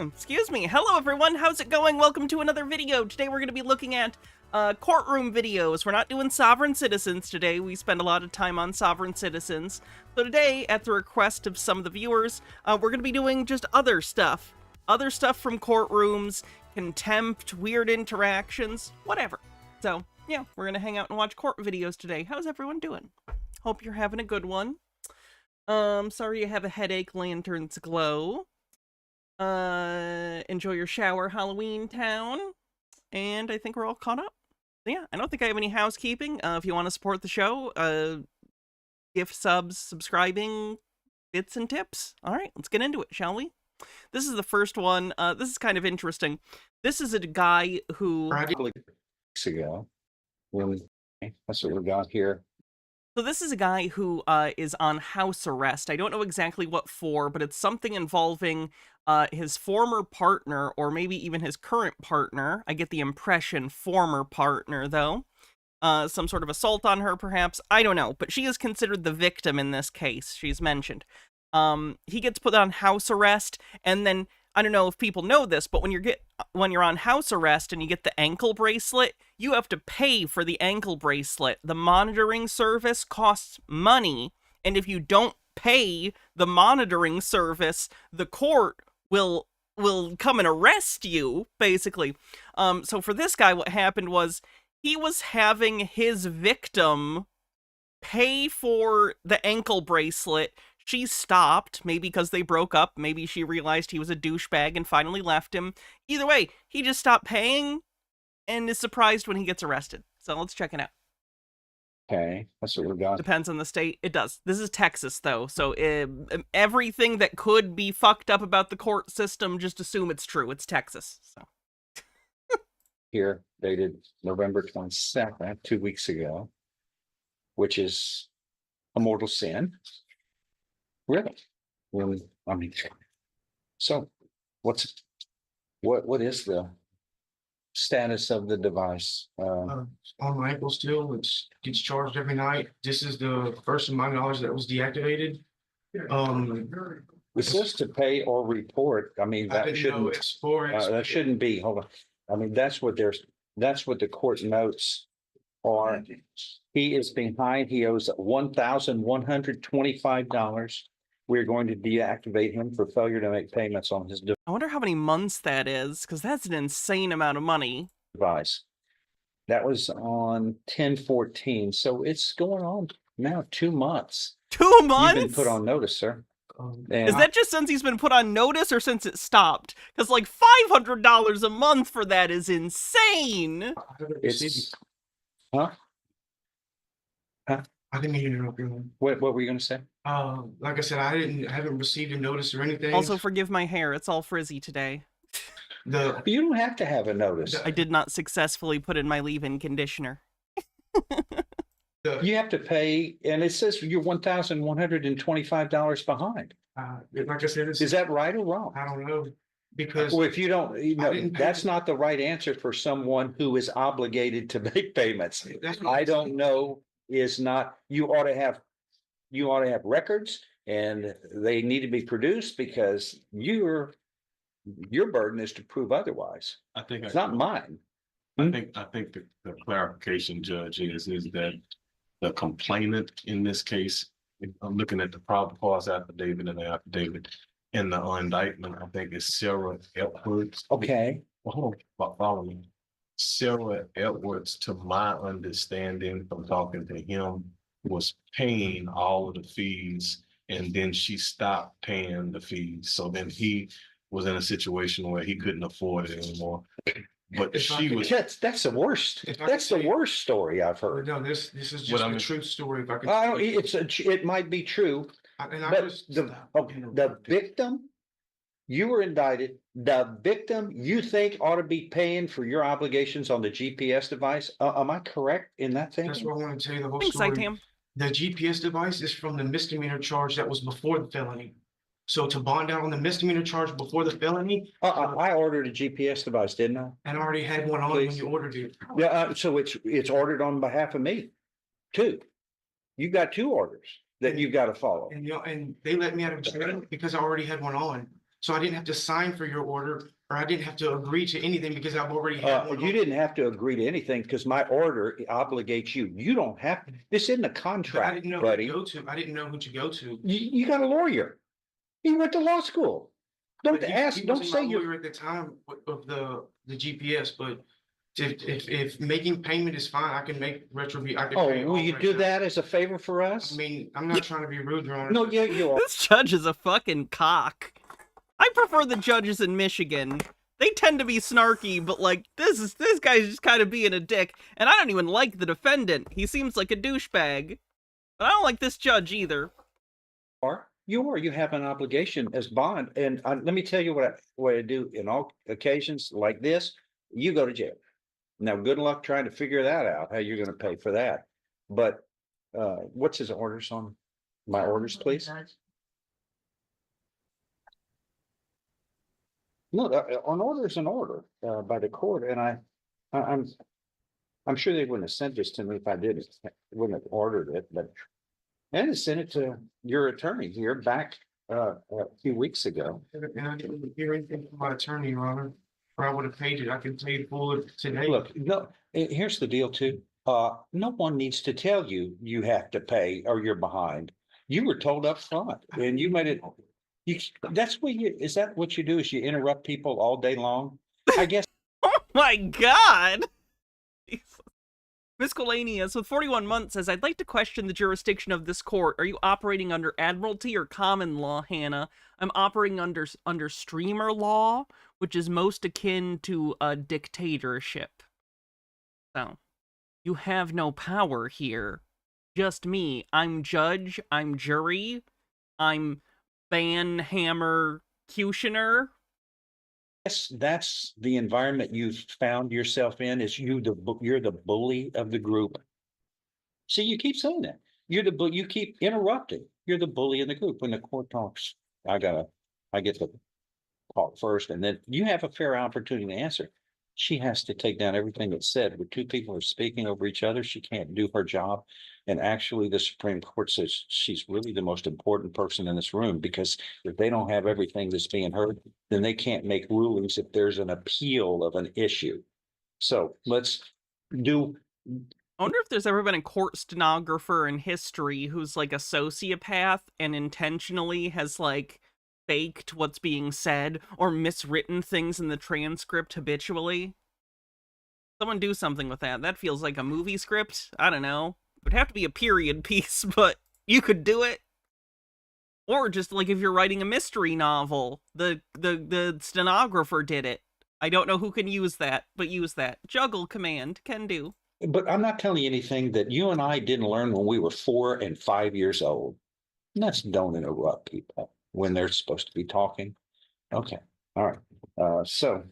Excuse me. Hello, everyone. How's it going? Welcome to another video. Today we're going to be looking at courtroom videos. We're not doing sovereign citizens today. We spend a lot of time on sovereign citizens. So today, at the request of some of the viewers, we're going to be doing just other stuff. Other stuff from courtrooms, contempt, weird interactions, whatever. So, yeah, we're going to hang out and watch court videos today. How's everyone doing? Hope you're having a good one. Sorry you have a headache. Lanterns glow. Enjoy your shower, Halloween Town. And I think we're all caught up. Yeah, I don't think I have any housekeeping. If you want to support the show, gift subs, subscribing, bits and tips. All right, let's get into it, shall we? This is the first one. This is kind of interesting. This is a guy who... Weeks ago. That's what we got here. So this is a guy who is on house arrest. I don't know exactly what for, but it's something involving his former partner, or maybe even his current partner. I get the impression former partner, though. Some sort of assault on her, perhaps. I don't know, but she is considered the victim in this case. She's mentioned. He gets put on house arrest, and then, I don't know if people know this, but when you're on house arrest and you get the ankle bracelet, you have to pay for the ankle bracelet. The monitoring service costs money, and if you don't pay the monitoring service, the court will come and arrest you, basically. So for this guy, what happened was he was having his victim pay for the ankle bracelet. She stopped, maybe because they broke up, maybe she realized he was a douchebag and finally left him. Either way, he just stopped paying and is surprised when he gets arrested. So let's check it out. Okay, that's what we got. Depends on the state. It does. This is Texas, though, so everything that could be fucked up about the court system, just assume it's true. It's Texas. So Here, dated November 22nd, 2 weeks ago, which is a mortal sin. Really? I mean, so what is the status of the device? On my ankle still, it gets charged every night. This is the first of my knowledge that was deactivated. It says to pay or report. I mean, that shouldn't be. Hold on. I mean, that's what the court notes are. He is behind. He owes $1,125. We're going to deactivate him for failure to make payments on his I wonder how many months that is, because that's an insane amount of money. device. That was on 10/14, so it's going on now 2 months. 2 months? You've been put on notice, sir. Is that just since he's been put on notice or since it stopped? Because like $500 a month for that is insane. Huh? I didn't mean to interrupt you. What were you going to say? Like I said, I haven't received a notice or anything. Also, forgive my hair. It's all frizzy today. You don't have to have a notice. I did not successfully put in my leave-in conditioner. You have to pay, and it says you're $1,125 behind. Like I said, Is that right or wrong? I don't know, because Well, if you don't, that's not the right answer for someone who is obligated to make payments. I don't know, is not, you ought to have records, and they need to be produced because your burden is to prove otherwise. I think It's not mine. I think the clarification, Judge, is that the complainant in this case, I'm looking at the probable cause affidavit and the affidavit in the indictment, I think it's Sarah Edwards. Okay. Hold on, follow me. Sarah Edwards, to my understanding from talking to him, was paying all of the fees, and then she stopped paying the fees. So then he was in a situation where he couldn't afford it anymore. But she was. That's the worst. That's the worst story I've heard. no, this is just a true story. If I could, It might be true, but the victim, you were indicted. The victim, you think ought to be paying for your obligations on the GPS device. Am I correct in that that's thinking? what I want to tell you the whole Thanks, story. Itam. The GPS device is from the misdemeanor charge that was before the felony. So to bond out on the misdemeanor charge before the felony, I ordered a GPS device, didn't I? and I already had one on when you ordered it. Yeah, so it's ordered on behalf of me, too. You got 2 orders that you've got to follow. And they let me out of jail because I already had one on. So I didn't have to sign for your order, or I didn't have to agree to anything because I've already had one. You didn't have to agree to anything because my order obligates you. You don't have, this isn't a But I contract, didn't know who to buddy. go to. I didn't know who to go to. You got a lawyer. You went to law school. Don't But ask, he don't wasn't say my you're. lawyer at the time of the GPS, but if making payment is fine, I can make retribute, I can Oh, pay will all you right do now. that as a favor for us? I mean, I'm not trying to be rude, Your Honor. No, but you are. This judge is a fucking cock. I prefer the judges in Michigan. They tend to be snarky, but like this guy's just kind of being a dick. And I don't even like the defendant. He seems like a douchebag. But I don't like this judge either. You have an obligation as bond, and let me tell you what I do in all occasions like this. You go to jail. Now, good luck trying to figure that out, how you're gonna pay for that. But what's his orders on? My orders, please? No, an order is an order by the court, and I'm sure they wouldn't have sent this to me if I didn't, wouldn't have ordered it, but. And sent it to your attorney here back a few weeks ago. And I didn't hear anything from my attorney, Your Honor, or I would have paid it. I can pay it full today. Look, no, here's the deal too. No one needs to tell you you have to pay or you're behind. You were told up front and you made it. That's what is that what you do is you interrupt people all day long? I guess. Oh my god! Miscellaneous with 41 months says, I'd like to question the jurisdiction of this court. Are you operating under admiralty or common law, Hannah? I'm operating under streamer law, which is most akin to a dictatorship. So, you have no power here. Just me. I'm judge, I'm jury, I'm banhammer cutioner. Yes, that's the environment you found yourself in. Is you're the bully of the group. See, you keep saying that. You keep interrupting. You're the bully in the group. When the court talks, I get to talk first, and then you have a fair opportunity to answer. She has to take down everything that's said. When two people are speaking over each other, she can't do her job. And actually, the Supreme Court says she's really the most important person in this room, because if they don't have everything that's being heard, then they can't make rulings if there's an appeal of an issue. So let's do. I wonder if there's ever been a court stenographer in history who's like a sociopath and intentionally has like faked what's being said or miswritten things in the transcript habitually. Someone do something with that. That feels like a movie script. I don't know. It would have to be a period piece, but you could do it. Or just like if you're writing a mystery novel, the stenographer did it. I don't know who can use that, but use that. Juggle command can do. But I'm not telling you anything that you and I didn't learn when we were 4 and 5 years old. And that's don't interrupt people when they're supposed to be talking. Okay, all right. So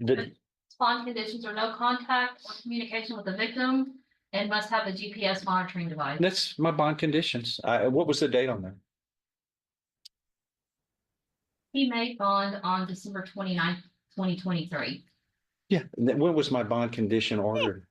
the Bond conditions are no contact or communication with the victim and must have a GPS monitoring device. that's my bond conditions. What was the date on there? He made bond on December 29th, 2023. Yeah. When was my bond condition ordered?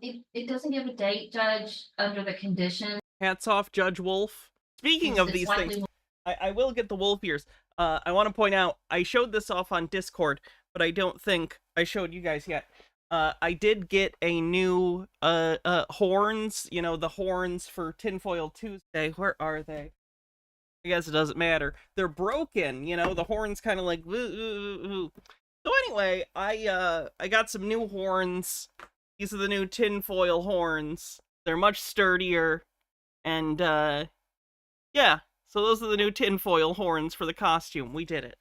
It doesn't give a date, Judge, under the condition. Hats off, Judge Wolf. Speaking of these things, I will get the wolf ears. I want to point out, I showed this off on Discord, but I don't think I showed you guys yet. I did get a new horns, you know, the horns for Tinfoil Tuesday. Where are they? I guess it doesn't matter. They're broken, you know, the horns kind of like woo. So anyway, I got some new horns. These are the new tinfoil horns. They're much sturdier. And yeah, so those are the new tinfoil horns for the costume. We did it.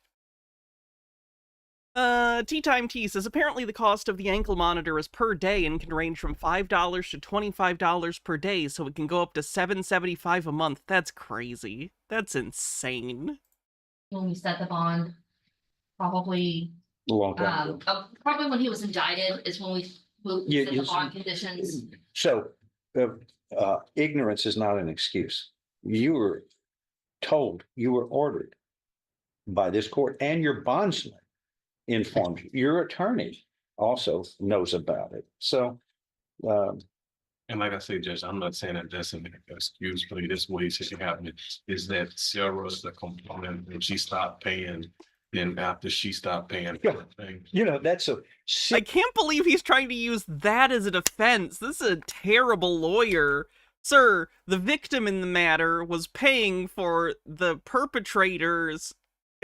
Tea Time Tea says, apparently the cost of the ankle monitor is per day and can range from $5 to $25 per day, so it can go up to $7.75 a month. That's crazy. That's insane. When we set the bond, probably A long time ago. probably when he was indicted is when we Yeah, set the bond conditions. So ignorance is not an excuse. You were told, you were ordered by this court, and your bondsman informed you. Your attorney also knows about it. So And like I say, Judge, I'm not saying that that's an excuse, but this way it happening is that Sarah's the component, and she stopped paying then after she stopped paying Yeah. for things. You know, that's a I can't believe he's trying to use that as a defense. This is a terrible lawyer. Sir, the victim in the matter was paying for the perpetrator's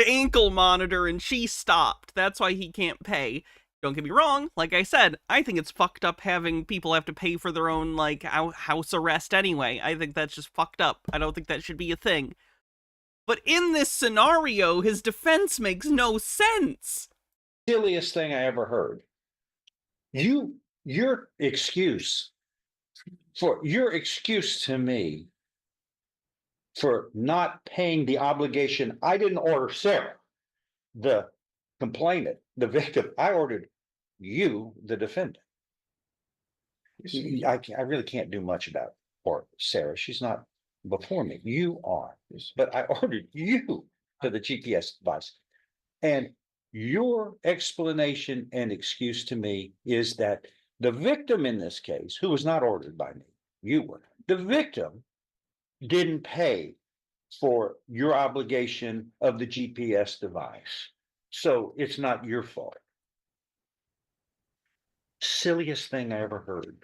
ankle monitor and she stopped. That's why he can't pay. Don't get me wrong, like I said, I think it's fucked up having people have to pay for their own, like, house arrest anyway. I think that's just fucked up. I don't think that should be a thing. But in this scenario, his defense makes no sense. silliest thing I ever heard. Your excuse to me for not paying the obligation, I didn't order Sarah, the complainant, the victim. I ordered you, the defendant. I really can't do much about or Sarah. She's not before me. You are, but I ordered you to the GPS device. And your explanation and excuse to me is that the victim in this case, who was not ordered by me, you were, the victim didn't pay for your obligation of the GPS device. So it's not your fault. Silliest thing I ever heard.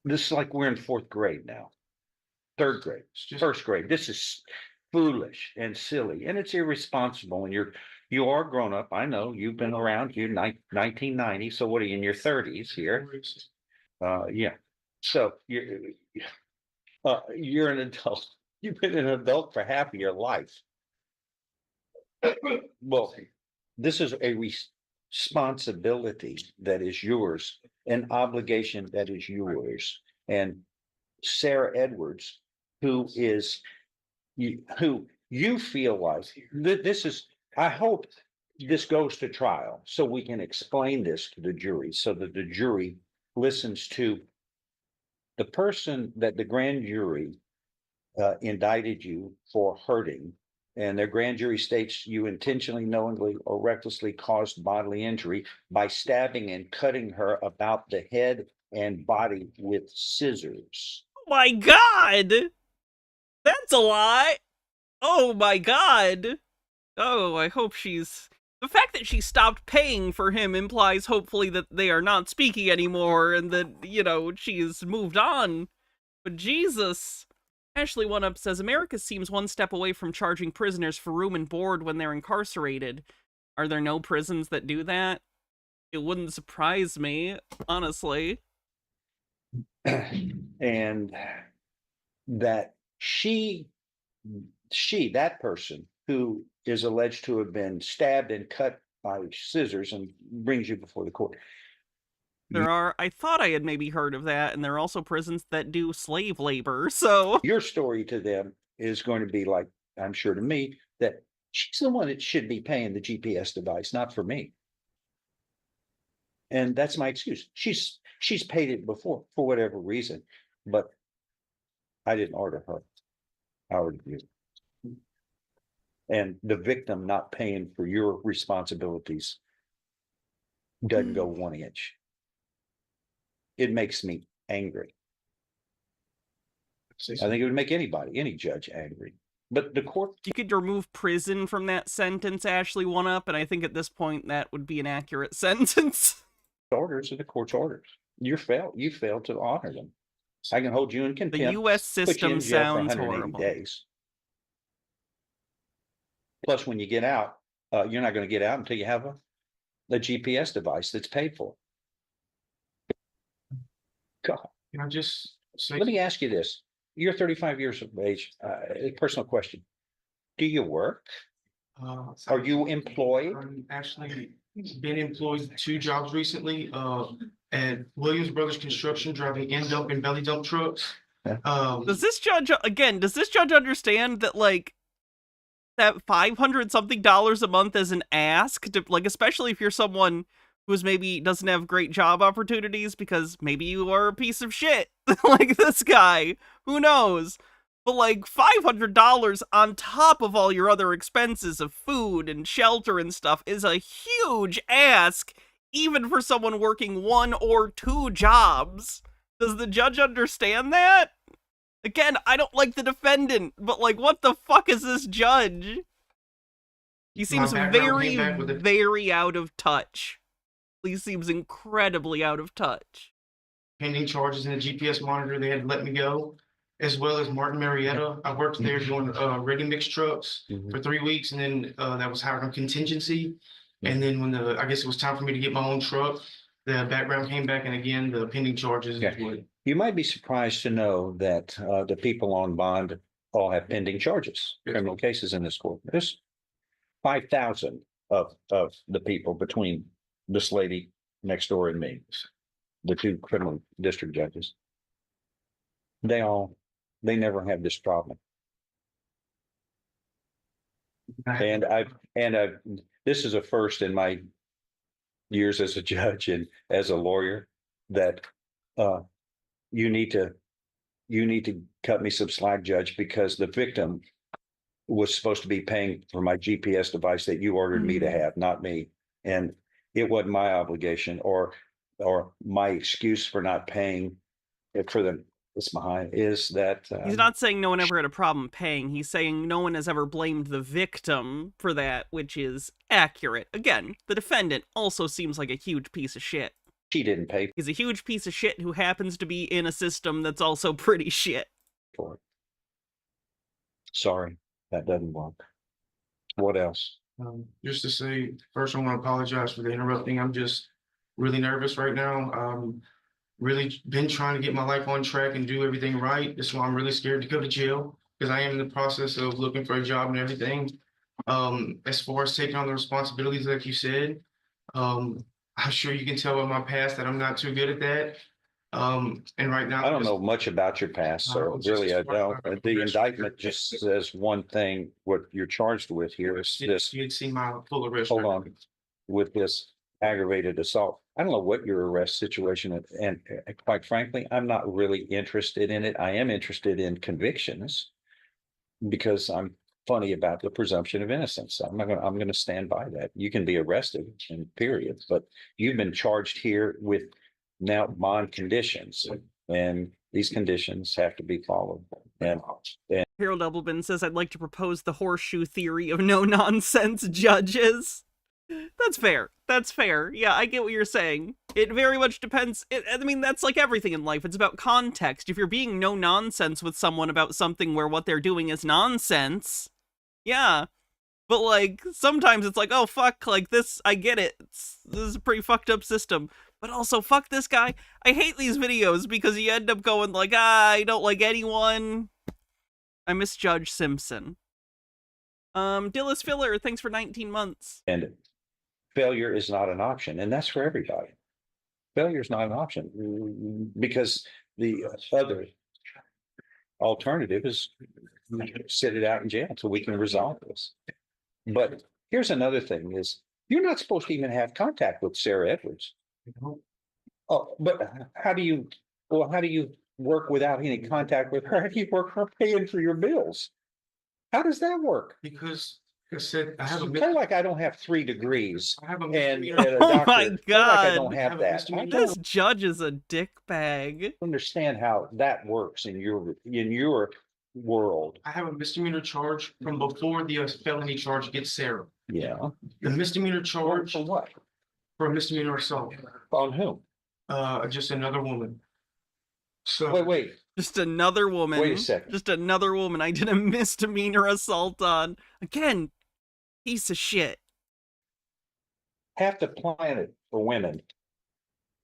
This is like we're in fourth grade now, third grade, first grade. This is foolish and silly, and it's irresponsible. And you are grown up. I know you've been around. You're 1990. So what are you in your 30s here? Yeah. So you're an adult. You've been an adult for half of your life. Well, this is a responsibility that is yours, an obligation that is yours. And Sarah Edwards, who you feel like this is, I hope this goes to trial so we can explain this to the jury so that the jury listens to the person that the grand jury indicted you for hurting. And their grand jury states you intentionally, knowingly, or recklessly caused bodily injury by stabbing and cutting her about the head and body with scissors. Oh my god! That's a lie! Oh my god! Oh, I hope she's... The fact that she stopped paying for him implies hopefully that they are not speaking anymore and that, you know, she's moved on. But Jesus... Ashley One Up says, America seems one step away from charging prisoners for room and board when they're incarcerated. Are there no prisons that do that? It wouldn't surprise me, honestly. And that that person who is alleged to have been stabbed and cut by scissors and brings you before the court. There are, I thought I had maybe heard of that, and there are also prisons that do slave labor, so... Your story to them is going to be like, I'm sure to me, that she's the one that should be paying the GPS device, not for me. And that's my excuse. She's paid it before for whatever reason, but I didn't order her. I ordered you. And the victim not paying for your responsibilities doesn't go 1 inch. It makes me angry. I think it would make anybody, any judge angry. But the court... You could remove prison from that sentence, Ashley One Up, and I think at this point that would be an accurate sentence. Orders are the court's orders. You failed to honor them. I can hold you in contempt. The U.S. put you system in jail for sounds 180 horrible. days. Plus, when you get out, you're not going to get out until you have a GPS device that's paid for. God. Can I just say? Let me ask you this. You're 35 years of age. A personal question. Do you work? Are you employed? I'm actually been employed 2 jobs recently, at Williams Brothers Construction, driving end dump and belly dump trucks. Yeah. Does this judge understand that, like, that $500 something a month is an ask to, like, especially if you're someone who's maybe doesn't have great job opportunities because maybe you are a piece of shit like this guy, who knows? But like $500 on top of all your other expenses of food and shelter and stuff is a huge ask, even for someone working 1 or 2 jobs. Does the judge understand that? Again, I don't like the defendant, but like, what the fuck is this judge? He My seems background very, came back with a very out of touch. He seems incredibly out of touch. pending charges in the GPS monitor. They had let me go, as well as Martin Marietta. I worked there doing ready mix trucks for 3 weeks, and then that was hired on contingency. And then when I guess it was time for me to get my own truck, the background came back, and again, the pending charges is Okay. what. You might be surprised to know that the people on bond all have pending charges, Yes. criminal cases in this court. There's 5,000 of the people between this lady next door and me, the two criminal district judges. They never have this problem. And this is a first in my years as a judge and as a lawyer that you need to cut me some slack, Judge, because the victim was supposed to be paying for my GPS device that you ordered me to have, not me. And it wasn't my obligation or my excuse for not paying it for the it's behind is that He's not saying no one ever had a problem paying. He's saying no one has ever blamed the victim for that, which is accurate. Again, the defendant also seems like a huge piece of shit. she didn't pay He's a huge piece of shit who happens to be in a system that's also pretty shit. for it. Sorry, that doesn't work. What else? Just to say, first, I want to apologize for the interrupting. I'm just really nervous right now. Really been trying to get my life on track and do everything right. That's why I'm really scared to go to jail, because I am in the process of looking for a job and everything. As far as taking on the responsibilities, like you said, I'm sure you can tell by my past that I'm not too good at that. And right now, I don't know much about your past, so really I don't. The indictment just says one thing, what you're charged with here is this, You'd see my full arrest. hold record. on, with this aggravated assault. I don't know what your arrest situation is, and quite frankly, I'm not really interested in it. I am interested in convictions because I'm funny about the presumption of innocence. I'm gonna stand by that. You can be arrested and period, but you've been charged here with now bond conditions, and these conditions have to be followed. And Harold Edelman says, I'd like to propose the horseshoe theory of no-nonsense judges. That's fair. That's fair. Yeah, I get what you're saying. It very much depends. I mean, that's like everything in life. It's about context. If you're being no-nonsense with someone about something where what they're doing is nonsense, yeah. But, like, sometimes it's like, oh, fuck, like, this, I get it. This is a pretty fucked up system. But also, fuck this guy. I hate these videos because you end up going like, I don't like anyone. I miss Judge Simpson. Dillis Filler, thanks for 19 months. and failure is not an option, and that's for everybody. Failure is not an option because the other alternative is sit it out in jail until we can resolve this. But here's another thing is you're not supposed to even have contact with Sarah Edwards. Oh, but how do you work without any contact with her? How do you work her paying for your bills? How does that work? Because like I said, I have It's a kind of like I don't have 3 degrees I have a and misdemeanor. a Oh doctor. my It's not like I God. don't I have have a that. I misdemeanor. don't This judge is a dickbag. understand how that works in your world. I have a misdemeanor charge from before the felony charge gets Sarah. Yeah. The misdemeanor charge For what? for a misdemeanor assault, On whom? just another woman. So Wait. Just another woman. Wait a second. Just another woman I did a misdemeanor assault on. Again, piece of shit. Half the planet for women.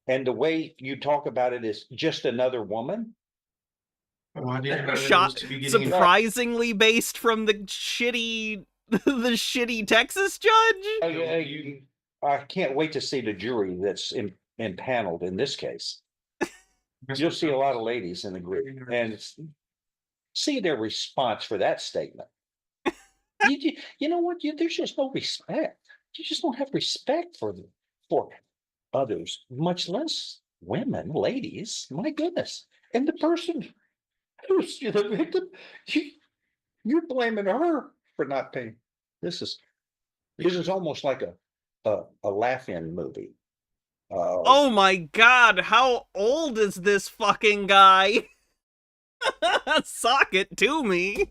And the way you talk about it is just another woman? I didn't know that it Shot was to be getting in- surprisingly based from the shitty the shitty Texas judge. I can't wait to see the jury that's impaneled in this case. You'll see a lot of ladies in the group and see their response for that statement. You know what? There's just no respect. You just don't have respect for others, much less women, ladies. My goodness. And the person who's the victim, you're blaming her for not paying. This is almost like a laugh-in movie. Oh my God, how old is this fucking guy? Sock it to me.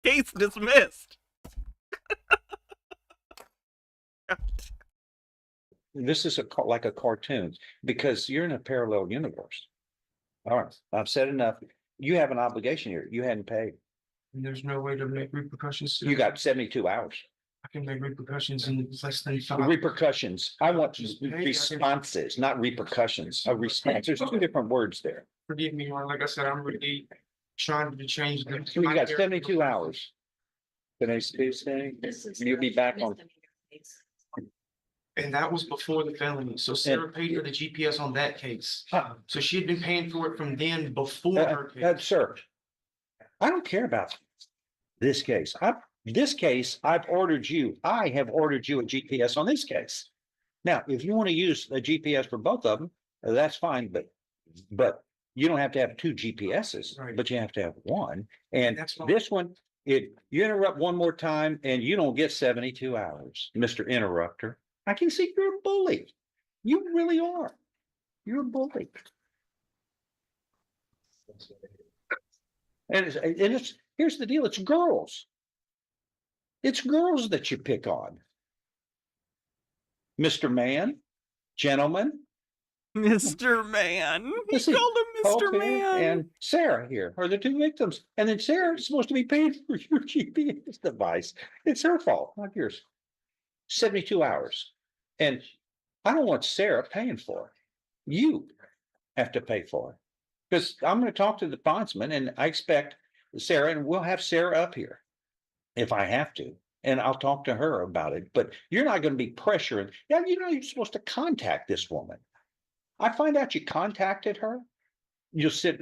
Case dismissed. This is like a cartoon because you're in a parallel universe. All right, I've said enough. You have an obligation here. You hadn't paid. And there's no way to make repercussions. You got 72 hours. I can make repercussions in less than The 5. repercussions. I want Just pay. responses, not repercussions. A response. There's two different words there. Forgive me, Ron, like I said, I'm really trying to change the. So you got 72 hours. Today's Tuesday. You'll be back on. And that was before the felony. So Sarah paid for the GPS on that case. So she had been paying for it from then before her case. Sir, I don't care about this case. This case, I've ordered you. I have ordered you a GPS on this case. Now, if you want to use a GPS for both of them, that's fine, but you don't have to have 2 GPSs, Right. but you have to have one. And That's fine. this one, you interrupt one more time and you don't get 72 hours, Mr. Interrupter. I can see you're a bully. You really are. You're a bully. And here's the deal. It's girls. It's girls that you pick on. Mr. Man, gentleman, Mr. Man. He Listen, called him Mr. Paul Man. and Sarah here are the 2 victims. And then Sarah's supposed to be paid for your GPS device. It's her fault, not yours. 72 hours. And I don't want Sarah paying for it. You have to pay for it. Because I'm going to talk to the bondsman and I expect Sarah, and we'll have Sarah up here if I have to. And I'll talk to her about it. But you're not going to be pressuring. Yeah, you know, you're supposed to contact this woman. I find out you contacted her. You'll sit,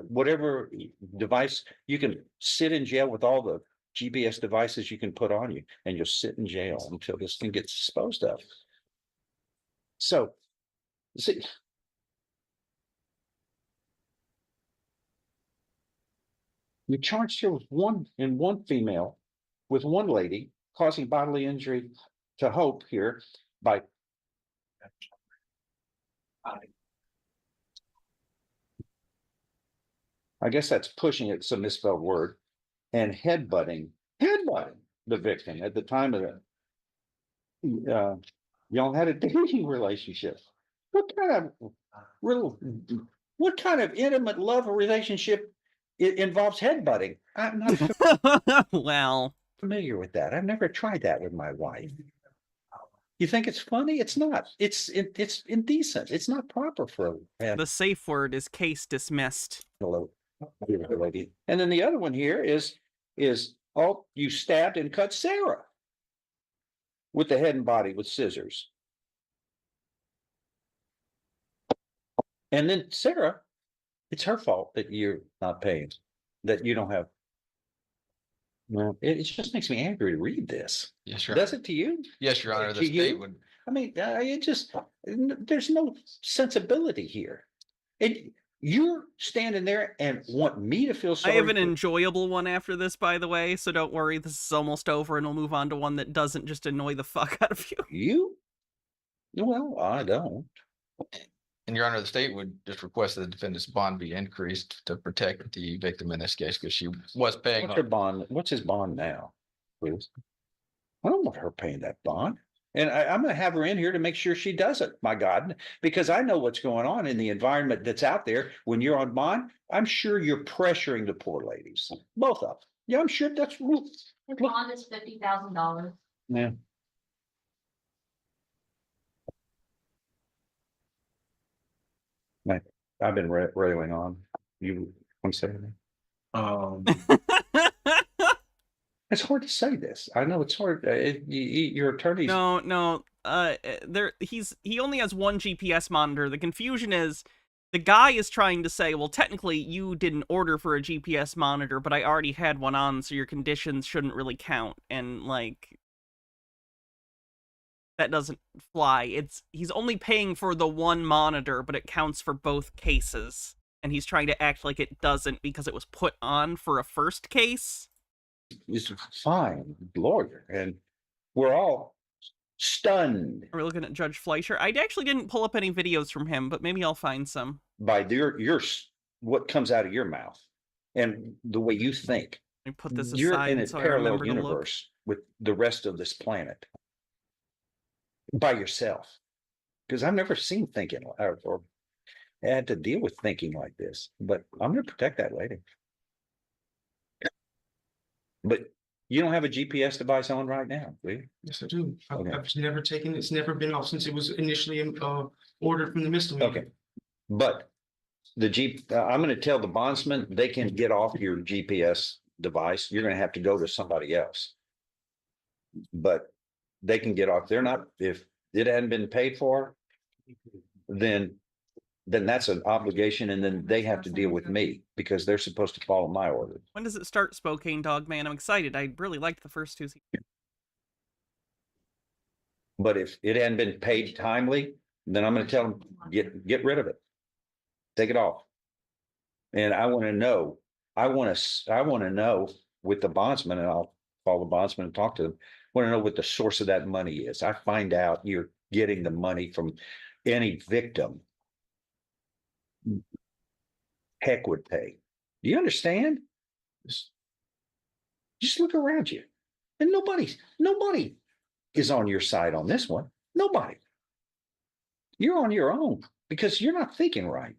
whatever device, you can sit in jail with all the GPS devices you can put on you, and you'll sit in jail until this thing gets disposed of. So, see. You charged her with one female, with one lady, causing bodily injury to Hope here by. I guess that's pushing it, it's a misspelled word, and headbutting the victim at the time of the. Y'all had a dating relationship. What kind of intimate love relationship involves headbutting? I'm not Well, familiar with that. I've never tried that with my wife. You think it's funny? It's not. It's indecent. It's not proper for a the safe word is case dismissed. lady. And then the other one here is oh, you stabbed and cut Sarah with the head and body with scissors. And then Sarah, it's her fault that you're not paying, that you don't have. Well, it just makes me angry to read this. Yes, Your Does Honor. it to you? Yes, Your Honor, To the you? state would, I mean, there's no sensibility here. You're standing there and want me to feel I sorry. have an for- enjoyable one after this, by the way, so don't worry. This is almost over, and we'll move on to one that doesn't just annoy the fuck out of you. You? Well, I don't. and Your Honor, the state would just request that the defendant's bond be increased to protect the victim in this case, because she was paying. What's her bond? What's his bond now? Please. I don't want her paying that bond. And I'm gonna have her in here to make sure she doesn't, my God, because I know what's going on in the environment that's out there. When you're on bond, I'm sure you're pressuring the poor ladies, both of them. Yeah, I'm sure that's. The bond is $50,000. Yeah. I've been railing on you. I'm saying it's hard to say this. I know it's hard. Your attorney's. No. He only has one GPS monitor. The confusion is the guy is trying to say, well, technically you didn't order for a GPS monitor, but I already had one on, so your conditions shouldn't really count. And like, that doesn't fly. He's only paying for the one monitor, but it counts for both cases. And he's trying to act like it doesn't because it was put on for a first case. Is fine lawyer, and we're all stunned Are we looking at Judge Fleischer? I actually didn't pull up any videos from him, but maybe I'll find some. by your what comes out of your mouth and the way you think. Let me put this You're aside in a so I parallel remember to look. universe with the rest of this planet. by yourself. Because I've never seen thinking or had to deal with thinking like this, but I'm gonna protect that lady. But you don't have a GPS device on right now, do you? Yes, I do. Okay. I've never taken, it's never been off since it was initially ordered from the misdemeanor. Okay. But I'm gonna tell the bondsman, they can get off your GPS device. You're gonna have to go to somebody else. But they can get off. They're not, if it hadn't been paid for, then that's an obligation, and then they have to deal with me because they're supposed to follow my orders. When does it start, Spokane Dog Man? I'm excited. I really liked the first two seasons. But if it hadn't been paid timely, then I'm gonna tell them, get rid of it. Take it off. And I want to know, I want to know with the bondsman, and I'll call the bondsman and talk to them. Want to know what the source of that money is. I find out you're getting the money from any victim. Heck would pay. Do you understand? Just look around you. And nobody is on your side on this one. Nobody. You're on your own because you're not thinking right.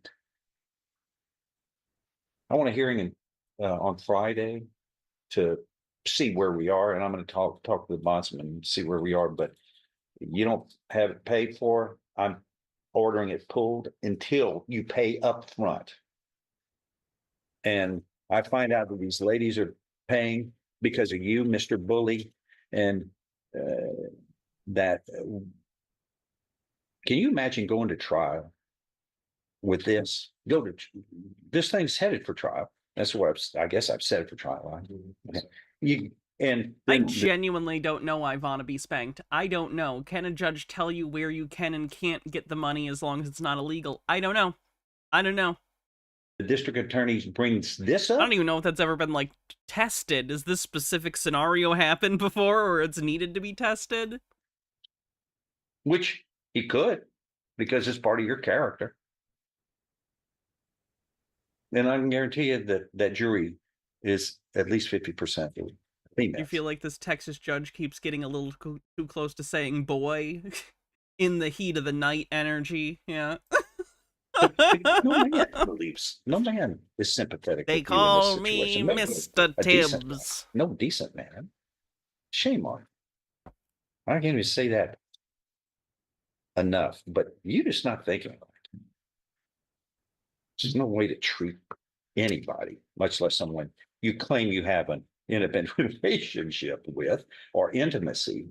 I want a hearing on Friday to see where we are, and I'm going to talk to the bondsman and see where we are. But you don't have it paid for. I'm ordering it pulled until you pay up front. And I find out that these ladies are paying because of you, Mr. Bully, and that. Can you imagine going to trial with this? This thing's headed for trial. That's what I guess I've said it for trial. I genuinely don't know Ivana be spanked. I don't know. Can a judge tell you where you can and can't get the money as long as it's not illegal? I don't know. The district attorney brings this I up. don't even know if that's ever been, like, tested. Has this specific scenario happened before, or it's needed to be tested? Which he could, because it's part of your character. And I can guarantee you that that jury is at least 50% female. You feel like this Texas judge keeps getting a little too close to saying boy in the heat of the night energy? Yeah. No man is sympathetic. They with you in call this me situation. Mr. A decent man. Tibbs. No decent man. Shame on you. I can't even say that enough, but you're just not thinking about it. There's no way to treat anybody, much less someone you claim you have an intimate relationship with or intimacy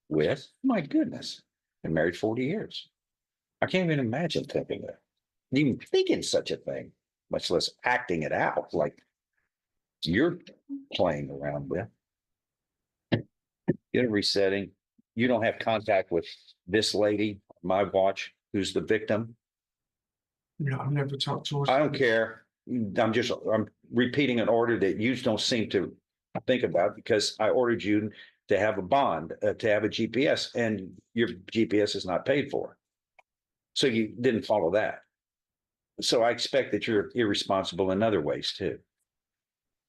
with. My goodness, been married 40 years. I can't even imagine thinking that. Even thinking such a thing, much less acting it out like you're playing around with. Get a resetting. You don't have contact with this lady, my watch, who's the victim. No, I've never talked to her. I don't care. I'm repeating an order that you don't seem to think about because I ordered you to have a bond, to have a GPS, and your GPS is not paid for. So you didn't follow that. So I expect that you're irresponsible in other ways too.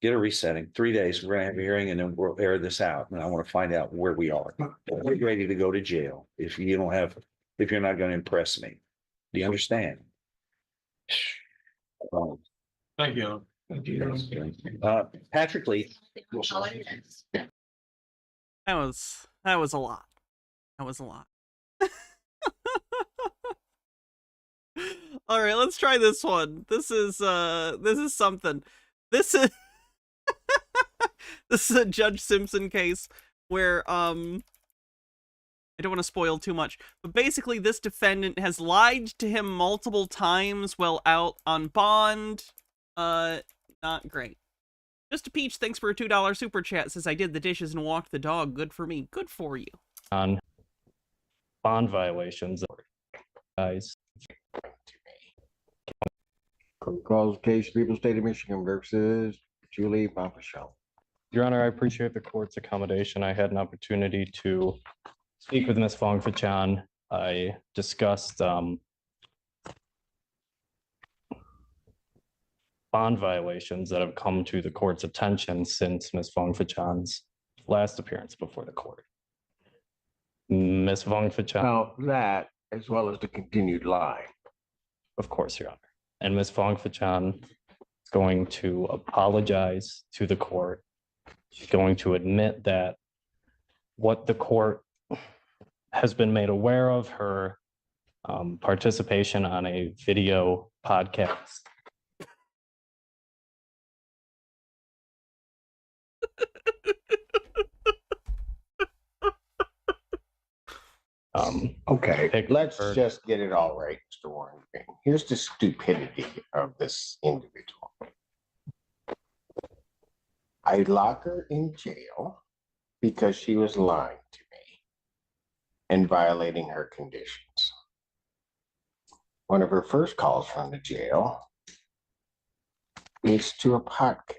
Get a resetting. 3 days, we're gonna have a hearing and then we'll air this out. And I want to find out where we are. We're ready to go to jail if you're not going to impress me. Do you understand? Thank you. Thank you. Patrick Lee. That was a lot. That was a lot. All right, let's try this one. This is something. This is this is a Judge Simpson case where I don't want to spoil too much, but basically this defendant has lied to him multiple times while out on bond. Not great. Just a Peach, thanks for a $2 super chat. Says I did the dishes and walked the dog. Good for me. Good for you. On bond violations, guys. Calls case, People State of Michigan versus Julie Papaschal. Your Honor, I appreciate the court's accommodation. I had an opportunity to speak with Ms. Fong-Fachan. I discussed bond violations that have come to the court's attention since Ms. Fong-Fachan's last appearance before the court. Ms. Vong Fachan, Now, that as well as the continued lie. of course, Your Honor. And Ms. Vong Fachan is going to apologize to the court. She's going to admit that what the court has been made aware of, her participation on a video podcast. Okay, pick let's her- just get it all right, Mr. Warren. Here's the stupidity of this individual. I lock her in jail because she was lying to me and violating her conditions. One of her first calls from the jail is to a podcast.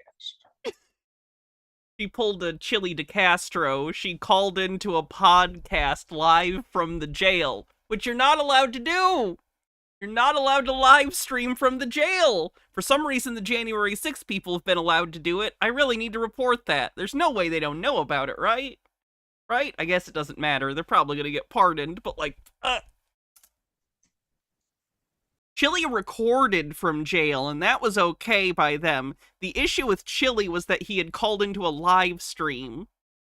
She pulled a Chili de Castro. She called into a podcast live from the jail, which you're not allowed to do. You're not allowed to live stream from the jail. For some reason, the January 6th people have been allowed to do it. I really need to report that. There's no way they don't know about it, right? Right? I guess it doesn't matter. They're probably going to get pardoned, but like, Chili recorded from jail, and that was okay by them. The issue with Chili was that he had called into a live stream.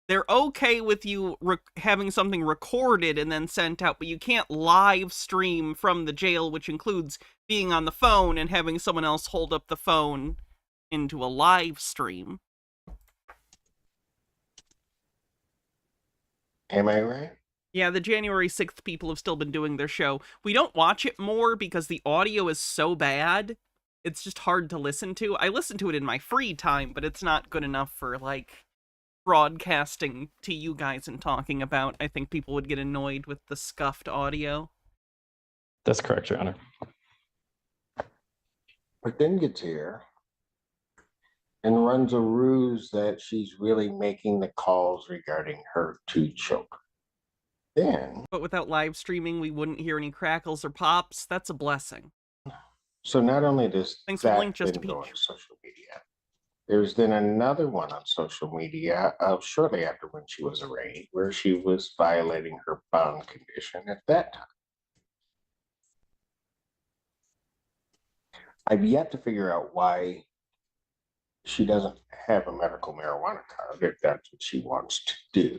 They're okay with you having something recorded and then sent out, but you can't live stream from the jail, which includes being on the phone and having someone else hold up the phone into a live stream. Am I right? Yeah, the January 6th people have still been doing their show. We don't watch it more because the audio is so bad. It's just hard to listen to. I listen to it in my free time, but it's not good enough for, like, broadcasting to you guys and talking about. I think people would get annoyed with the scuffed audio. That's correct, Your Honor. But then gets here and runs a ruse that she's really making the calls regarding her two children. Then, But without live streaming, we wouldn't hear any crackles or pops. That's a blessing. so not only does Thanks for the that link, Just a been going Peach. to social media, there's then another one on social media shortly after when she was arraigned, where she was violating her bond condition at that time. I've yet to figure out why she doesn't have a medical marijuana card if that's what she wants to do.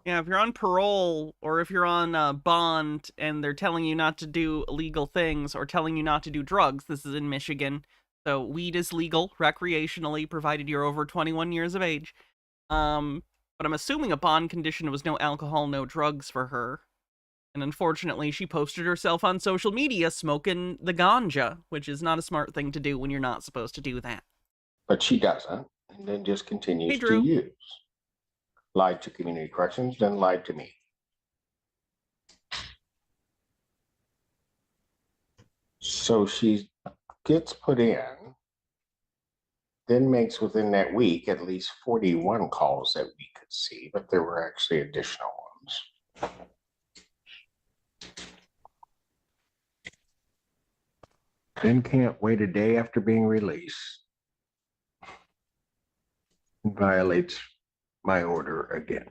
Yeah, if you're on parole or if you're on bond and they're telling you not to do illegal things or telling you not to do drugs, this is in Michigan, so weed is legal recreationally, provided you're over 21 years of age. But I'm assuming a bond condition was no alcohol, no drugs for her. And unfortunately, she posted herself on social media smoking the ganja, which is not a smart thing to do when you're not supposed to do that. But she doesn't, and then just continues Hey, to Drew. use. Lied to community corrections, then lied to me. So she gets put in, then makes within that week at least 41 calls that we could see, but there were actually additional ones. Then can't wait a day after being released. Violates my order again.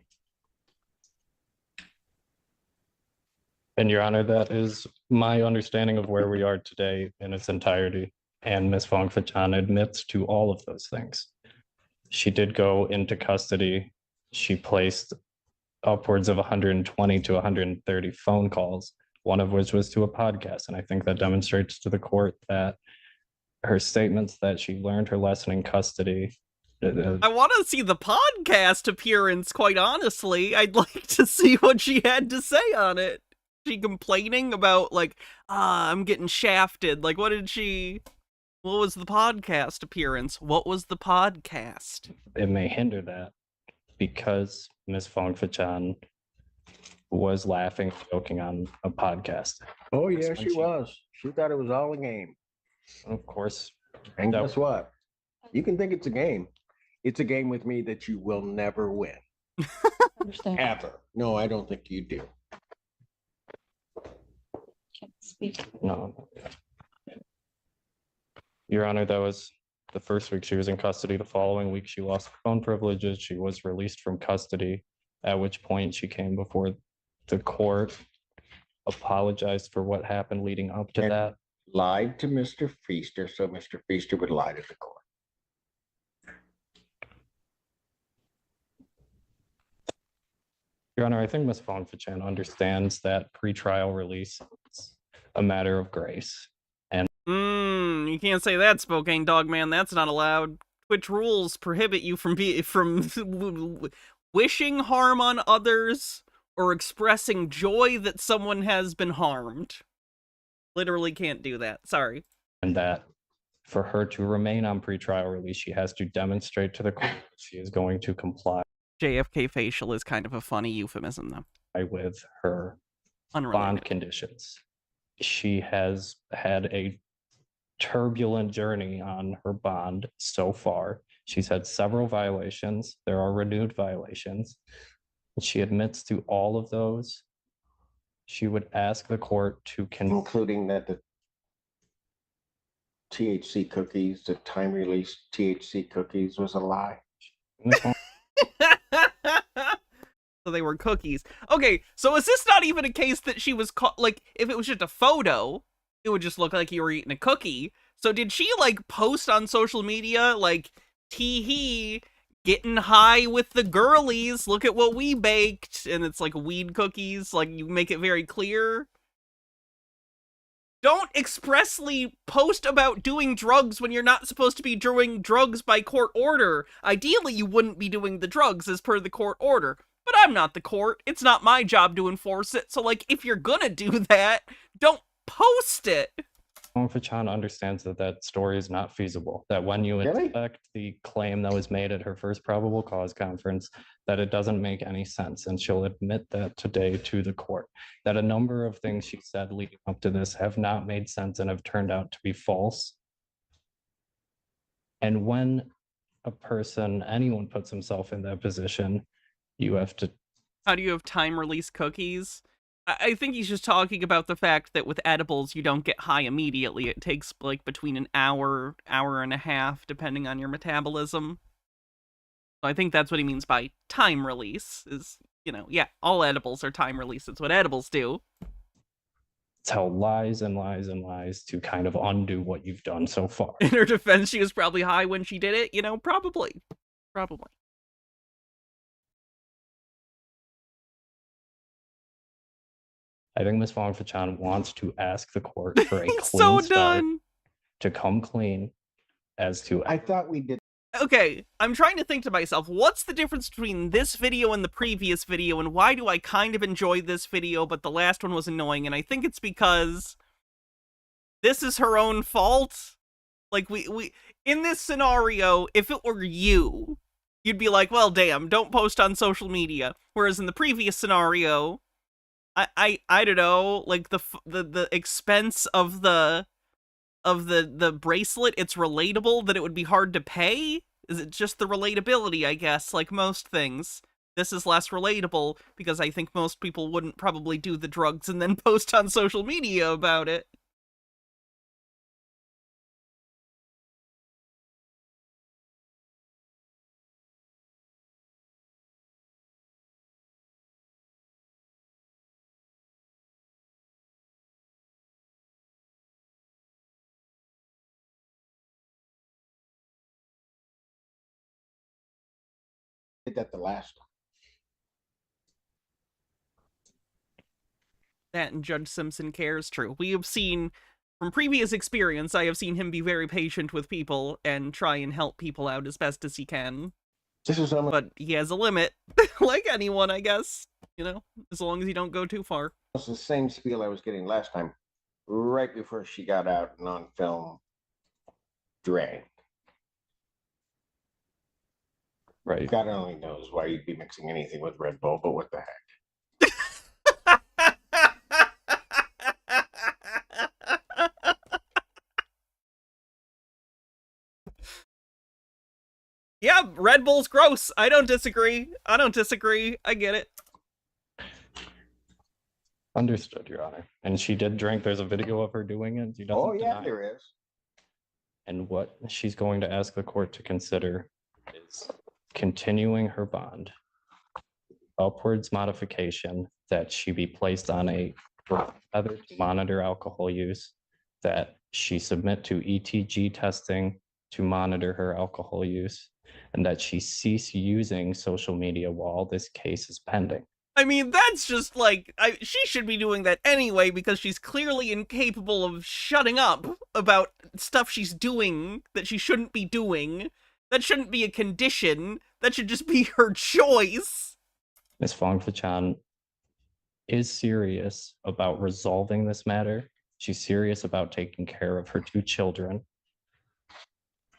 And Your Honor, that is my understanding of where we are today in its entirety. And Ms. Vong Fachan admits to all of those things. She did go into custody. She placed upwards of 120 to 130 phone calls, one of which was to a podcast. And I think that demonstrates to the court that her statements that she learned her lesson in custody. I want to see the podcast appearance, quite honestly. I'd like to see what she had to say on it. She complaining about, like, I'm getting shafted. Like, what was the podcast appearance? What was the podcast? It may hinder that because Ms. Vong Fachan was laughing, joking on a podcast. Oh, yeah, That's when she she- was. She thought it was all a game. Of course, And No. guess what? You can think it's a game. It's a game with me that you will never win, Understand. ever. No, I don't think you do. Can't speak. no. Your Honor, that was the first week she was in custody. The following week, she lost phone privileges. She was released from custody. at which point she came before the court, apologized for what happened leading up to And- that. Lied to Mr. Feaster, so Mr. Feaster would lie to the court. Your Honor, I think Ms. Fongfichan understands that pretrial release is a matter of grace. You can't say that, Spokane Dog Man. That's not allowed. Twitch rules prohibit you from wishing harm on others or expressing joy that someone has been harmed. Literally can't do that. Sorry. And that for her to remain on pretrial release, she has to demonstrate to the court that she is going to comply JFK facial is kind of a funny euphemism, though. with her Unrelated. bond conditions. She has had a turbulent journey on her bond so far. She's had several violations. There are renewed violations. She admits to all of those. She would ask the court to Including that the THC cookies, the time release THC cookies was a lie. So they were cookies. Okay, so is this not even a case that she was caught? Like, if it was just a photo, it would just look like you were eating a cookie. So did she, like, post on social media, like, tee-hee, getting high with the girlies, look at what we baked, and it's, like, weed cookies, like, you make it very clear? Don't expressly post about doing drugs when you're not supposed to be doing drugs by court order. Ideally, you wouldn't be doing the drugs as per the court order. But I'm not the court. It's not my job to enforce it. So, like, if you're gonna do that, don't post it. Fongfichan understands that that story is not feasible, that when you Really? inspect the claim that was made at her first probable cause conference, that it doesn't make any sense. And she'll admit that today to the court, that a number of things she said leading up to this have not made sense and have turned out to be false. And when a person, anyone puts himself in that position, you have to. How do you have time release cookies? I think he's just talking about the fact that with edibles, you don't get high immediately. It takes, like, between an hour and a half, depending on your metabolism. So I think that's what he means by time release, is, you know, yeah, all edibles are time release. It's what edibles do. Tell lies and lies and lies to kind of undo what you've done so far. In her defense, she was probably high when she did it, you know, probably. Probably. I think Ms. Fongfichan wants to ask the court for a clean So start, done. to come clean as to. I thought we did. Okay, I'm trying to think to myself, what's the difference between this video and the previous video, and why do I kind of enjoy this video, but the last one was annoying? And I think it's because this is her own fault. Like, we in this scenario, if it were you, you'd be like, well, damn, don't post on social media. Whereas in the previous scenario, I don't know, like the expense of the bracelet, it's relatable that it would be hard to pay? Is it just the relatability, I guess, like most things? This is less relatable because I think most people wouldn't probably do the drugs and then post on social media about it. That the last one. That and Judge Simpson cares, true. We have seen, from previous experience, I have seen him be very patient with people and try and help people out as best as he can. This is almost But he has a limit, like anyone, I guess. You know, as long as you don't go too far. the same spiel I was getting last time, right before she got out and on film dragged. Right. God only knows why you'd be mixing anything with Red Bull, but what the heck? Yeah, Red Bull's gross. I don't disagree. I get it. Understood, Your Honor. And she did drink. There's a video of her doing it. She doesn't Oh yeah, deny. there is. And what she's going to ask the court to consider is continuing her bond upwards modification that she be placed on a other to monitor alcohol use, that she submit to ETG testing to monitor her alcohol use, and that she cease using social media while this case is pending. I mean, that's just like, she should be doing that anyway because she's clearly incapable of shutting up about stuff she's doing that she shouldn't be doing. That shouldn't be a condition. That should just be her choice. Ms. Fong-Fachan is serious about resolving this matter. She's serious about taking care of her 2 children.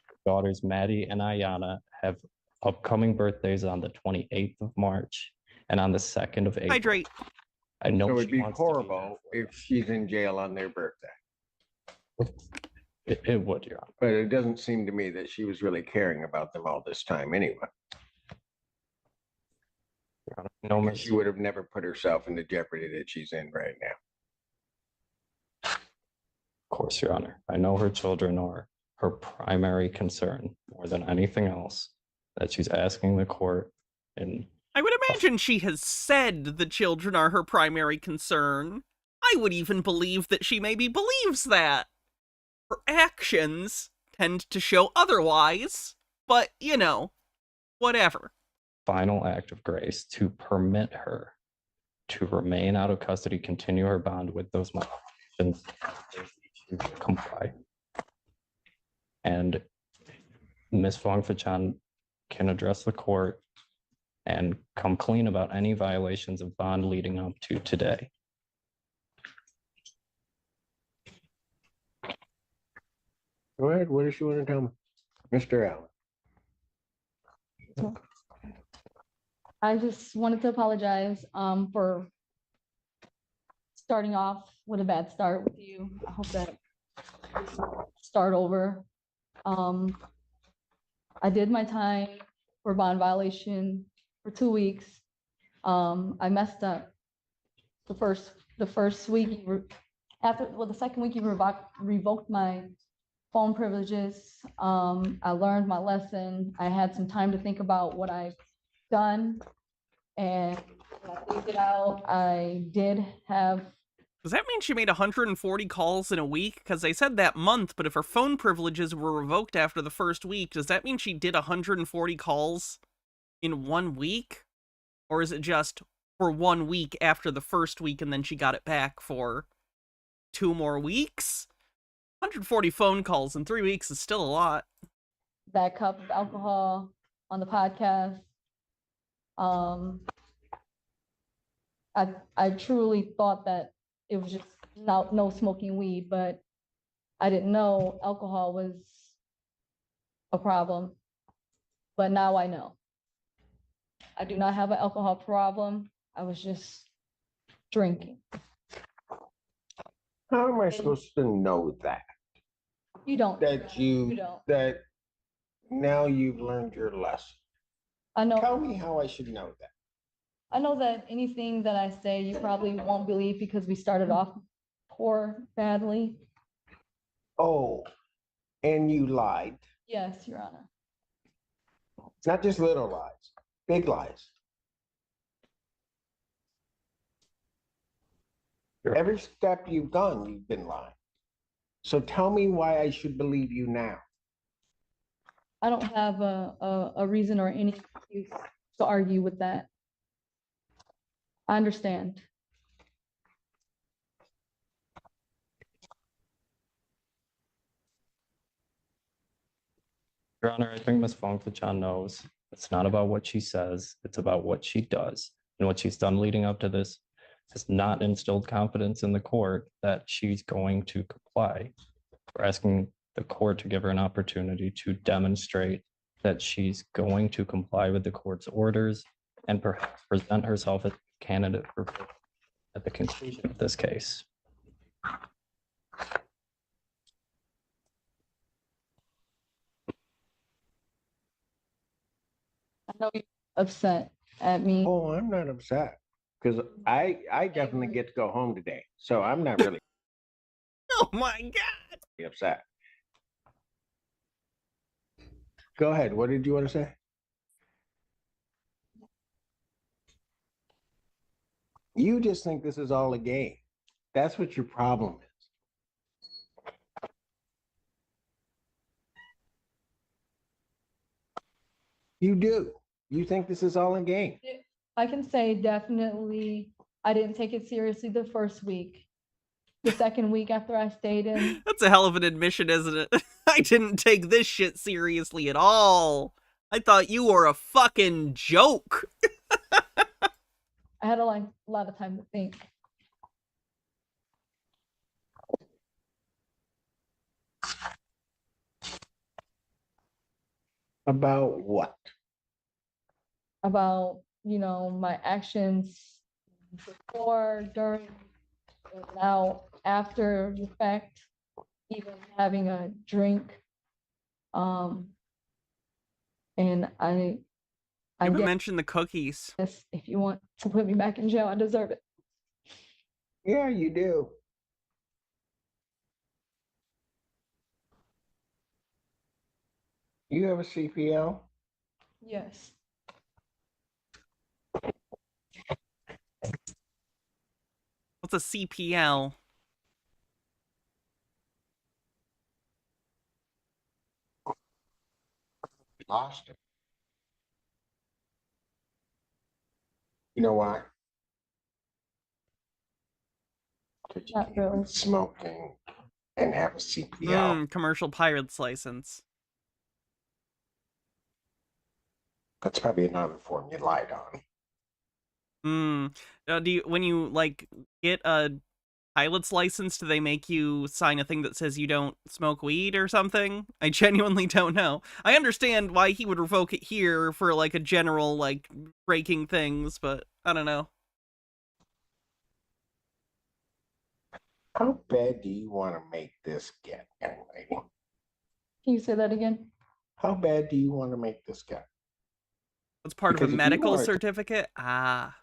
Her daughters, Maddie and Ayana, have upcoming birthdays on the 28th of March and on the 2nd of April. Hydrate. I know So it'd she be wants to do that horrible for if she's in jail on their birthday. them. It would, Your Honor. But it doesn't seem to me that she was really caring about them all this time anyway. Your Honor. No, Because Ms. she would have never put herself in the jeopardy that she's in right now. Of course, Your Honor. I know her children are her primary concern more than anything else, that she's asking the court. And I would imagine she has said the children are her primary concern. I would even believe that she maybe believes that. Her actions tend to show otherwise, but, you know, whatever. final act of grace to permit her to remain out of custody, continue her bond with those modifications, to comply. And Ms. Fong-Fachan can address the court and come clean about any violations of bond leading up to today. Go ahead, what does she want to tell me? Mr. Allen. I just wanted to apologize for starting off with a bad start with you. I hope that start over. I did my time for bond violation for 2 weeks. I messed up the first week. The second week you revoked my phone privileges. I learned my lesson. I had some time to think about what I've done, and when I figured it out, I did have. Does that mean she made 140 calls in a week? Because they said that month, but if her phone privileges were revoked after the first week, does that mean she did 140 calls in 1 week? Or is it just for 1 week after the first week and then she got it back for 2 more weeks? 140 phone calls in 3 weeks is still a lot. That cup of alcohol on the podcast. I truly thought that it was just no smoking weed, but I didn't know alcohol was a problem. But now I know. I do not have an alcohol problem. I was just drinking. How am I supposed to know that? You don't. That You don't. that now you've learned your lesson. I know. Tell me how I should know that. I know that anything that I say, you probably won't believe because we started off badly. Oh, and you lied. Yes, Your Honor. Not just little lies, big lies. Sure. Every step you've done, you've been lying. So tell me why I should believe you now. I don't have a reason or any excuse to argue with that. I understand. Your Honor, I think Ms. Fong-Fachan knows it's not about what she says, it's about what she does. And what she's done leading up to this has not instilled confidence in the court that she's going to comply. We're asking the court to give her an opportunity to demonstrate that she's going to comply with the court's orders and perhaps present herself as a candidate for at the conclusion of this case. I know you're upset at me. Oh, I'm not upset because I definitely get to go home today. So I'm not really Oh my God. upset. Go ahead. What did you want to say? You just think this is all a game. That's what your problem is. You do. You think this is all a game. I can say definitely, I didn't take it seriously the first week. The second week after I stayed in, That's a hell of an admission, isn't it? I didn't take this shit seriously at all. I thought you were a fucking joke. I had a lot of time to think. About what? About, my actions before, during, and now after the fact, even having a drink. And I I haven't guess mentioned the cookies. if you want to put me back in jail, I deserve it. Yeah, you do. You have a CPL? Yes. What's a CPL? Lost it. You know why? Because you Not can't really. be smoking and have a CPL. Commercial pirate's license. That's probably another form you lied on. When you like get a pilot's license, do they make you sign a thing that says you don't smoke weed or something? I genuinely don't know. I understand why he would revoke it here for like a general like breaking things, but I don't know. How bad do you want to make this get, young lady? Can you say that again? How bad do you want to make this get? It's part Because of a if you medical wanted to certificate.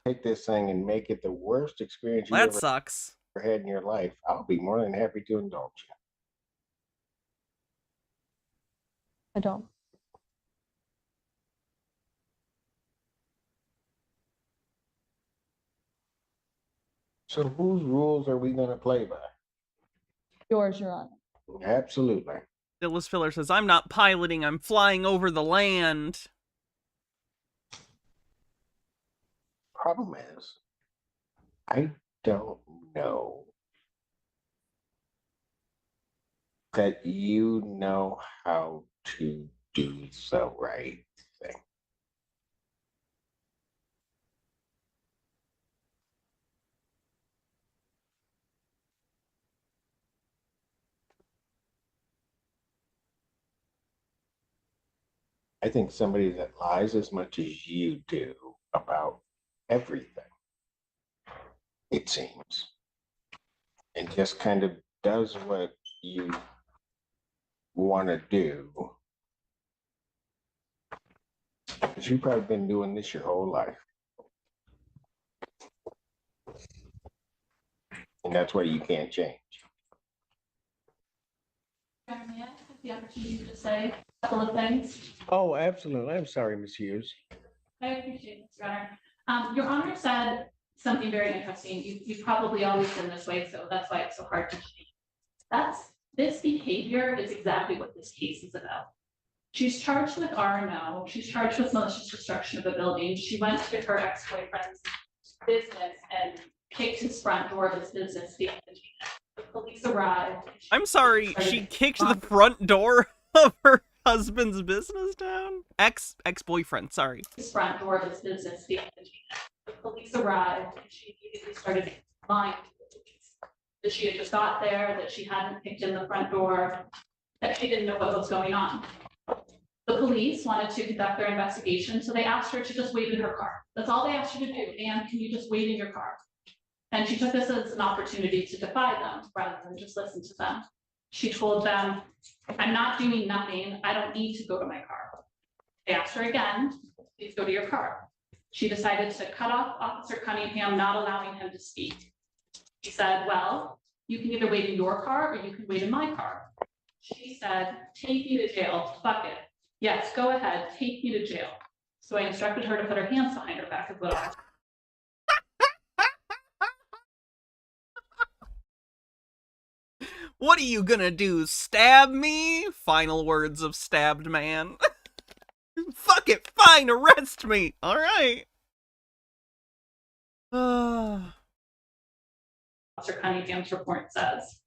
take this thing and make it the worst experience you That ever sucks. had in your life, I'll be more than happy to indulge you. I don't. So whose rules are we going to play by? Yours, Your Honor. Absolutely. Dillis Filler says, I'm not piloting, I'm flying over the land. Problem is, I don't know that you know how to do the right thing. I think somebody that lies as much as you do about everything, it seems, and just kind of does what you want to do. Because you've probably been doing this your whole life. And that's why you can't change. May I have the opportunity to say a couple of things? Oh, absolutely. I'm sorry, Ms. Hughes. I appreciate this, Your Honor. Your Honor said something very interesting. You've probably always been this way, so that's why it's so hard to change. This behavior is exactly what this case is about. She's charged with R&O. She's charged with malicious destruction of a building. She went to her ex-boyfriend's business and kicked his front door of his business. The police arrived. I'm sorry, she kicked the front door of her husband's business down? Ex-boyfriend, sorry. His front door of his business. The police arrived and she immediately started lying to the police that she had just got there, that she hadn't kicked in the front door, that she didn't know what was going on. The police wanted to conduct their investigation, so they asked her to just wait in her car. That's all they asked her to do. And can you just wait in your car? And she took this as an opportunity to defy them rather than just listen to them. She told them, I'm not doing nothing. I don't need to go to my car. They asked her again, please go to your car. She decided to cut off Officer Cunningham, not allowing him to speak. He said, well, you can either wait in your car or you can wait in my car. She said, take me to jail, fuck it. Yes, go ahead, take me to jail. So I instructed her to put her hands behind her back as well. What are you gonna do? Stab me? Final words of stabbed man. Fuck it, fine, arrest me. All right. Officer Cunningham's report says.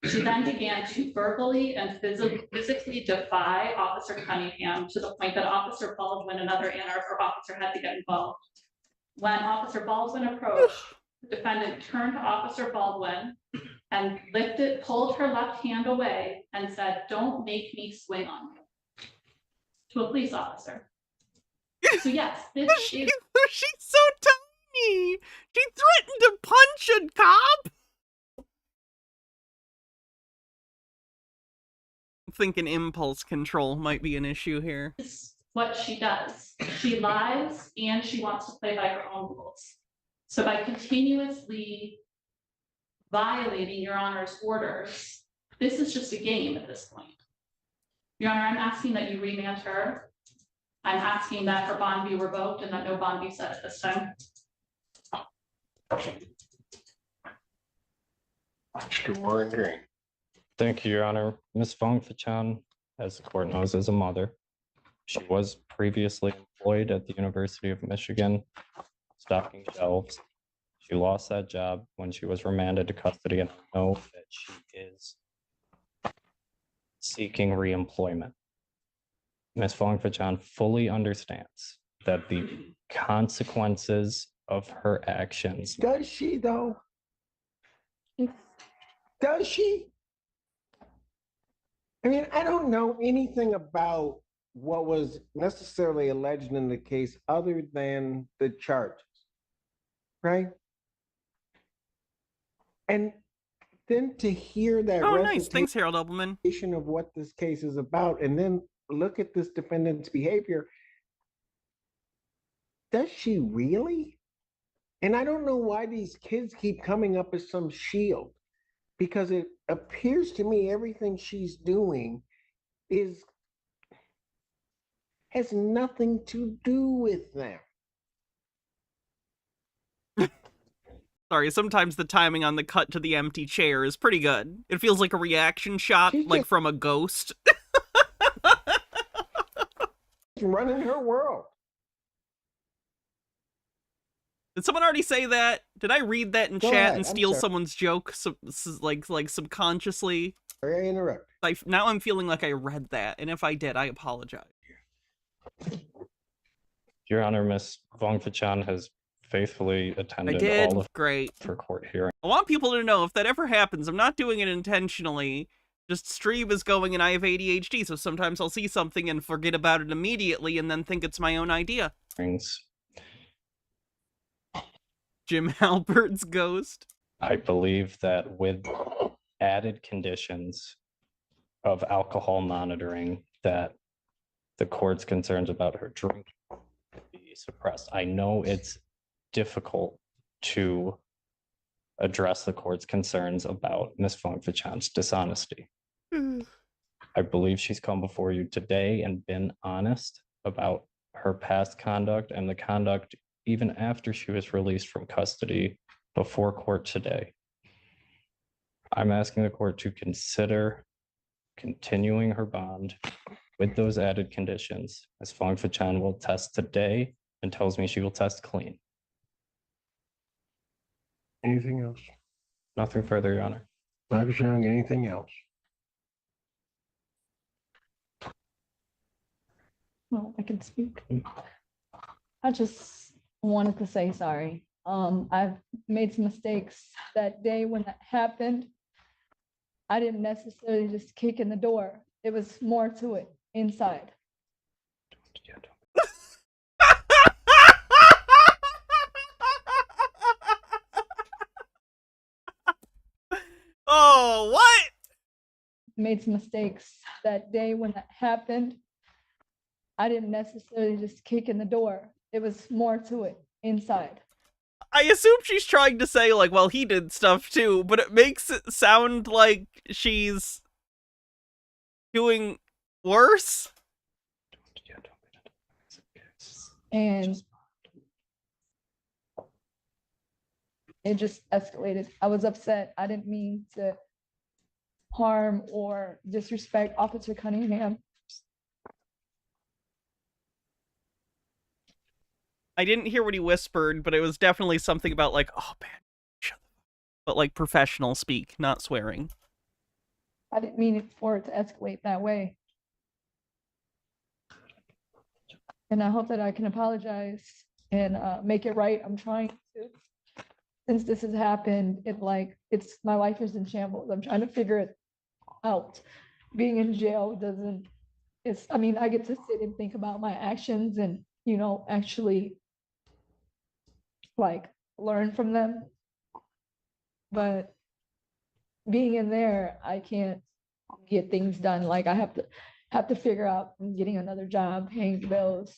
She then began to verbally and physically defy Officer Cunningham to the point that Officer Baldwin, another Ann Arbor officer, had to get involved. When Officer Baldwin approached, the defendant turned to Officer Baldwin and pulled her left hand away and said, "Don't make me swing on you," to a police officer. So yes, this is. She's so tiny. She threatened to punch a cop. I'm thinking impulse control might be an issue here. What she does. She lies and she wants to play by her own rules. So by continuously violating Your Honor's orders, this is just a game at this point. Your Honor, I'm asking that you remand her. I'm asking that her bond be revoked and that no bond be set at this time. Mr. Warren Green. Thank you, Your Honor. Ms. Fong Fachan, as the court knows, is a mother. She was previously employed at the University of Michigan, stocking shelves. She lost that job when she was remanded to custody, and I know that she is seeking reemployment. Ms. Fong Fachan fully understands that the consequences of her actions. Does she though? Does she? I mean, I don't know anything about what was necessarily alleged in the case other than the charges, right? And then to hear that Oh, nice. Thanks, Harold Elberman. recitation of what this case is about, and then look at this defendant's behavior. Does she really? And I don't know why these kids keep coming up as some shield, because it appears to me everything she's doing has nothing to do with them. Sorry, sometimes the timing on the cut to the empty chair is pretty good. It feels like a reaction shot, She's like just from a ghost. running her world. Did someone already say that? Did I read that in Go chat ahead, and I'm steal sorry. someone's joke? Like subconsciously? Sorry, I interrupt. Now I'm feeling like I read that, and if I did, I apologize. Your Honor, Ms. Fong Fachan has faithfully I attended did. all of Great. her court hearings. I want people to know if that ever happens, I'm not doing it intentionally. Just stream is going and I have ADHD, so sometimes I'll see something and forget about it immediately and then think it's my own idea. Jim Halpert's ghost. I believe that with added conditions of alcohol monitoring, that the court's concerns about her drinking be suppressed. I know it's difficult to address the court's concerns about Ms. Fong Fachan's dishonesty. I believe she's come before you today and been honest about her past conduct and the conduct even after she was released from custody before court today. I'm asking the court to consider continuing her bond with those added conditions, as Fong Fachan will test today and tells me she will test clean. Anything else? Nothing further, Your Honor. Dr. Young, anything else? Well, I can speak. I just wanted to say sorry. I've made some mistakes that day when that happened. I didn't necessarily just kick in the door. It was more to it inside. Oh, what? Made some mistakes that day when that happened. I didn't necessarily just kick in the door. It was more to it inside. I assume she's trying to say, like, well, he did stuff too, but it makes it sound like she's doing worse. And it just escalated. I was upset. I didn't mean to harm or disrespect Officer Cunningham. I didn't hear what he whispered, but it was definitely something about like, oh man, shut the but like professional speak, not swearing. I didn't mean it for it to escalate that way. And I hope that I can apologize and make it right. I'm trying to. Since this has happened, it's my life is in shambles. I'm trying to figure it out. Being in jail I mean, I get to sit and think about my actions and, actually like learn from them. But being in there, I can't get things done. Like I have to figure out getting another job, paying bills.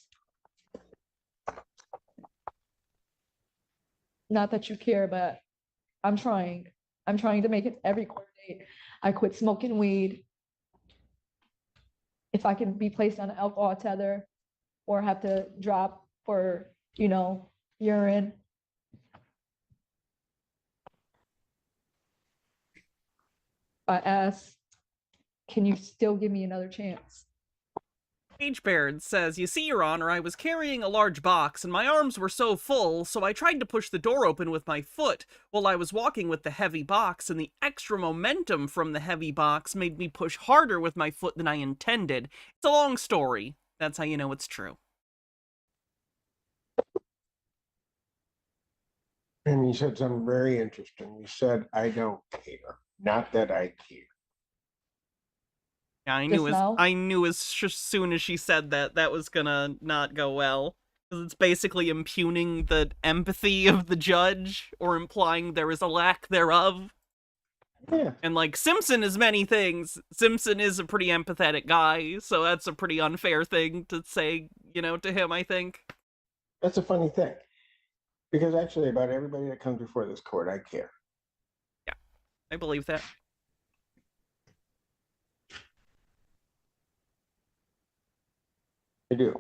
Not that you care, but I'm trying. I'm trying to make it every court date. I quit smoking weed. If I can be placed on an alcohol tether or have to drop for, urine. I ask, can you still give me another chance? Page Baird says, you see, Your Honor, I was carrying a large box and my arms were so full, so I tried to push the door open with my foot while I was walking with the heavy box, and the extra momentum from the heavy box made me push harder with my foot than I intended. It's a long story. That's how you know it's true. And you said something very interesting. You said, I don't care. Not that I care. Yeah, I knew as soon as she said that was gonna not go well. Because it's basically impugning the empathy of the judge, or implying there is a lack thereof. Yeah. And like, Simpson is many things. Simpson is a pretty empathetic guy, so that's a pretty unfair thing to say, to him, I think. That's a funny thing. Because actually, about everybody that comes before this court, I care. Yeah, I believe that. I do.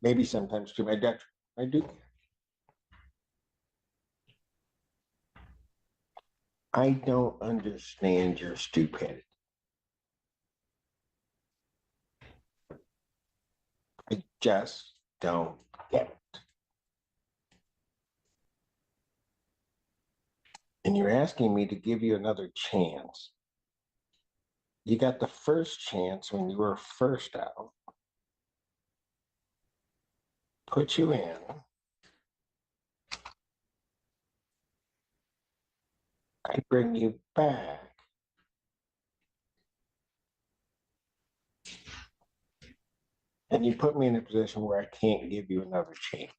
Maybe sometimes to my detriment. I do care. I don't understand your stupidity. I just don't get it. And you're asking me to give you another chance. You got the first chance when you were first out. Put you in. I bring you back. And you put me in a position where I can't give you another chance.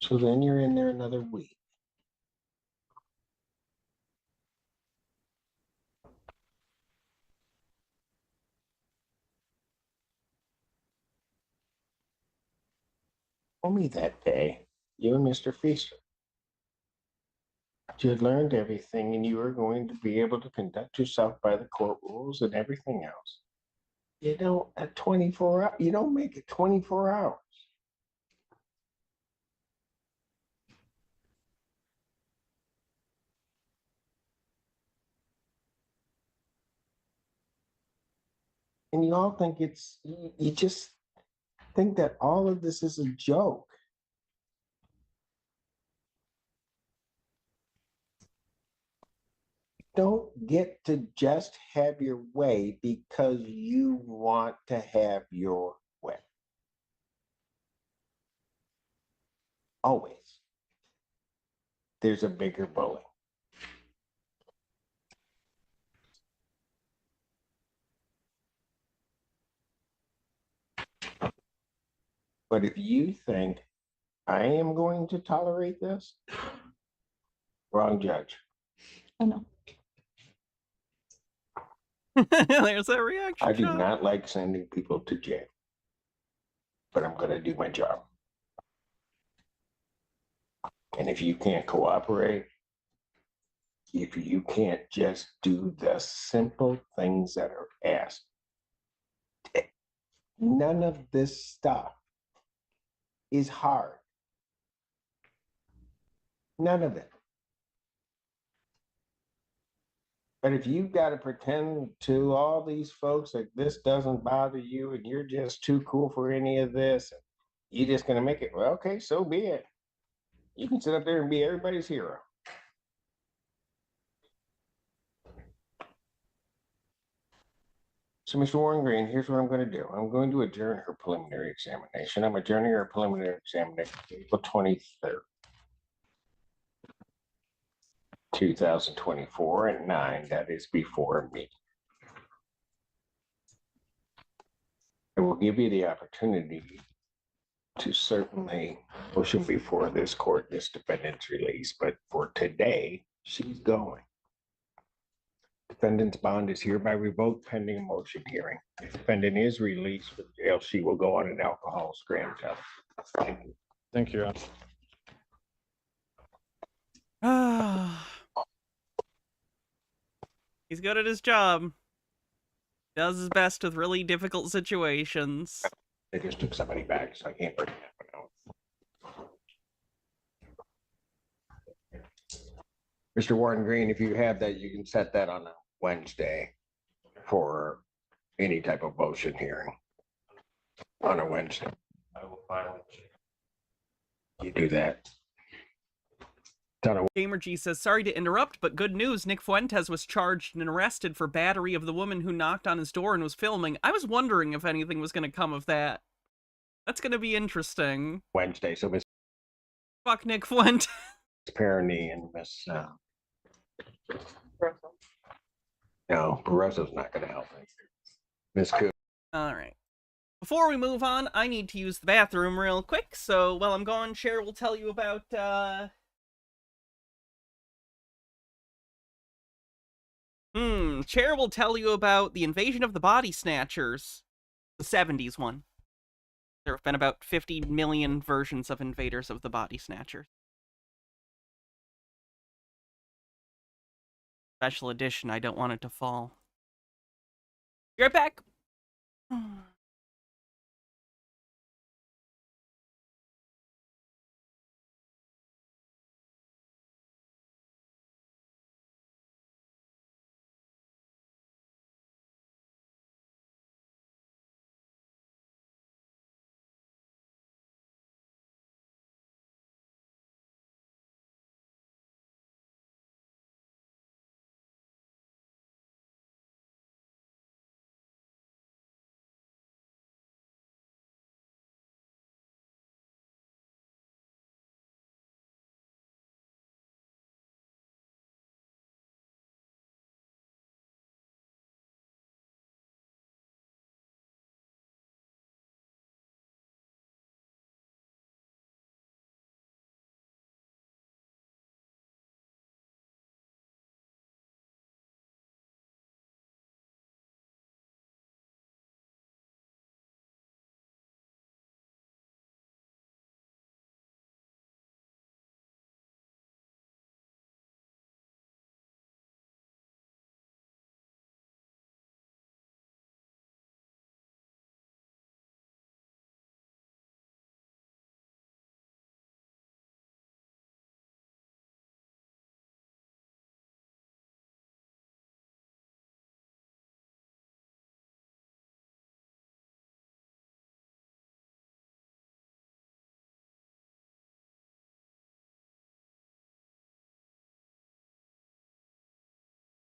So then you're in there another week. Told me that day, you and Mr. Feaster, you had learned everything and you were going to be able to conduct yourself by the court rules and everything else. You don't at 24 hours, you don't make it 24 hours. And you all think you just think that all of this is a joke. Don't get to just have your way because you want to have your way. Always. There's a bigger bully. But if you think I am going to tolerate this, wrong judge. I know. There's that reaction I do shot. not like sending people to jail, but I'm going to do my job. And if you can't cooperate, if you can't just do the simple things that are asked, none of this stuff is hard. None of it. But if you've got to pretend to all these folks that this doesn't bother you and you're just too cool for any of this, you're just gonna make it, well, okay, so be it. You can sit up there and be everybody's hero. So, Mr. Warren Green, here's what I'm going to do. I'm going to adjourn her preliminary examination. I'm adjourning her preliminary examination April 23rd, 2024 at 9. That is before me. I will give you the opportunity to certainly motion before this court this defendant's release, but for today, she's going. Defendant's bond is hereby revoked pending a motion hearing. If defendant is released from jail, she will go on an alcohol scram test. Thank you. Thank you, Your Honor. He's good at his job. Does his best with really difficult situations. They just took somebody back, so I can't bring that one out. Mr. Warren Green, if you have that, you can set that on a Wednesday for any type of motion hearing on a Wednesday. I will file it. You do that. Gamer G says, sorry to interrupt, but good news. Nick Fuentes was charged and arrested for battery of the woman who knocked on his door and was filming. I was wondering if anything was going to come of that. That's going to be interesting. Wednesday, so Miss Fuck Nick Fuentes. Perony and Miss no, Barroso's not going to help me. Miss Cook. All right. Before we move on, I need to use the bathroom real quick. So while I'm gone, Cher will tell you about Cher will tell you about the invasion of the body snatchers, the 70s one. There have been about 50 million versions of Invaders of the Body Snatchers. Special edition, I don't want it to fall. Be right back.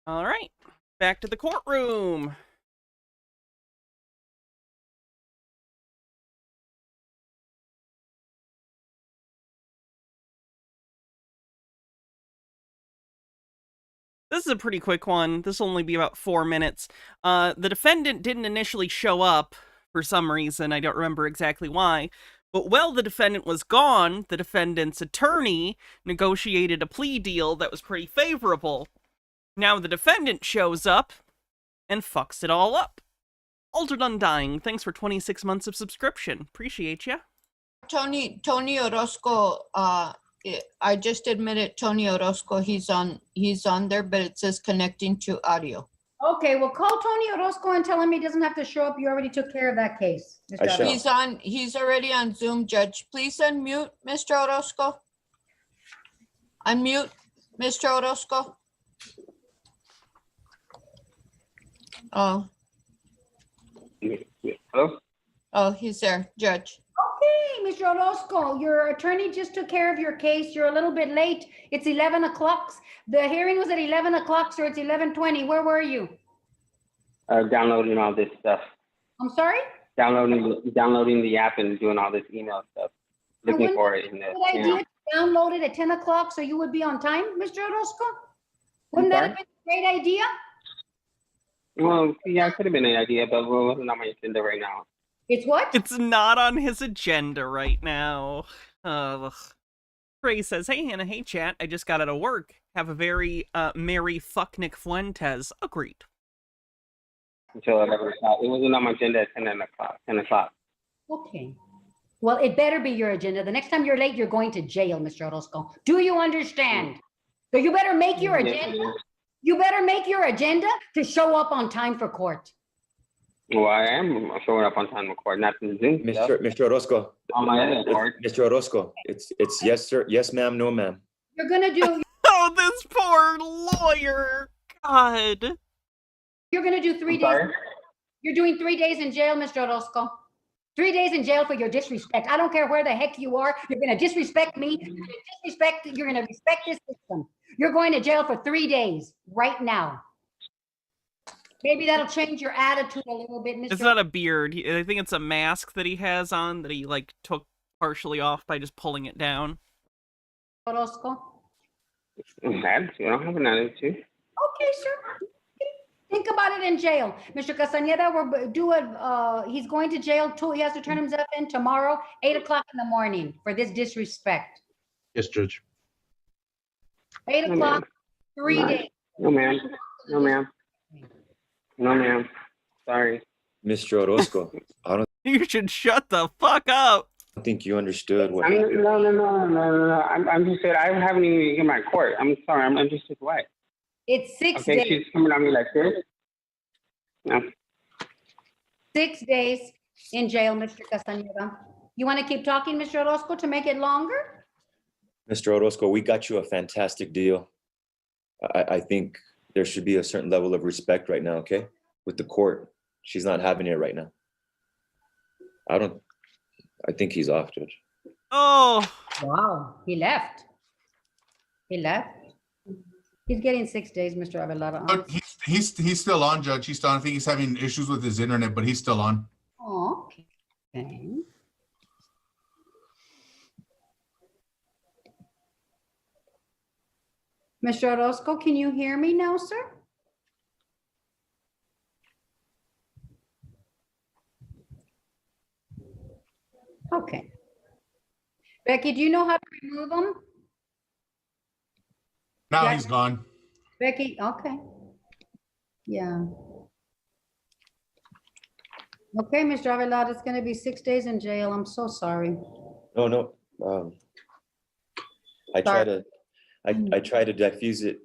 All right, back to the courtroom. This is a pretty quick one. This will only be about 4 minutes. The defendant didn't initially show up for some reason. I don't remember exactly why. But while the defendant was gone, the defendant's attorney negotiated a plea deal that was pretty favorable. Now the defendant shows up and fucks it all up. Altered Undying, thanks for 26 months of subscription. Appreciate ya. Tony Orozco, I just admitted Tony Orozco, he's on there, but it says connecting to audio. Okay, well, call Tony Orozco and tell him he doesn't have to show up. You already took care of that case. I shall. He's already on Zoom, Judge. Please unmute, Mr. Orozco. Unmute, Mr. Orozco. Oh, Hello? oh, he's there, Judge. Okay, Mr. Orozco, your attorney just took care of your case. You're a little bit late. It's 11 o'clock. The hearing was at 11 o'clock, so it's 11:20. Where were you? Downloading all this stuff. I'm sorry? Downloading the app and doing all this email stuff. Looking wouldn't for it in the, Good idea to download it at 10 o'clock so you would be on time, Mr. Orozco? Wouldn't that have been a great idea? Well, yeah, it could have been an idea, but it wasn't on my agenda right now. It's what? It's not on his agenda right now. Trey says, hey, Hannah, hey, chat. I just got out of work. Have a very merry fucknick Fuentes. Agreed. Until 11 o'clock. It wasn't on my agenda at 10 o'clock. 10 o'clock. Okay. Well, it better be your agenda. The next time you're late, you're going to jail, Mr. Orozco. Do you understand? So you better make your agenda. You better make your agenda to show up on time for court. Well, I am showing up on time in court, not in Zoom. stuff. Mr. Orozco. On my other court. Mr. Orozco, it's yes, sir. Yes, ma'am. No, ma'am. You're gonna do Oh, this poor lawyer. God. you're gonna do 3 days. Sorry? You're doing 3 days in jail, Mr. Orozco. 3 days in jail for your disrespect. I don't care where the heck you are. You're gonna disrespect me. You're gonna respect this system. You're going to jail for 3 days right now. Maybe that'll change your attitude a little bit, Mr. It's not a beard. I think it's a mask that he has on that he, like, took partially off by just pulling it down. Orozco. I don't have an attitude. Okay, sir. Think about it in jail. Mr. Castañeda, we're doing, he's going to jail too. He has to turn himself in tomorrow, 8 o'clock in the morning for this disrespect. Yes, Judge. 8 No, o'clock, ma'am. 3 No. days. No, ma'am. No, ma'am. No, ma'am. Sorry. Mr. Orozco, I don't You should shut the fuck up. think you understood what No. happened. I'm just saying, I haven't even in my court. I'm sorry. I'm just what? It's 6 Okay, days. she's coming on me like this. No. 6 days in jail, Mr. Castañeda. You want to keep talking, Mr. Orozco, to make it longer? Mr. Orozco, we got you a fantastic deal. I think there should be a certain level of respect right now, okay? With the court. She's not having it right now. I think he's off, Judge. Oh, Wow, he left. He left. He's getting 6 days, Mr. Avelada. But he's still on, Judge. He's still on. I think he's having issues with his internet, but he's still on. Oh, okay. Mr. Orozco, can you hear me now, sir? Okay. Becky, do you know how to remove them? Now Yeah. he's gone. Becky, okay. Yeah. Okay, Mr. Avelada, it's gonna be 6 days in jail. I'm so sorry. No. I try to diffuse it.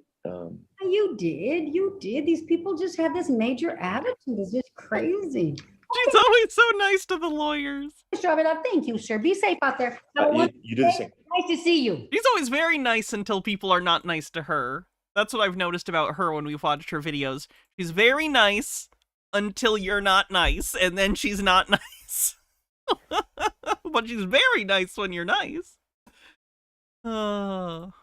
You did. These people just have this major attitude. It's just crazy. she's always so nice to the lawyers. Mr. Avelada, thank you, sir. Be safe out there. Have a wonderful You do the day. same. Nice to see you. She's always very nice until people are not nice to her. That's what I've noticed about her when we've watched her videos. She's very nice until you're not nice, and then she's not nice. But she's very nice when you're nice. Let's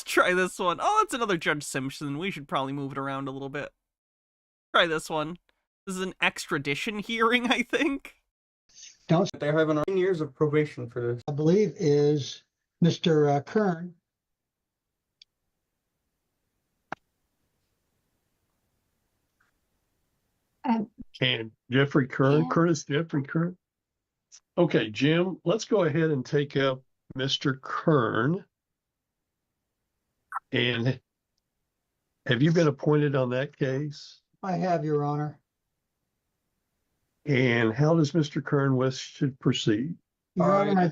try this one. Oh, it's another Judge Simpson. We should probably move it around a little bit. Try this one. This is an extradition hearing, I think. They're having 9 years of probation for this. I believe is Mr. Kern. And Jeffrey Kern, Curtis Jeffrey Kern. Okay, Jim, let's go ahead and take up Mr. Kern. And have you been appointed on that case? I have, Your Honor. And how does Mr. Kern wish to proceed? Your Honor,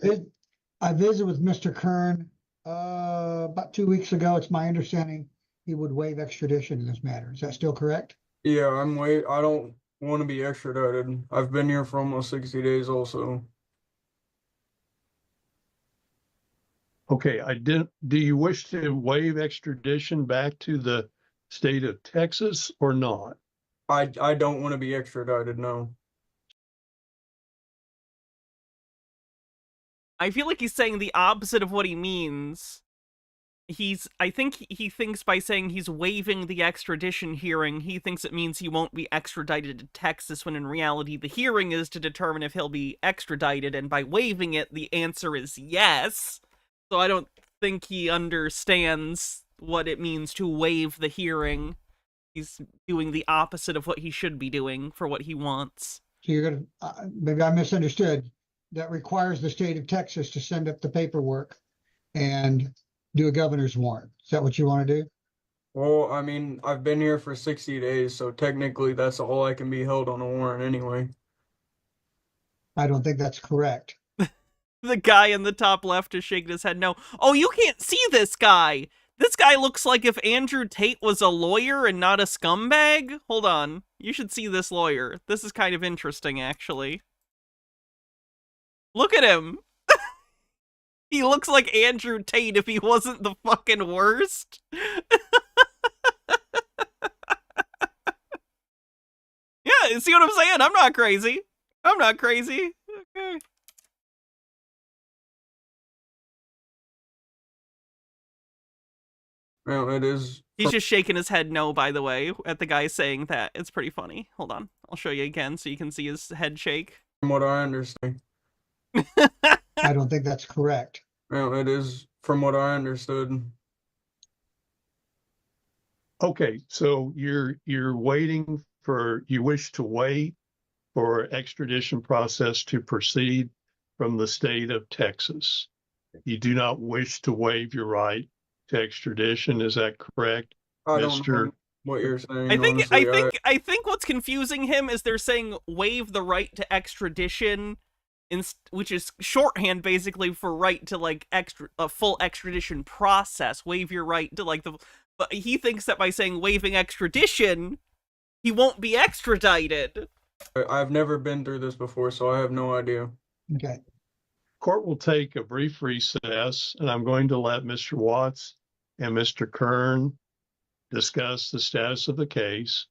I visited with Mr. Kern about 2 weeks ago. It's my understanding he would waive extradition in this matter. Is that still correct? Yeah, I don't want to be extradited. I've been here for almost 60 days also. Okay, do you wish to waive extradition back to the state of Texas or not? I don't want to be extradited, no. I feel like he's saying the opposite of what he means. I think he thinks by saying he's waiving the extradition hearing, he thinks it means he won't be extradited to Texas, when in reality the hearing is to determine if he'll be extradited, and by waiving it, the answer is yes. So I don't think he understands what it means to waive the hearing. He's doing the opposite of what he should be doing for what he wants. So you're gonna, maybe I misunderstood. That requires the state of Texas to send up the paperwork and do a governor's warrant. Is that what you want to do? Well, I mean, I've been here for 60 days, so technically that's all I can be held on a warrant anyway. I don't think that's correct. The guy in the top left is shaking his head no. Oh, you can't see this guy. This guy looks like if Andrew Tate was a lawyer and not a scumbag. Hold on. You should see this lawyer. This is kind of interesting, actually. Look at him. He looks like Andrew Tate if he wasn't the fucking worst. Yeah, see what I'm saying? I'm not crazy. I'm not crazy. Okay. Well, it is. He's just shaking his head no, by the way, at the guy saying that. It's pretty funny. Hold on. I'll show you again so you can see his head shake. From what I understand. I don't think that's correct. Well, it is from what I understood. Okay, so you're waiting for, you wish to wait for extradition process to proceed from the state of Texas. You do not wish to waive your right to extradition, is that correct, I don't Mr. know what you're saying. I think what's confusing him is they're saying waive the right to extradition, which is shorthand basically for right to like a full extradition process. Waive your right to like but he thinks that by saying waiving extradition, he won't be extradited. I've never been through this before, so I have no idea. Okay. Court will take a brief recess, and I'm going to let Mr. Watts and Mr. Kern discuss the status of the case.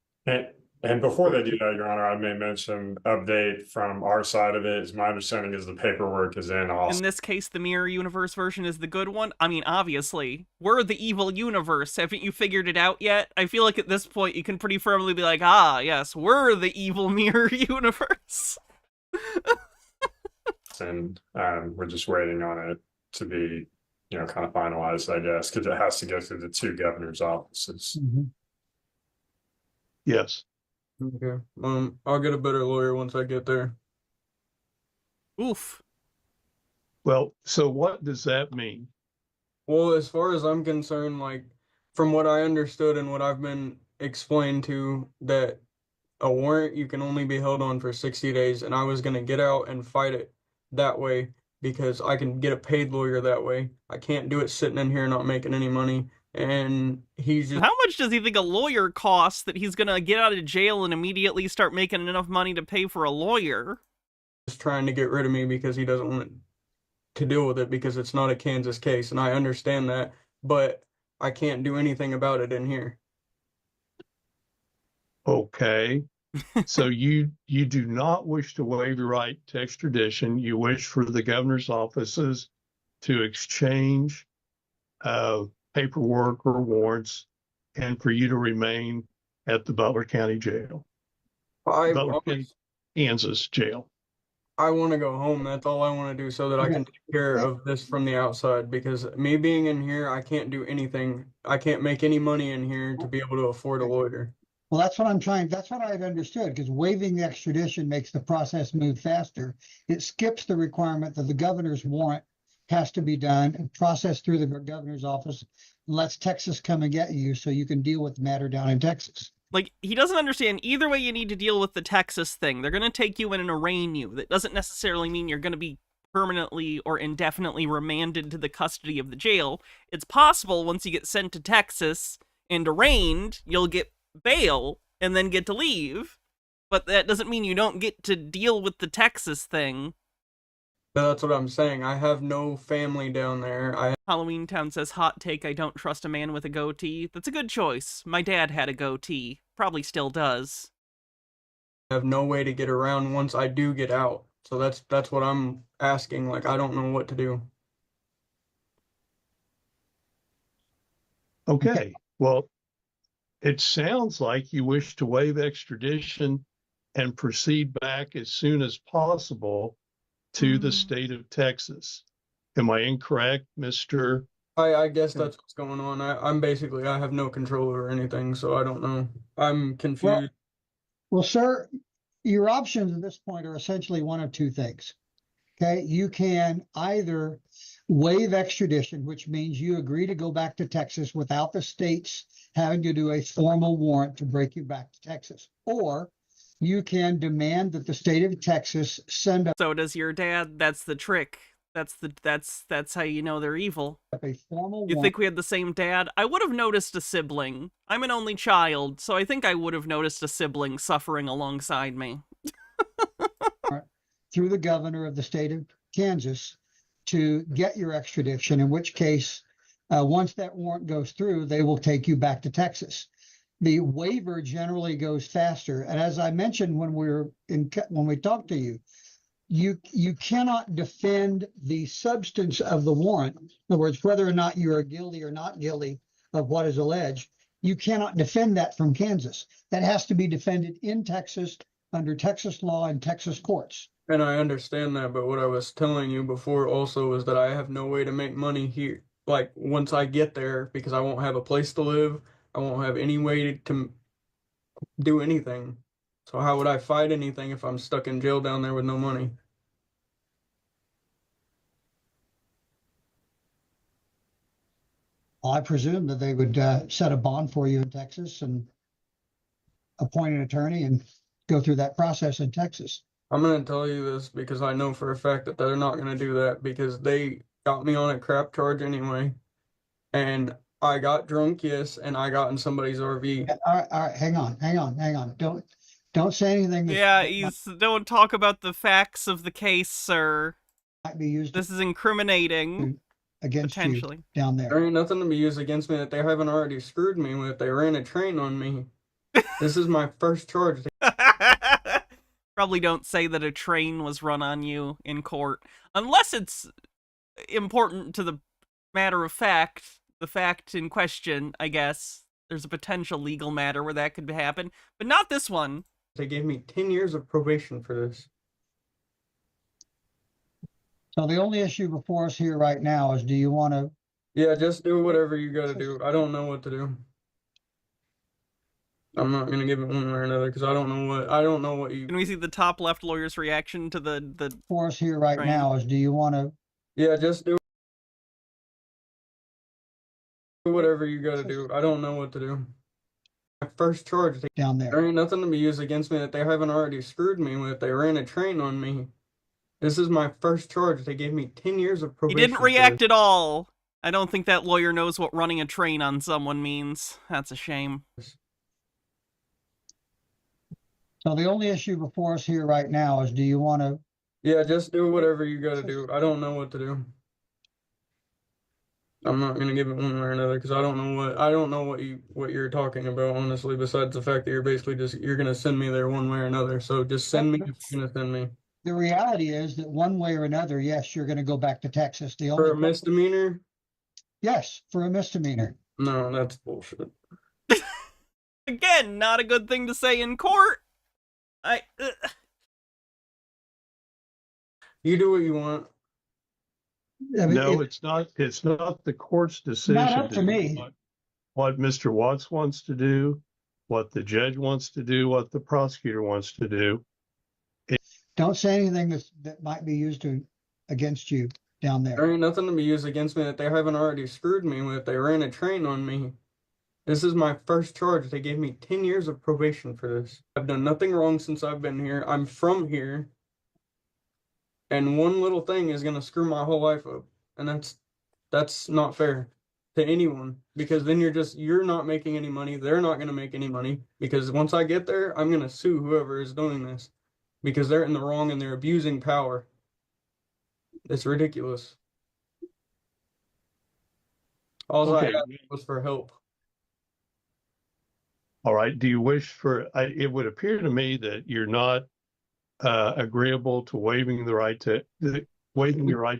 And before they do that, Your Honor, I may mention update from our side of it. Is my understanding is the paperwork is in also. In this case, the mirror universe version is the good one. I mean, obviously, we're the evil universe. Haven't you figured it out yet? I feel like at this point you can pretty firmly be like, ah, yes, we're the evil mirror universe. And we're just waiting on it to be, kind of finalized, I guess, because it has to go through the two governor's offices. Mm-hmm. Yes. Okay. I'll get a better lawyer once I get there. Oof. Well, so what does that mean? Well, as far as I'm concerned, like from what I understood and what I've been explained to, that a warrant you can only be held on for 60 days, and I was gonna get out and fight it that way because I can get a paid lawyer that way. I can't do it sitting in here not making any money. And he's just... How much does he think a lawyer costs that he's gonna get out of jail and immediately start making enough money to pay for a lawyer? Just trying to get rid of me because he doesn't want to deal with it because it's not a Kansas case, and I understand that, but I can't do anything about it in here. Okay. So you do not wish to waive your right to extradition. You wish for the governor's offices to exchange paperwork or warrants and for you to remain at the Butler County Jail. Butler County, Kansas jail. I want to go home. That's all I want to do so that I can take care of this from the outside, because me being in here, I can't do anything. I can't make any money in here to be able to afford a lawyer. Well, that's what I've understood, because waiving the extradition makes the process move faster. It skips the requirement that the governor's warrant has to be done and processed through the governor's office, and lets Texas come and get you so you can deal with the matter down in Texas. Like, he doesn't understand either way you need to deal with the Texas thing. They're going to take you in and arraign you. That doesn't necessarily mean you're going to be permanently or indefinitely remanded to the custody of the jail. It's possible once you get sent to Texas, and arraigned, you'll get bail and then get to leave. But that doesn't mean you don't get to deal with the Texas thing. That's what I'm saying. I have no family down there. Halloween Town says, hot take, I don't trust a man with a goatee. That's a good choice. My dad had a goatee. Probably still does. have no way to get around once I do get out. So that's what I'm asking. Like, I don't know what to do. Okay, well, it sounds like you wish to waive extradition and proceed back as soon as possible to the state of Texas. Am I incorrect, Mr.? I guess that's what's going on. I have no control over anything, so I don't know. I'm confused. Well, sir, your options at this point are essentially one of two things. Okay, you can either waive extradition, which means you agree to go back to Texas without the states having to do a formal warrant to break you back to Texas, or you can demand that the state of Texas send up. So does your dad. That's the trick. That's how you know they're evil. A formal You warrant. think we had the same dad? I would have noticed a sibling. I'm an only child, so I think I would have noticed a sibling suffering alongside me. Through the governor of the state of Kansas to get your extradition, in which case, once that warrant goes through, they will take you back to Texas. The waiver generally goes faster. And as I mentioned when we talked to you, you cannot defend the substance of the warrant. In other words, whether or not you are guilty or not guilty of what is alleged, you cannot defend that from Kansas. That has to be defended in Texas under Texas law and Texas courts. And I understand that, but what I was telling you before also is that I have no way to make money here. Like, once I get there, because I won't have a place to live, I won't have any way to do anything. So how would I fight anything if I'm stuck in jail down there with no money? I presume that they would set a bond for you in Texas and appoint an attorney and go through that process in Texas. I'm going to tell you this because I know for a fact that they're not going to do that because they got me on a crap charge anyway. And I got drunk, yes, and I got in somebody's RV. All right, hang on. Don't say anything Don't talk about the facts of the case, sir. Might be used. This is incriminating. Against potentially you down there. There ain't nothing to be used against me that they haven't already screwed me with. They ran a train on me. This is my first charge. Probably don't say that a train was run on you in court. Unless it's important to the matter of fact, the fact in question, I guess. There's a potential legal matter where that could happen. But not this one. They gave me 10 years of probation for this. So the only issue before us here right now is, do you want to? Yeah, just do whatever you got to do. I don't know what to do. I'm not gonna give it one way or another because I don't know what you. Can we see the top left lawyer's reaction to the for us here right train? now is, do you want to? Yeah, just do whatever you got to do. I don't know what to do. My first charge down there. There ain't nothing to be used against me that they haven't already screwed me with. They ran a train on me. This is my first charge. They gave me 10 years of probation. He didn't react at all. I don't think that lawyer knows what running a train on someone means. That's a shame. So the only issue before us here right now is, do you want to? Yeah, just do whatever you got to do. I don't know what to do. I'm not gonna give it one way or another because I don't know what you're talking about, honestly, besides the fact that you're gonna send me there one way or another. So just send me if you're gonna send me. The reality is that one way or another, yes, you're going to go back to Texas. For a misdemeanor? Yes, for a misdemeanor. No, that's bullshit. Again, not a good thing to say in court. You do what you want. I mean, no, it's not the court's decision. Not up to me. What Mr. Watts wants to do, what the judge wants to do, what the prosecutor wants to do. Don't say anything that might be used against you down there. There ain't nothing to be used against me that they haven't already screwed me with. They ran a train on me. This is my first charge. They gave me 10 years of probation for this. I've done nothing wrong since I've been here. I'm from here. And one little thing is going to screw my whole life up. And that's not fair. to anyone, because then you're not making any money. They're not going to make any money, because once I get there, I'm going to sue whoever is doing this, because they're in the wrong and they're abusing power. It's ridiculous. All I Okay. asked was for help. All right. Do you wish for, it would appear to me that you're not agreeable to waiving your right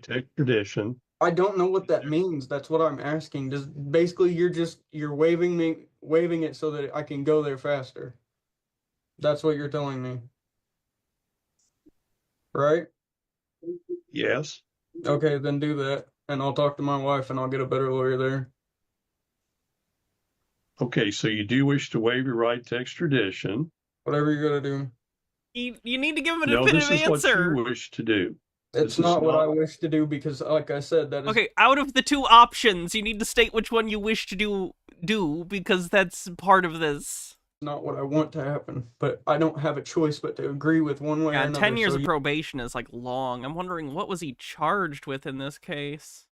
to extradition. I don't know what that means. That's what I'm asking. Does basically you're waiving it so that I can go there faster. That's what you're telling me. Right? Yes. Okay, then do that. And I'll talk to my wife and I'll get a better lawyer there. Okay, so you do wish to waive your right to extradition. Whatever you gotta do. You need to give him a No, definitive this is what answer. you wish to do. It's not what I wish to do, because like I said, that is Okay, out of the two options, you need to state which one you wish to do because that's part of this. not what I want to happen. But I don't have a choice but to agree with one way or Yeah, another. 10 years so of probation is like long. I'm wondering, what was he charged with in this case?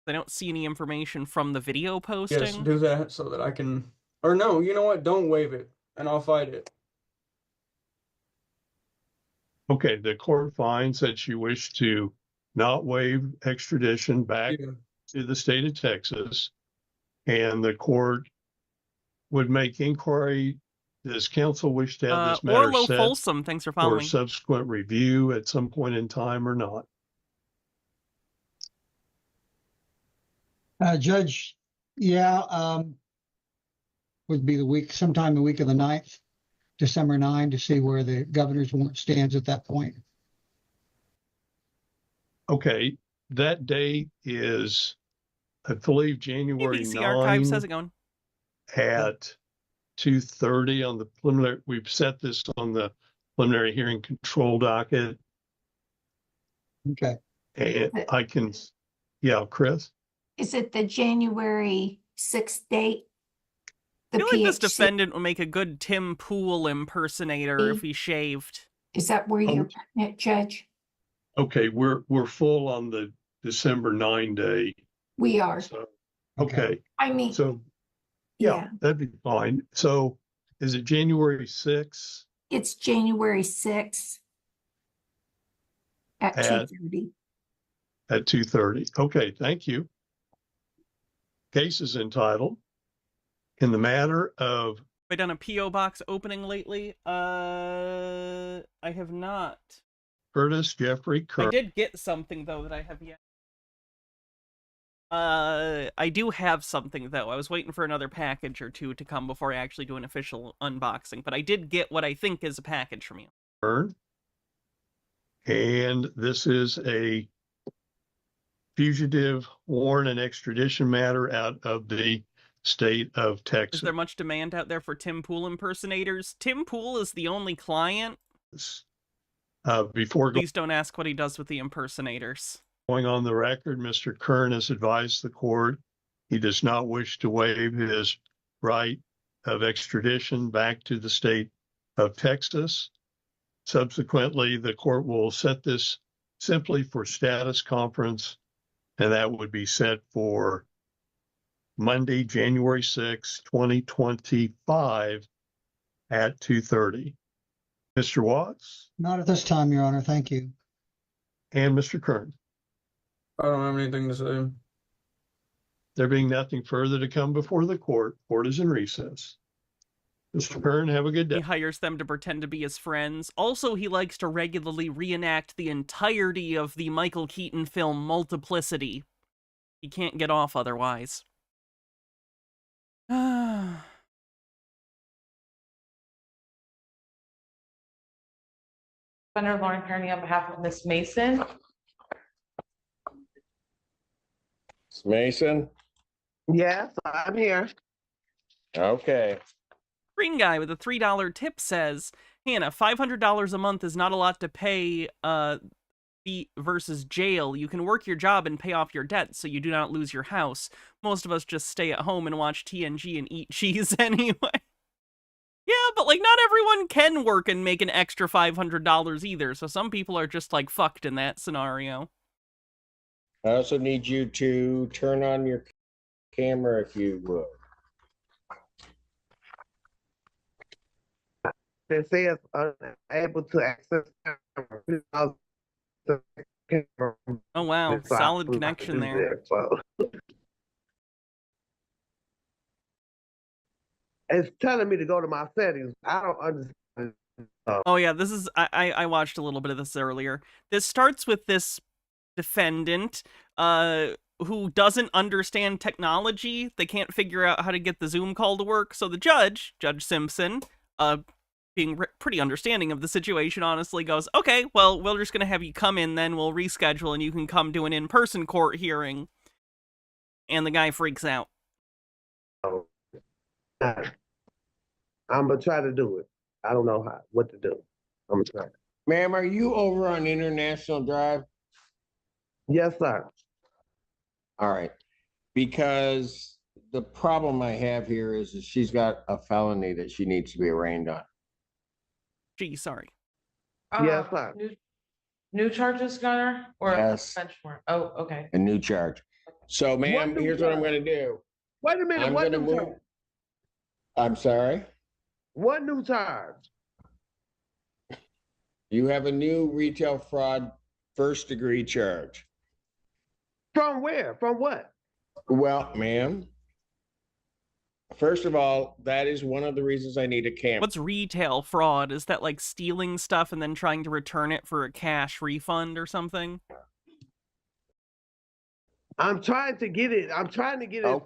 I don't see any information from the video posting. yes, do that so that I can. Or no, you know what? Don't waive it, and I'll fight it. Okay, the court finds that you wish to not waive extradition back to the state of Texas, and the court would make inquiry. Does counsel wish to have this matter Orlo set Folsom, thanks for for following. subsequent review at some point in time or not? Judge, yeah, would be sometime the week of the 9th, December 9, to see where the governor's warrant stands at that point. Okay, that date is, I believe, January ABC 9 Archive says it going. at 2:30 on the preliminary. We've set this on the preliminary hearing control docket. Okay. And I can, yeah, Chris? Is it the January 6th date? I The feel like this PHC? defendant would make a good Tim Pool impersonator if he shaved. Is that where you're putting it, Judge? Okay, we're full on the December 9 day. We are. So, okay. I mean, So, yeah, that'd be fine. So is it January 6th? it's January 6th at 2:30. At 2:30. Okay, thank you. Case is entitled, in the matter of. Have I done a P.O. box opening lately? I have not. Curtis Jeffrey Kerr. I did get something, though, that I have yet. I do have something, though. I was waiting for another package or two to come before I actually do an official unboxing, but I did get what I think is a package from you. And this is a fugitive warrant and extradition matter out of the state of Texas. Is there much demand out there for Tim Pool impersonators? Tim Pool is the only client. Please don't ask what he does with the impersonators. Going on the record, Mr. Kern has advised the court he does not wish to waive his right of extradition back to the state of Texas. Subsequently, the court will set this simply for status conference, and that would be set for Monday, January 6, 2025 at 2:30. Mr. Watts? Not at this time, Your Honor. Thank you. And Mr. Kern? I don't have anything to say. There being nothing further to come before the court is in recess. Mr. Kern, have a good day. He hires them to pretend to be his friends. Also, he likes to regularly reenact the entirety of the Michael Keaton film Multiplicity. He can't get off otherwise. Senator Lauren Kearney on behalf of Ms. Mason. Ms. Mason? Yes, I'm here. Okay. Green guy with a $3 tip says, Hannah, $500 a month is not a lot to pay versus jail. You can work your job and pay off your debt so you do not lose your house. Most of us just stay at home and watch TNG and eat cheese anyway. Yeah, but like not everyone can work and make an extra $500 either, so some people are just like fucked in that scenario. I also need you to turn on your camera if you would. It says unable to access. Oh wow, solid connection there. So it's telling me to go to my settings. I don't understand. Oh yeah, this is I watched a little bit of this earlier. This starts with this defendant who doesn't understand technology. They can't figure out how to get the Zoom call to work. So the Judge Simpson, being pretty understanding of the situation, honestly goes, "Okay, well, we're just going to have you come in then, we'll reschedule and you can come to an in-person court hearing." And the guy freaks out. I'm gonna try to do it. I don't know what to do. I'm gonna try. Ma'am, are you over on International Drive? Yes, sir. All right. Because the problem I have here is that she's got a felony that she needs to be arraigned on. Gee, sorry. Yes, sir. New charges, Gunner? Or yes. Benchmark? Oh, okay. A new charge. So, ma'am, here's what I'm going to do. Wait a minute. I'm What going to new move. charge? I'm sorry. What new charge? You have a new retail fraud first degree charge. From where? From what? Well, ma'am, first of all, that is one of the reasons I need a camera. What's retail fraud? Is that like stealing stuff and then trying to return it for a cash refund or something? I'm trying to get it.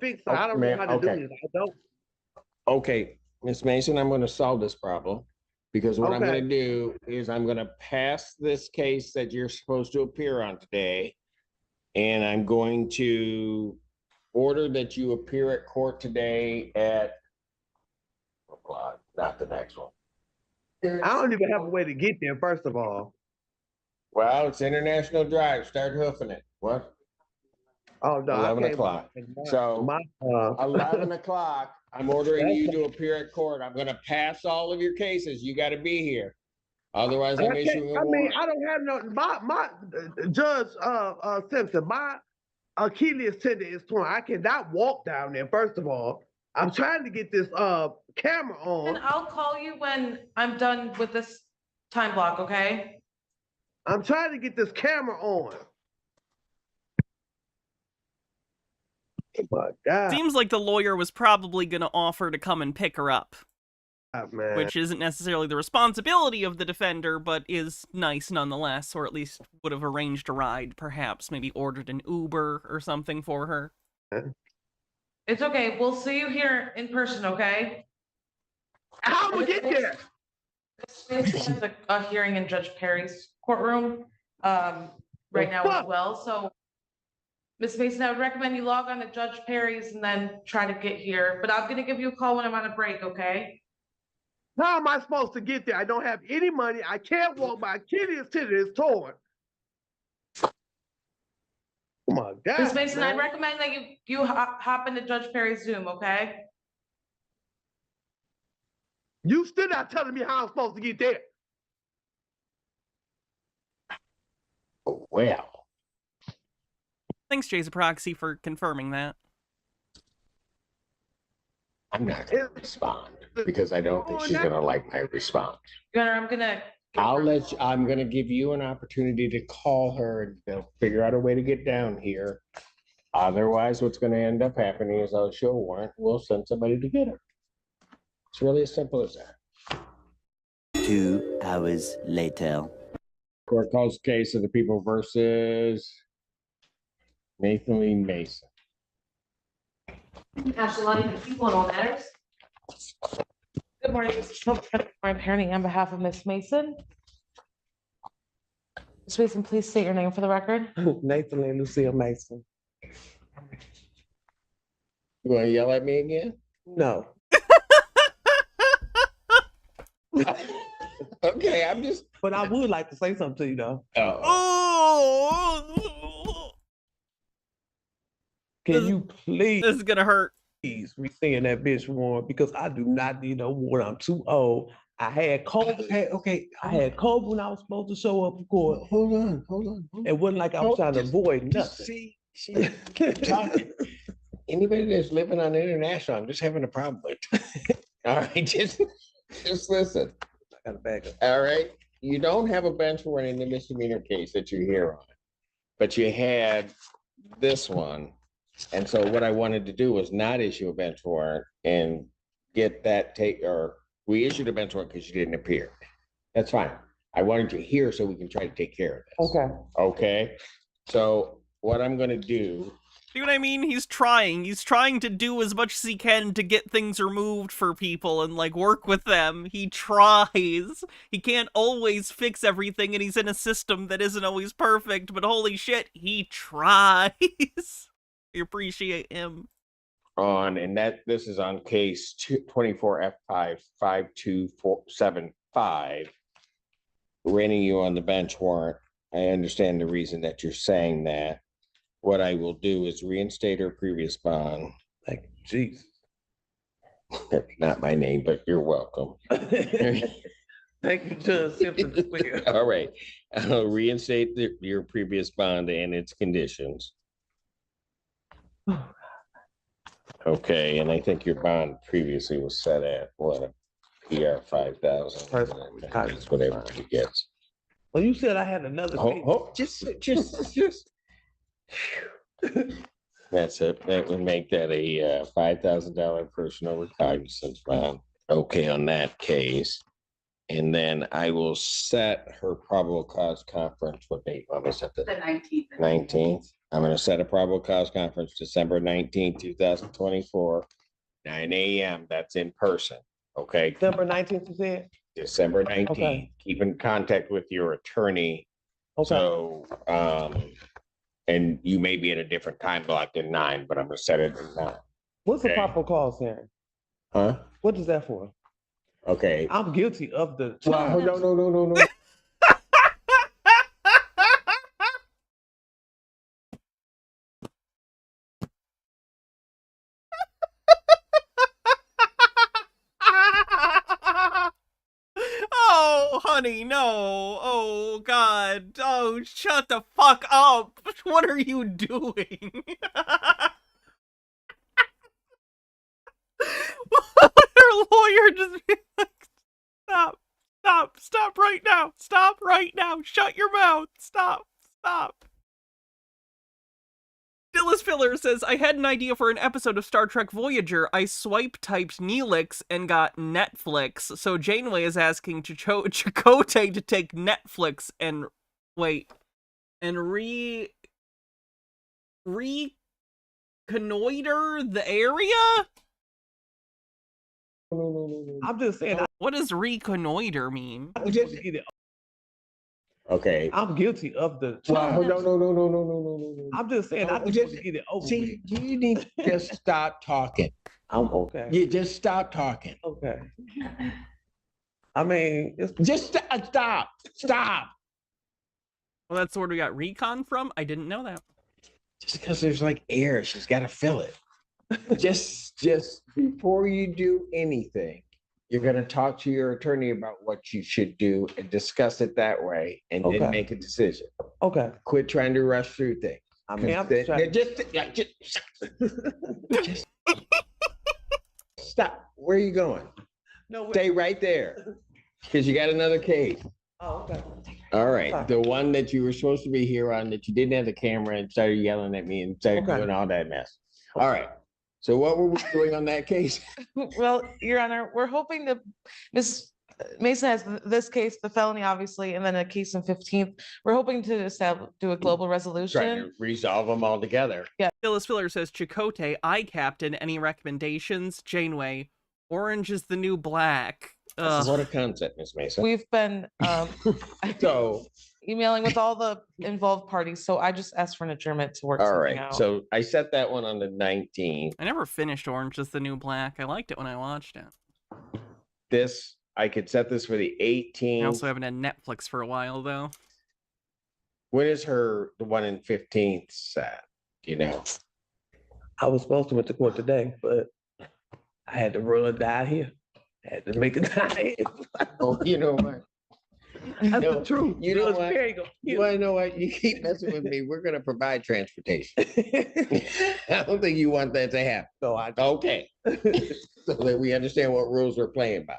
Fixed. So I don't know how to do it. I don't. Okay, Miss Mason, I'm going to solve this problem because what I'm Okay. going to do is I'm going to pass this case that you're supposed to appear on today, and I'm going to order that you appear at court today at, not the next one. I don't even have a way to get there, first of all. Well, it's International Drive. Start hoofing it. What? Oh, no. 11 o'clock. So 11 o'clock, I'm ordering you to appear at court. I'm going to pass all of your cases. You got to be here. Otherwise, I'm issuing a warrant. I don't have no, my Judge Simpson, my Achilles tendon is torn. I cannot walk down there, first of all. I'm trying to get this camera on. And I'll call you when I'm done with this time block, okay? I'm trying to get this camera on. Oh my God. Seems like the lawyer was probably going to offer to come and pick her up. Man. Which isn't necessarily the responsibility of the defender, but is nice nonetheless, or at least would have arranged a ride, perhaps, maybe ordered an Uber or something for her. It's okay. We'll see you here in person, okay? How do we get there? There's a hearing in Judge Perry's courtroom right now as well. So, Ms. Mason, I would recommend you log on to Judge Perry's and then try to get here. But I'm going to give you a call when I'm on a break, okay? How am I supposed to get there? I don't have any money. I can't walk. My Achilles tendon is torn. Oh my God. Ms. Mason, man. I'd recommend that you hop into Judge Perry's Zoom, okay? You still not telling me how I'm supposed to get there. Oh, well. Thanks, Jason Proxy, for confirming that. I'm not going to respond because I don't think she's going to like my response. Gunnar, I'm gonna. I'm going to give you an opportunity to call her and they'll figure out a way to get down here. Otherwise, what's going to end up happening is I'll show a warrant. We'll send somebody to get her. It's really as simple as that. 2 hours later. Court calls case of the people versus Nathan Lee Mason. Ashley Lonnie, the people in all matters. Good morning, Mr. Schultz. I'm appearing on behalf of Ms. Mason. Ms. Mason, please state your name for the record. Nathan and Lucille Mason. You want to yell at me again? No. Okay, I'm just. But I would like to say something to you, though. Oh! Can you please? This is gonna hurt. Please rescind that bitch warrant because I do not need no warrant. I'm too old. I had COVID. I had COVID when I was supposed to show up for court. Hold on. It wasn't like I was trying to avoid Just nothing. see, keep talking. Anybody that's living on international, I'm just having a problem with. All right, just listen. I got to back up. All right, you don't have a bench warrant in the misdemeanor case that you're here on, but you had this one. And so what I wanted to do was not issue a bench warrant and get that we issued a bench warrant because you didn't appear. That's fine. I wanted you here so we can try to take care of this. Okay. Okay, so what I'm gonna do. See what I mean? He's trying to do as much as he can to get things removed for people and, like, work with them. He tries. He can't always fix everything, and he's in a system that isn't always perfect, but holy shit, he tries. We appreciate him. This is on case 24F5 52475, reining you on the bench warrant. I understand the reason that you're saying that. What I will do is reinstate her previous bond. Like, geez. Not my name, but you're welcome. Thank you, Judge Simpson. All right. I'll reinstate your previous bond and its conditions. Okay, and I think your bond previously was set at what, a PR 5,000. That's what everybody gets. Well, you said I had another. Just. That's it. That would make that a $5,000 personal recognizance bond. Okay, on that case. And then I will set her probable cause conference. What date? I'm gonna set the 19th. 19th. I'm gonna set a probable cause conference December 19th, 2024, 9 a.m. That's in person. Okay. December 19th, you said? December 19th. Okay. Keep in contact with your attorney. Okay. So, and you may be at a different time block than 9, but I'm gonna set it at 9. What's the Okay. proper cause hearing? Huh? What is that for? Okay. I'm guilty of the. Well, no. Oh, honey, no. Oh, God. Oh, shut the fuck up. What are you doing? Her lawyer just be like, stop right now. Shut your mouth. Stop. Dillis Filler says, I had an idea for an episode of Star Trek Voyager. I swipe-typed Neelix and got Netflix. So Janeway is asking Chakotay to take Netflix and, wait, and reconnoiter the area? I'm just saying. What does reconnoiter mean? Okay. I'm guilty of the. Well, no. I'm just saying. I just get it over. See, you need to just stop talking. I'm okay. You just stop talking. Okay. I mean, just stop. Well, that's where we got recon from? I didn't know that. Just because there's like air, she's got to fill it. just before you do anything, you're going to talk to your attorney about what you should do and discuss it that way, and then make a decision. Okay. Quit trying to rush through things. I mean, I'm just stop. Where are you going? No, stay right there, because you got another case. Oh, okay. All right, the one that you were supposed to be here on, that you didn't have the camera and started yelling at me and started doing all that mess. All right. So what were we doing on that case? Well, Your Honor, we're hoping that Ms. Mason has this case, the felony, obviously, and then a case in 15th. We're hoping to do a global Trying resolution. to resolve them all together. Yeah. Phyllis Filler says, Chakotay, I captain, any recommendations? Janeway, orange is the new black. What a concept, Ms. Mason. We've been So emailing with all the involved parties, so I just asked for an adjournment to work all something right, out. so I set that one on the 19th. I never finished Orange is the New Black. I liked it when I watched it. This, I could set this for the 18th. I also haven't had Netflix for a while, though. When is the one in 15th set? Do you know? I was supposed to went to court today, but I had to roll it down here. Had to make it. Oh, you know what? That's No, the truth. you know Judge what? Perry go, You wanna know what? You keep messing with me. We're gonna provide transportation. I don't think you want that to happen. No, I. Okay. So that we understand what rules we're playing by.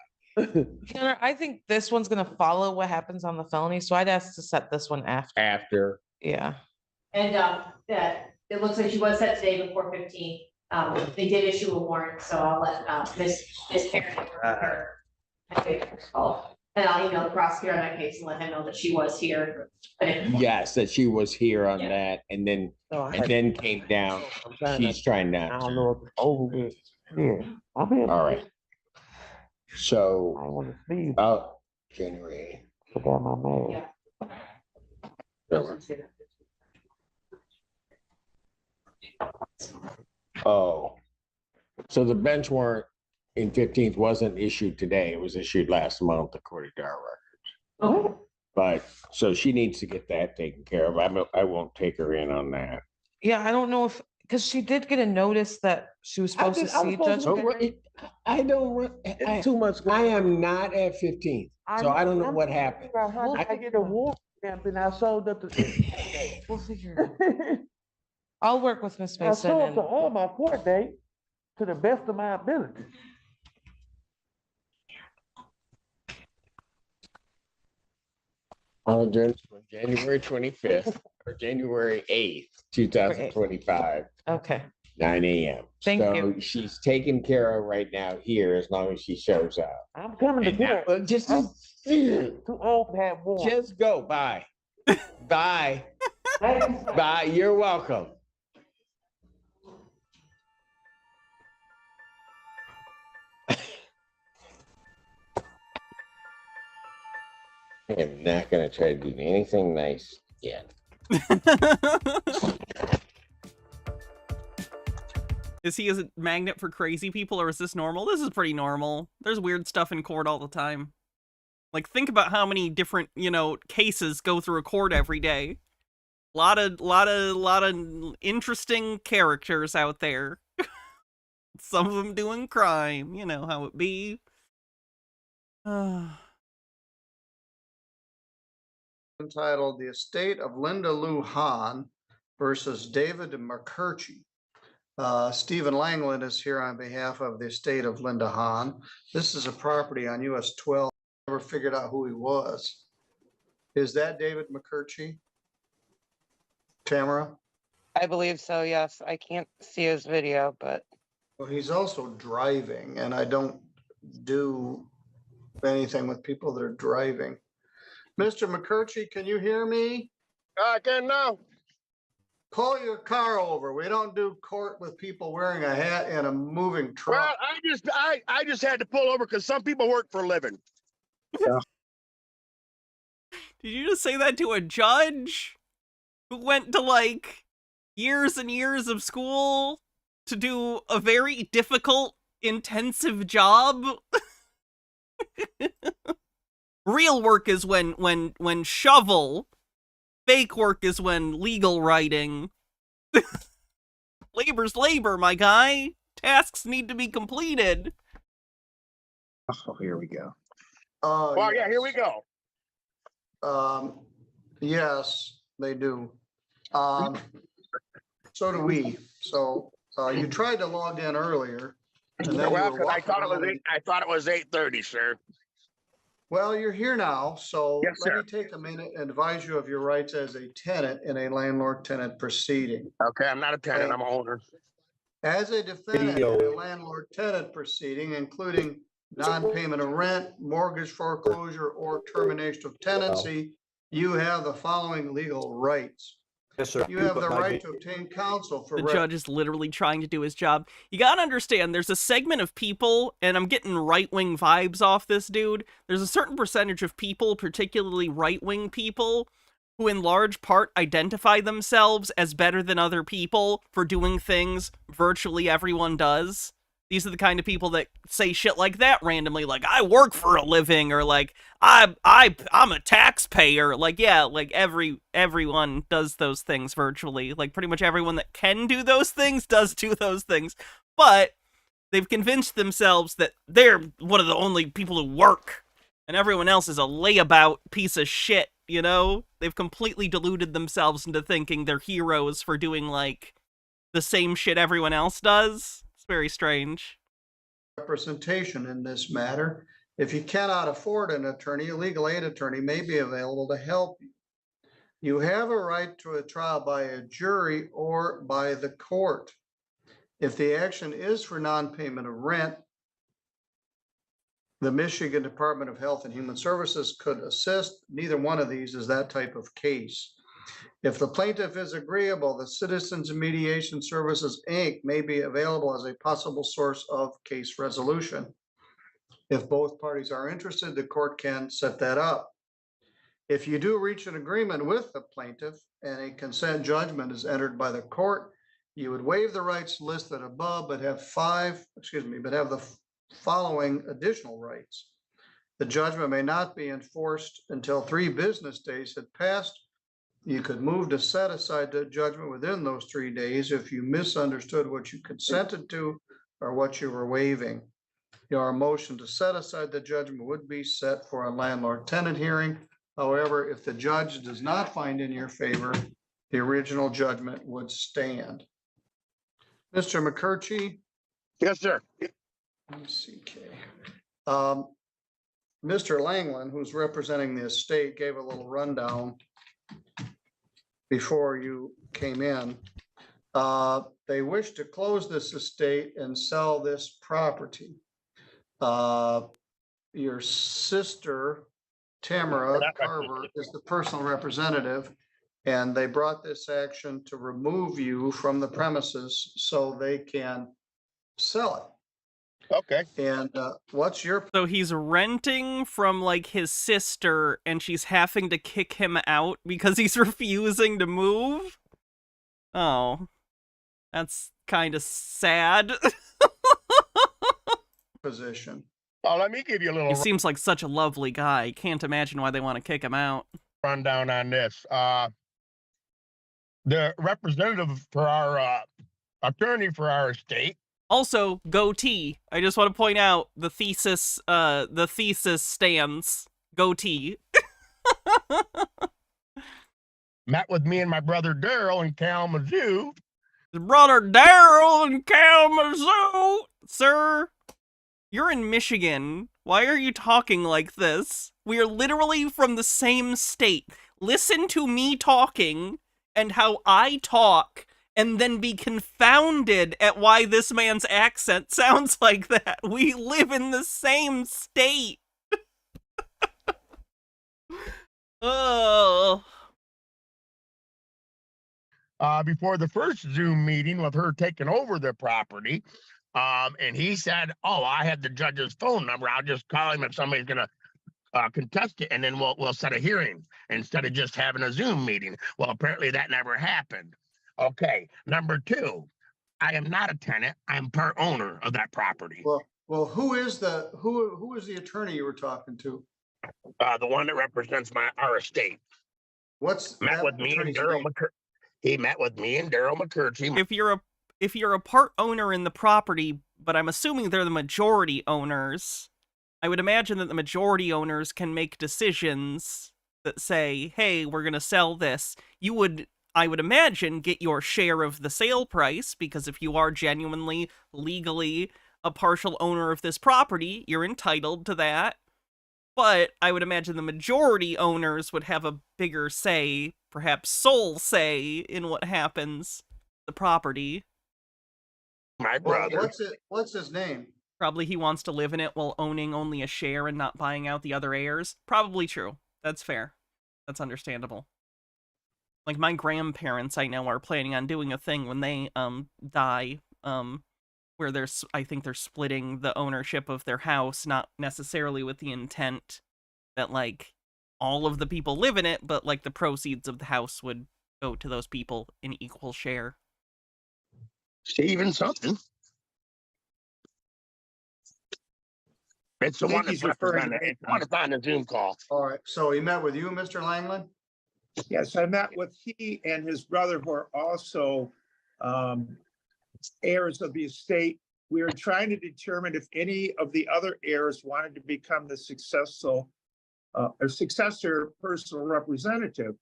Tanner, I think this one's gonna follow what happens on the felony, so I'd ask to set this one after. After. Yeah. And that it looks like she was set today before 15. They did issue a warrant, so I'll let Miss Karen know her. And I'll email the prosecutor on that case and let him know that she was here. Yes, that she was here on that and then came down. She's trying not. I don't know if it's over with. Yeah. I'm in. All right. I So, want to see you. January. Forgot my man. Oh, so the bench warrant in 15th wasn't issued today. It was issued last month according to our records. Oh. But, so she needs to get that taken care of. I won't take her in on that. Yeah, I don't know if, because she did get a notice that she was supposed to see Judge Perry. I don't, Too much. I am not at 15th, so I don't know what happened. I get a war stamp and I sold up the. We'll figure it out. I'll work with Miss I Mason sold and to all my court date to the best of my ability. I'll adjourn from January 25th or January 8th, 2025. okay. 9 a.m. Thank so you. She's taken care of right now here as long as she shows up. I'm coming to court. Well, just Too old to have war. just go. Bye. Bye. Bye. You're welcome. I'm not gonna try to do anything nice again. Is he a magnet for crazy people, or is this normal? This is pretty normal. There's weird stuff in court all the time. Like, think about how many different, cases go through a court every day. Lot of interesting characters out there. Some of them doing crime. You know how it be. Entitled The Estate of Linda Lou Hahn versus David McCurchie. Stephen Langland is here on behalf of the estate of Linda Hahn. This is a property on US 12. Never figured out who he was. Is that David McCurchie? Tamara? I believe so, yes. I can't see his video, but. Well, he's also driving, and I don't do anything with people that are driving. Mr. McCurchie, can you hear me? I can now. Pull your car over. We don't do court with people wearing a hat and a moving truck. Well, I just had to pull over because some people work for a living. Yeah. Did you just say that to a judge who went to years and years of school to do a very difficult, intensive job? Real work is when shovel. Fake work is when legal writing. Labor's labor, my guy. Tasks need to be completed. Oh, here we go. Well, yeah, here we go. Yes, they do. So do we. So you tried to log in earlier. And then Well, because I thought it was 8:30, sir. Well, you're here now, so Yes, let sir. me take a minute and advise you of your rights as a tenant in a landlord-tenant proceeding. Okay, I'm not a tenant, I'm an owner. As a defendant in a landlord-tenant proceeding, including non-payment of rent, mortgage foreclosure, or termination of tenancy, you have the following legal rights. Yes, sir. You have the right to obtain counsel for. The judge is literally trying to do his job. You gotta understand, there's a segment of people, and I'm getting right-wing vibes off this dude. There's a certain percentage of people, particularly right-wing people, who in large part identify themselves as better than other people for doing things virtually everyone does. These are the kind of people that say shit like that randomly, like, I work for a living, or like, I'm a taxpayer. Like, yeah, like everyone does those things virtually. Like, pretty much everyone that can do those things does do those things. But They've convinced themselves that they're one of the only people who work, and everyone else is a layabout piece of shit, you know? They've completely deluded themselves into thinking they're heroes for doing, like, the same shit everyone else does. It's very strange. Representation in this matter. If you cannot afford an attorney, a legal aid attorney may be available to help you. You have a right to a trial by a jury or by the court. If the action is for non-payment of rent, the Michigan Department of Health and Human Services could assist. Neither one of these is that type of case. If the plaintiff is agreeable, the Citizens Mediation Services, Inc. may be available as a possible source of case resolution. If both parties are interested, the court can set that up. If you do reach an agreement with the plaintiff and a consent judgment is entered by the court, you would waive the rights listed above, but have the following additional rights. The judgment may not be enforced until 3 business days had passed. You could move to set aside the judgment within those 3 days if you misunderstood what you consented to or what you were waiving. Your motion to set aside the judgment would be set for a landlord-tenant hearing. However, if the judge does not find in your favor, the original judgment would stand. Mr. McCurchie? Yes, sir. Mr. Langland, who's representing the estate, gave a little rundown before you came in. They wish to close this estate and sell this property. Your sister, Tamara Carver, is the personal representative, and they brought this action to remove you from the premises so they can sell it. Okay. And what's your... So he's renting from, like, his sister, and she's having to kick him out because he's refusing to move? Oh. That's kind of sad. Position. Oh, let me give you a little He seems like such a lovely guy. Can't imagine why they want to kick him out. rundown on this. The representative for our attorney for our estate. Also, goatee. I just want to point out the thesis stands. Goatee. Met with me and my brother Daryl in Kalamazoo. Brother Daryl in Kalamazoo! Sir, you're in Michigan. Why are you talking like this? We are literally from the same state. Listen to me talking and how I talk, and then be confounded at why this man's accent sounds like that. We live in the same state. Oh. Before the first Zoom meeting with her taking over the property. And he said, oh, I had the judge's phone number. I'll just call him if somebody's going to contest it, and then we'll set a hearing instead of just having a Zoom meeting. Well, apparently that never happened. Okay. Number 2, I am not a tenant. I'm part owner of that property. Well, who is the attorney you were talking to? The one that represents our estate. What's met with me and Daryl McCurchie. He met with me and Daryl McCurchie. If you're a part owner in the property, but I'm assuming they're the majority owners, I would imagine that the majority owners can make decisions that say, hey, we're going to sell this. You would, I would imagine, get your share of the sale price, because if you are genuinely, legally a partial owner of this property, you're entitled to that. But I would imagine the majority owners would have a bigger say, perhaps sole say, in what happens to the property. My brother. What's his name? Probably he wants to live in it while owning only a share and not buying out the other heirs. Probably true. That's fair. That's understandable. Like, my grandparents, I know, are planning on doing a thing when they die, where I think they're splitting the ownership of their house, not necessarily with the intent that, like, all of the people live in it, but, like, the proceeds of the house would go to those people in equal share. Saving something. It's the one that's represented. I want to find a Zoom call. All right. So he met with you, Mr. Langland? Yes, I met with he and his brother, who are also heirs of the estate. we were trying to determine if any of the other heirs wanted to become the successor personal representative.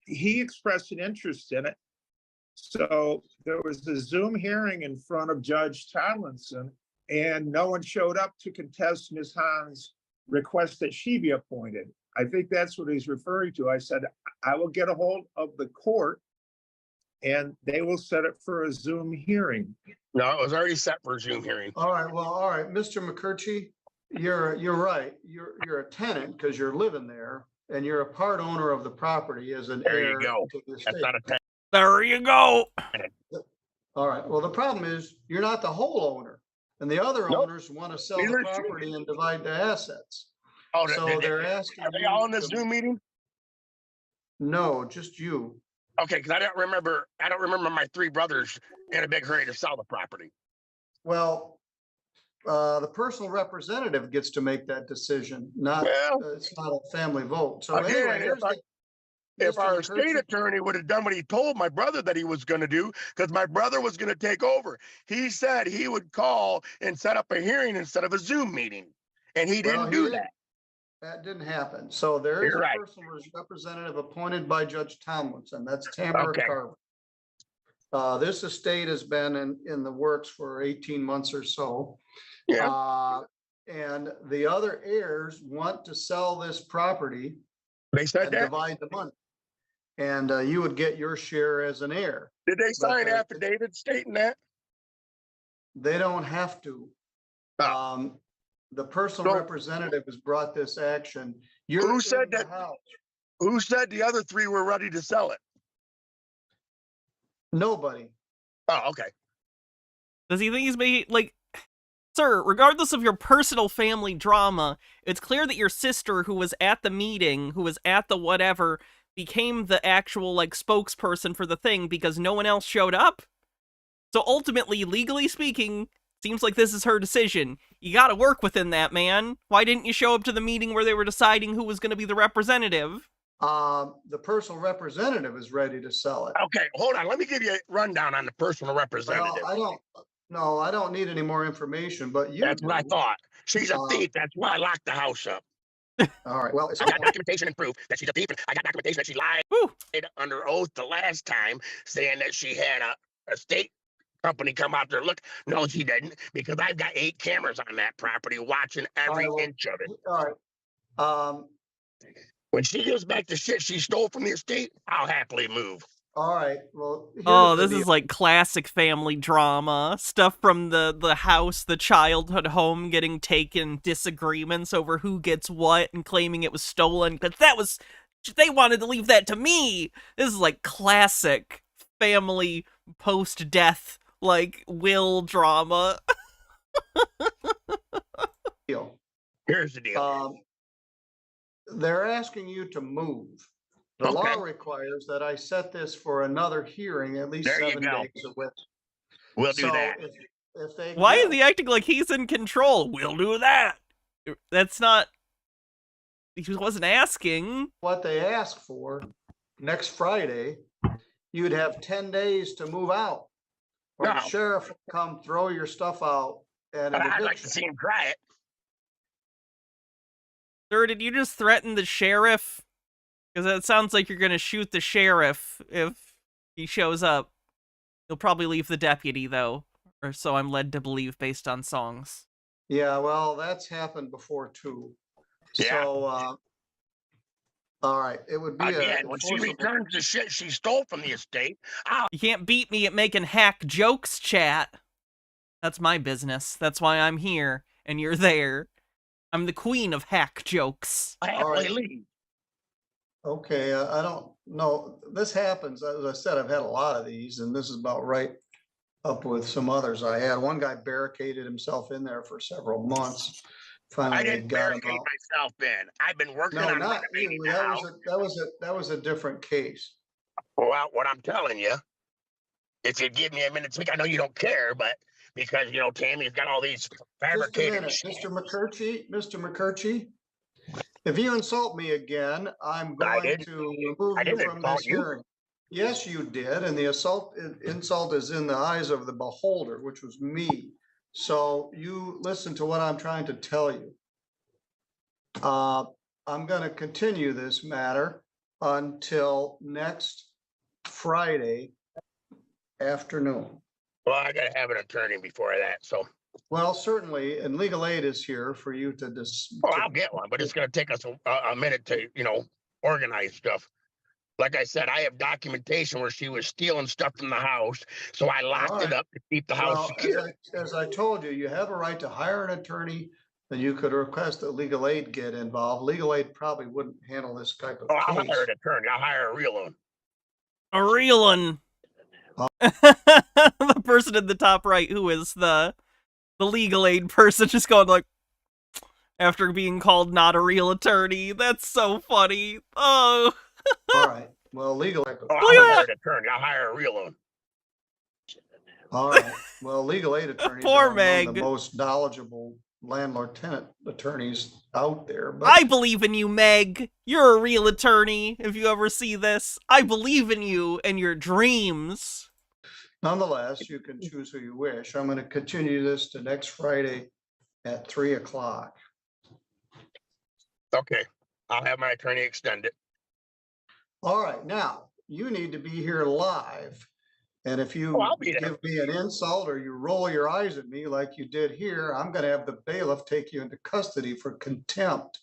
He expressed an interest in it. So there was a Zoom hearing in front of Judge Tomlinson, and no one showed up to contest Ms. Hahn's request that she be appointed. I think that's what he's referring to. I said, I will get a hold of the court and they will set it for a Zoom hearing. No, it was already set for a Zoom hearing. All right, well, all right, Mr. McCurchie, you're right. You're a tenant because you're living there and you're a part owner of the property as an There heir you go. to the That's estate. not a tenant. There you go. All right, well, the problem is you're not the whole owner and the other Nope. owners want to sell Neither the is she. property and divide the assets. Oh, So they're asking. are they you all in this to- Zoom meeting? No, just you. Okay, because I don't remember my three brothers in a big hurry to sell the property. Well, the personal representative gets to make that decision, not, Well, it's not a family vote. So again, anyway, here's the. if Mr. our McCurchie- state attorney would have done what he told my brother that he was going to do, because my brother was going to take over. He said he would call and set up a hearing instead of a Zoom meeting, and he Well, didn't do that. That didn't happen. So there is You're a right. personal representative appointed by Judge Tomlinson. That's Tamara Okay. Carver. This estate has been in the works for 18 months or so. Yeah. And the other heirs want to sell this property They said and that. divide the money. And you would get your share as an heir. Did they sign the- affidavits stating that? They don't have to. The personal representative has brought this action. You're Who in said the that? house. Who said the other three were ready to sell it? Nobody. Oh, okay. Does he think he's making, like, sir, regardless of your personal family drama, it's clear that your sister, who was at the meeting, who was at the whatever, became the actual, like, spokesperson for the thing because no one else showed up? So ultimately, legally speaking, seems like this is her decision. You gotta work within that, man. Why didn't you show up to the meeting where they were deciding who was gonna be the representative? The personal representative is ready to sell it. Okay, hold on. Let me give you a rundown on the personal representative. Well, I don't need any more information, but you That's what I do. thought. She's a thief. That's why I locked the house up. All right, well, I got documentation and proof that she's a thief. And I got documentation that she lied under oath the last time, saying that she had a state company come out there. Look, no, she didn't, because I've got 8 cameras on that property watching every inch of it. All right. When she gives back the shit she stole from the estate, I'll happily move. All right. Well, Oh, this is like classic family drama. Stuff from the house, the childhood home getting taken, disagreements over who gets what and claiming it was stolen. But they wanted to leave that to me. This is like classic family post-death, like, will drama. Here's the deal. They're asking you to move. The law requires that I set this for another hearing, at least There you 7 go. days with. We'll do that. If they Why is he acting like he's in control? We'll do that. That's not... He wasn't asking. What they ask for next Friday, you'd have 10 days to move out. Or the sheriff will come throw your stuff out and I'd like to see him try it. Sir, did you just threaten the sheriff? Because that sounds like you're going to shoot the sheriff if he shows up. You'll probably leave the deputy, though. Or so I'm led to believe based on songs. Yeah, well, that's happened before too. Yeah. So, all right, it would be Again, when she returns the shit she stole from the estate, You can't beat me at making hack jokes, chat. That's my business. That's why I'm here, and you're there. I'm the queen of hack jokes. happily leave. Okay, I don't know. This happens. As I said, I've had a lot of these, and this is about right up with some others I had. One guy barricaded himself in there for several months. Finally, I didn't got him barricade out. myself in. I've been working No, on not renovating you. the house. That was a different case. Well, what I'm telling you, if you give me a minute to speak, I know you don't care, but because, Tammy's got all these Just a fabricated minute, shit. Mr. McCurchie. If you insult me again, I'm going to remove you from this hearing. Yes, you did, and the insult is in the eyes of the beholder, which was me. So you listen to what I'm trying to tell you. I'm gonna continue this matter until next Friday afternoon. Well, I gotta have an attorney before that, so. Well, certainly, and legal aid is here for you to Well, I'll get one, but it's gonna take us a minute to, organize stuff. Like I said, I have documentation where she was stealing stuff from the house, so I locked it up to keep the house Well, secure. as I told you, you have a right to hire an attorney, and you could request that legal aid get involved. Legal aid probably wouldn't handle this type of Oh, I'll case. hire an attorney. I'll hire a real one. A real one. The person in the top right, who is the legal aid person, just going like, after being called not a real attorney. That's so funny. Oh. All right. Well, legal aid. Oh, I'll hire an attorney. I'll hire a real one. All right. Well, legal aid attorneys Poor are among Meg. the most knowledgeable landlord-tenant attorneys out there. But I believe in you, Meg. You're a real attorney. If you ever see this, I believe in you and your dreams. nonetheless, you can choose who you wish. I'm going to continue this to next Friday at 3 o'clock. Okay, I'll have my attorney extend it. All right. Now, you need to be here live. And if you I'll be there. give me an insult or you roll your eyes at me like you did here, I'm going to have the bailiff take you into custody for contempt.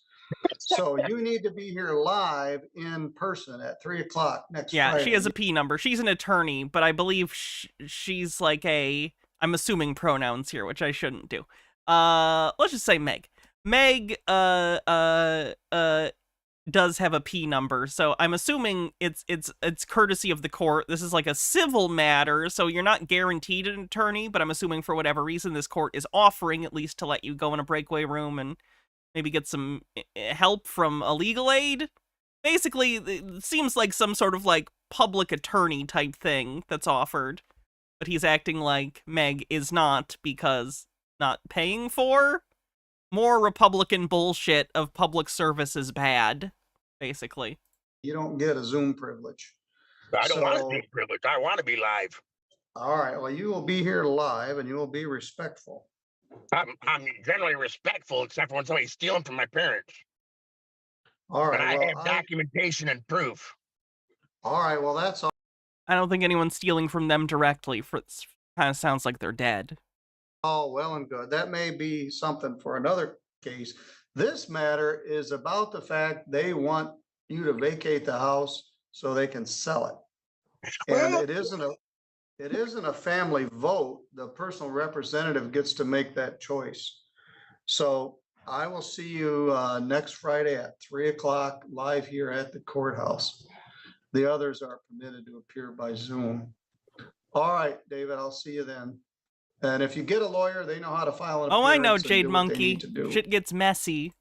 So you need to be here live in person at 3 o'clock next Yeah, Friday. she has a P number. She's an attorney, but I believe she's like I'm assuming pronouns here, which I shouldn't do. Let's just say Meg. Meg, does have a P number, so I'm assuming it's courtesy of the court. This is like a civil matter, so you're not guaranteed an attorney, but I'm assuming for whatever reason this court is offering at least to let you go in a breakaway room and maybe get some help from a legal aid. Basically, it seems like some sort of like public attorney type thing that's offered, but he's acting like Meg is not because not paying for. More Republican bullshit of public service is bad, basically. You don't get a Zoom privilege. I don't want to be privileged. I want to be live. All right. Well, you will be here live and you will be respectful. I'm generally respectful, except for when somebody's stealing from my parents. All right. But I well, have documentation and proof. All right. Well, that's all. I don't think anyone's stealing from them directly. It kind of sounds like they're dead. All well and good. That may be something for another case. This matter is about the fact they want you to vacate the house so they can sell it. And it isn't a family vote. The personal representative gets to make that choice. So I will see you next Friday at 3 o'clock live here at the courthouse. The others are permitted to appear by Zoom. All right, David, I'll see you then. And if you get a lawyer, they know how to file an appearance. Oh, I know, and Jade do what they Monkey. need to do. Shit gets messy.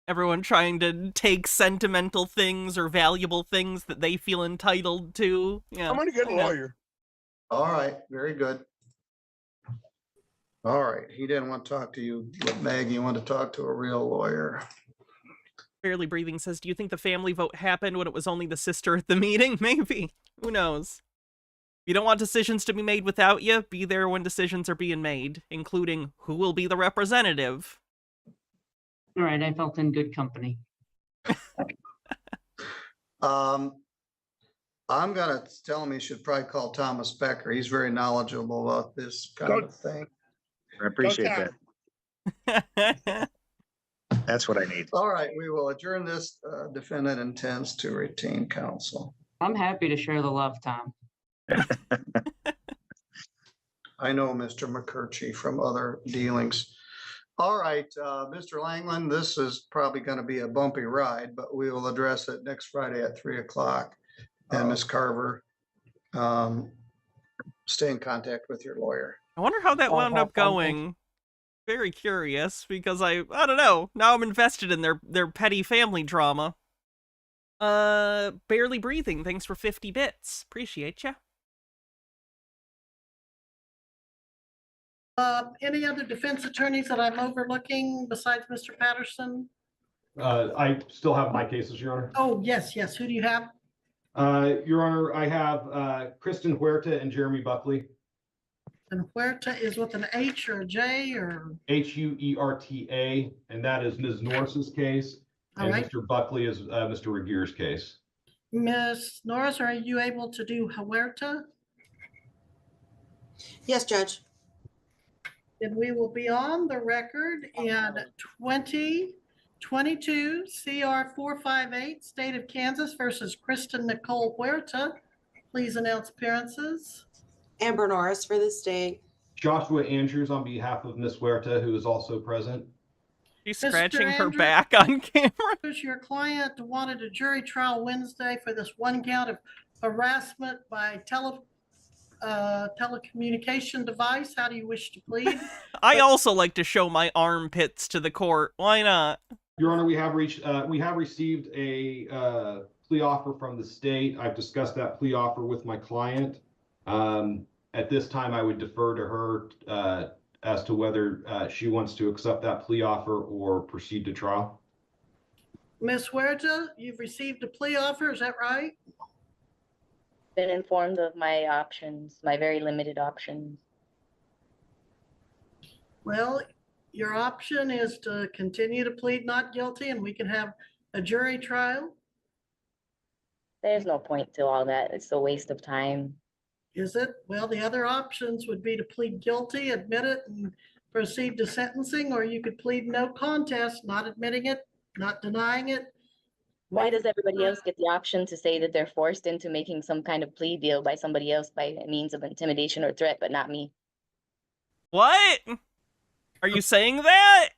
Everyone trying to take sentimental things or valuable things that they feel entitled to. Yeah, I'm going to get a lawyer. All right, very good. All right, he didn't want to talk to you, but Maggie wanted to talk to a real lawyer. Barely Breathing says, do you think the family vote happened when it was only the sister at the meeting? Maybe. Who knows? If you don't want decisions to be made without you, be there when decisions are being made, including who will be the representative. All right, I felt in good company. I'm gonna tell him he should probably call Thomas Becker. He's very knowledgeable about this kind of thing. I appreciate that. That's what I need. All right, we will adjourn this. Defendant intends to retain counsel. I'm happy to share the love, Tom. I know Mr. McCurchie from other dealings. All right, Mr. Langland, this is probably going to be a bumpy ride, but we will address it next Friday at 3 o'clock. And Ms. Carver, stay in contact with your lawyer. I wonder how that wound up going. Very curious, because I don't know. Now I'm invested in their petty family drama. Barely Breathing, thanks for 50 bits. Appreciate ya. Any other defense attorneys that I'm overlooking besides Mr. Patterson? I still have my cases, Your Honor. Oh, yes. Who do you have? Your Honor, I have Kristen Huerta and Jeremy Buckley. And Huerta is with an H or a J or? Huerta, and that is Ms. Norris's case. All And right. Mr. Buckley is Mr. Regere's case. Ms. Norris, are you able to do Huerta? Yes, Judge. Then we will be on the record in 2022 CR 458, State of Kansas versus Kristen Nicole Huerta. Please announce appearances. Amber Norris for the state. Joshua Andrews on behalf of Ms. Huerta, who is also present. She's Mr. scratching her Andrews? back on camera. Your client wanted a jury trial Wednesday for this one count of harassment by telecommunication device. How do you wish to plead? I also like to show my armpits to the court. Why not? Your Honor, we have received a plea offer from the state. I've discussed that plea offer with my client. At this time, I would defer to her as to whether she wants to accept that plea offer or proceed to trial. Ms. Huerta, you've received a plea offer, is that right? Been informed of my options, my very limited options. Well, your option is to continue to plead not guilty and we can have a jury trial. There's no point to all that. It's a waste of time. Is it? Well, the other options would be to plead guilty, admit it, and proceed to sentencing, or you could plead no contest, not admitting it, not denying it. Why does everybody else get the option to say that they're forced into making some kind of plea deal by somebody else by means of intimidation or threat, but not me? What? Are you saying that?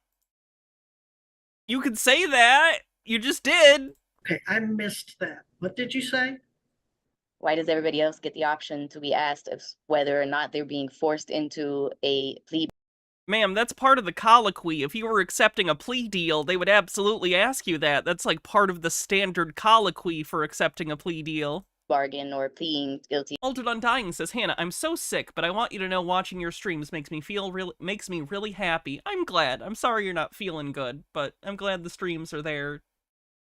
You could say that. You just did. Okay, I missed that. What did you say? Why does everybody else get the option to be asked if whether or not they're being forced into a plea? Ma'am, that's part of the colloquy. If you were accepting a plea deal, they would absolutely ask you that. That's like part of the standard colloquy for accepting a plea deal. Bargain or pleading guilty. Altered Undying says, Hannah, I'm so sick, but I want you to know watching your streams makes me really happy. I'm glad. I'm sorry you're not feeling good, but I'm glad the streams are there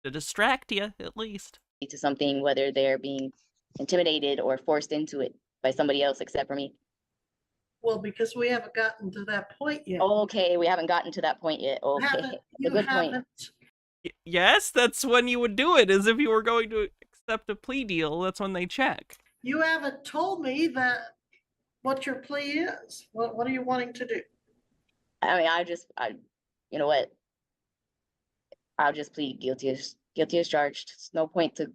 to distract you, at least. To something, whether they're being intimidated or forced into it by somebody else except for me. Well, because we haven't gotten to that point yet. Okay, we haven't gotten to that point yet. Okay, a good point. Yes, that's when you would do it, is if you were going to accept a plea deal. That's when they check. You haven't told me that what your plea is. What are you wanting to do? I mean, you know what? I'll just plead guilty as charged. It's no point to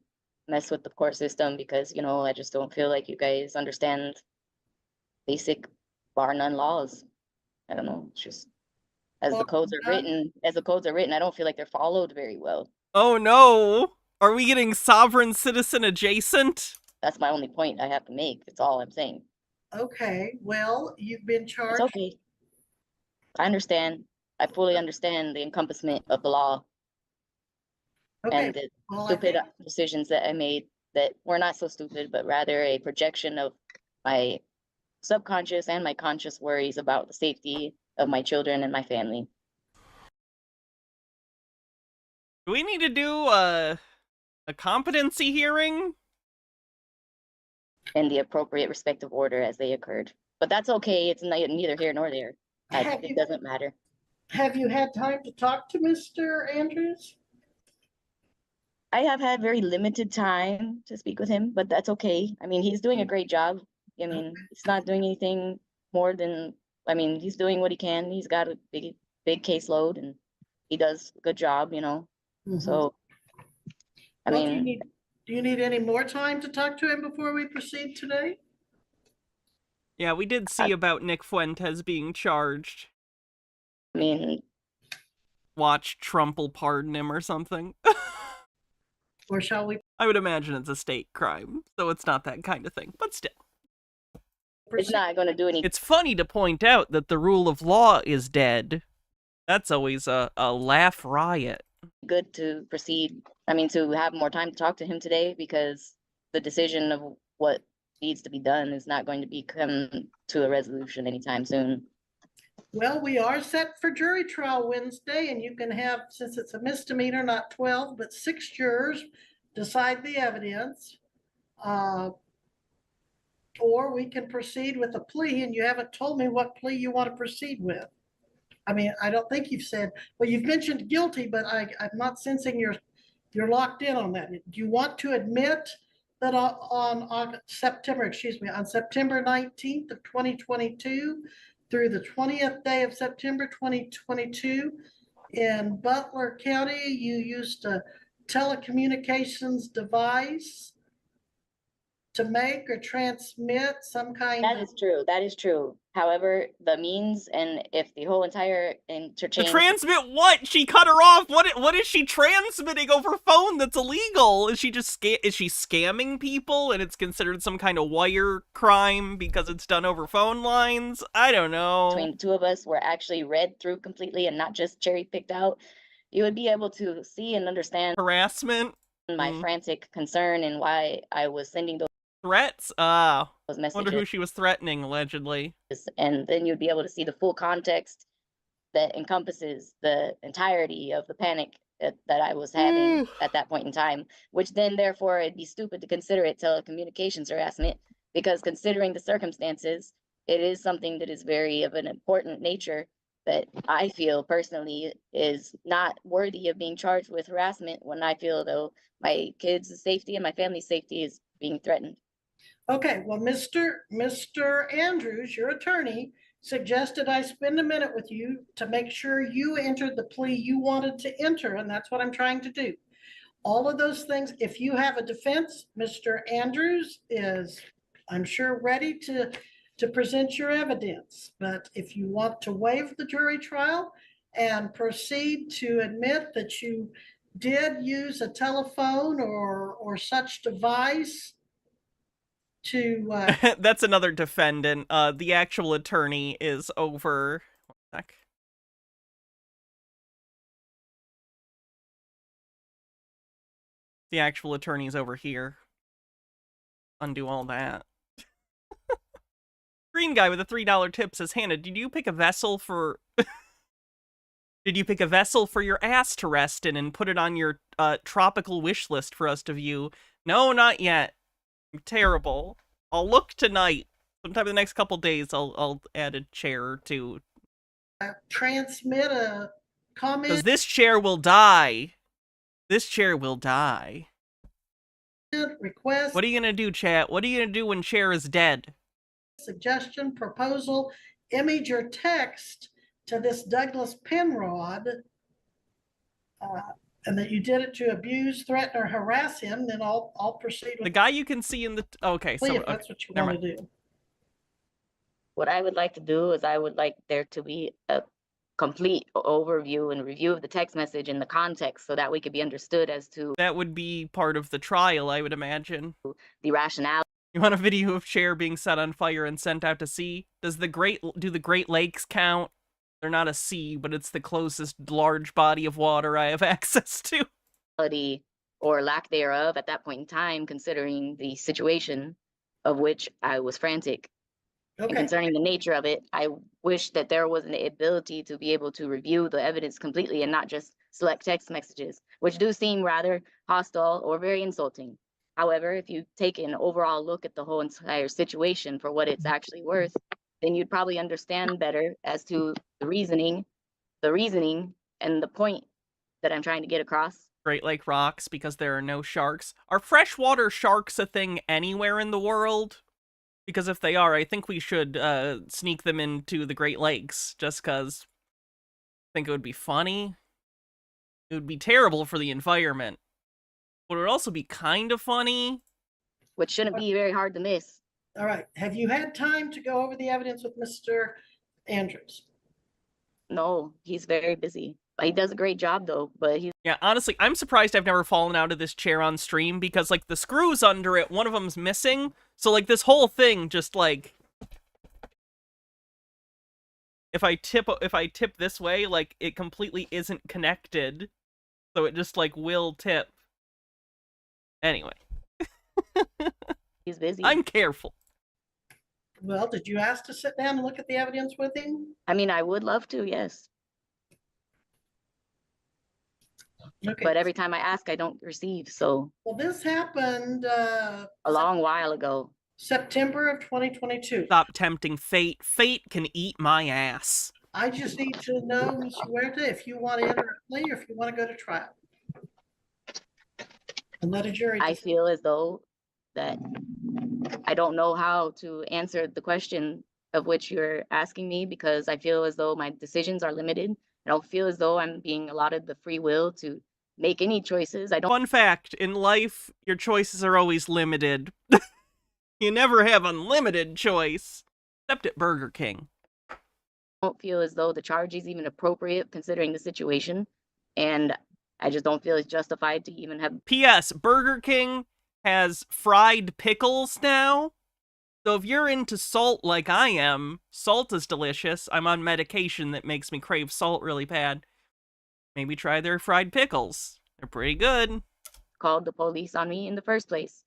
mess with the court system because, you know, I just don't feel like you guys understand basic bar none laws. I don't know. It's just as the codes are written, I don't feel like they're followed very well. Oh no. Are we getting sovereign citizen adjacent? That's my only point I have to make. That's all I'm saying. Okay, well, you've been charged. It's okay. I understand. I fully understand the encompassment of the law. Okay. And the stupid decisions that I made that were not so stupid, but rather a projection of my subconscious and my conscious worries about the safety of my children and my family. Do we need to do a competency hearing? In the appropriate respective order as they occurred. But that's okay. It's neither here nor there. It doesn't matter. Have you had time to talk to Mr. Andrews? I have had very limited time to speak with him, but that's okay. I mean, he's doing a great job. I mean, he's not doing anything more than, I mean, he's doing what he can. He's got a big caseload and he does a good job, you know. So, I mean, do you need any more time to talk to him before we proceed today? Yeah, we did see about Nick Fuentes being charged. I mean, watch Trump will pardon him or something. Or shall we? I would imagine it's a state crime, so it's not that kind of thing, but still. It's not going to do anything. It's funny to point out that the rule of law is dead. That's always a laugh riot. Good to proceed. I mean, to have more time to talk to him today because the decision of what needs to be done is not going to come to a resolution anytime soon. Well, we are set for jury trial Wednesday, and you can have, since it's a misdemeanor, not 12, but 6 jurors decide the evidence. Or we can proceed with a plea, and you haven't told me what plea you want to proceed with. I mean, I don't think you've said, well, you've mentioned guilty, but I'm not sensing you're locked in on that. Do you want to admit that on September 19th of 2022 through the 20th day of September 2022 in Butler County, you used a telecommunications device to make or transmit some kind That of... is true. That is true. However, the means and if the whole entire To interchange transmit what? She cut her off. What is she transmitting over phone that's illegal? Is she just is she scamming people and it's considered some kind of wire crime because it's done over phone lines? I don't know. between the two of us were actually read through completely and not just cherry picked out, you would be able to see and understand Harassment? my frantic concern and why I was sending those Threats? Ah. those Wonder who messages. she was threatening, allegedly. And then you'd be able to see the full context that encompasses the entirety of the panic that I was having at that point in time, which then therefore it'd be stupid to consider it telecommunications harassment, because considering the circumstances, it is something that is very of an important nature that I feel personally is not worthy of being charged with harassment when I feel though my kids' safety and my family's safety is being threatened. Okay, well, Mr. Andrews, your attorney, suggested I spend a minute with you to make sure you entered the plea you wanted to enter, and that's what I'm trying to do. All of those things, if you have a defense, Mr. Andrews is, I'm sure, ready to present your evidence. But if you want to waive the jury trial and proceed to admit that you did use a telephone or such device to That's another defendant. The actual attorney is over. One sec. The actual attorney's over here. Undo all that. Green guy with a $3 tip says, Hannah, did you pick a vessel for... Did you pick a vessel for your ass to rest in and put it on your tropical wish list for us to view? No, not yet. I'm terrible. I'll look tonight. Sometime in the next couple days, I'll add a chair or two. transmit a comment. Because this chair will die. This chair will die. Request. What are you gonna do, chat? What are you gonna do when chair is dead? Suggestion, proposal, image or text to this Douglas Penrod, and that you did it to abuse, threaten, or harass him, then I'll proceed with the guy you can see in the... Okay, so... if that's what you want to do. What I would like to do is I would like there to be a complete overview and review of the text message in the context so that we could be understood as to... That would be part of the trial, I would imagine. The rationale. You want a video of chair being set on fire and sent out to sea? Do the Great Lakes count? They're not a sea, but it's the closest large body of water I have access to. Or lack thereof at that point in time, considering the situation of which I was frantic. Okay. And concerning the nature of it, I wish that there was an ability to be able to review the evidence completely and not just select text messages, which do seem rather hostile or very insulting. However, if you take an overall look at the whole entire situation for what it's actually worth, then you'd probably understand better as to the reasoning and the point that I'm trying to get across. Great Lake rocks because there are no sharks. Are freshwater sharks a thing anywhere in the world? Because if they are, I think we should sneak them into the Great Lakes, just because I think it would be funny. It would be terrible for the environment. But it would also be kind of funny. Which shouldn't be very hard to miss. All right. Have you had time to go over the evidence with Mr. Andrews? No, he's very busy. He does a great job though, but he's... Yeah, honestly, I'm surprised I've never fallen out of this chair on stream because, like, the screws under it, one of them's missing. So, like, this whole thing just, like... If I tip this way, like, it completely isn't connected. So it just, like, will tip. Anyway. He's busy. I'm careful. Well, did you ask to sit down and look at the evidence with him? I mean, I would love to, yes. Okay, But every time I ask, I don't receive. So well, this happened, a long while ago. September of 2022. Stop tempting fate. Fate can eat my ass. I just need to know, Ms. Huerta, if you want to enter a plea or if you want to go to trial. And let a jury I decide. feel as though that I don't know how to answer the question of which you're asking me, because I feel as though my decisions are limited. I don't feel as though I'm being allotted the free will to make any choices. I don't Fun fact, in life, your choices are always limited. You never have unlimited choice. Except at Burger King. feel as though the charge is even appropriate considering the situation. And I just don't feel it's justified to even have. P.S. Burger King has fried pickles now. So if you're into salt like I am, salt is delicious. I'm on medication that makes me crave salt really bad. Maybe try their fried pickles. They're pretty good. Called the police on me in the first place.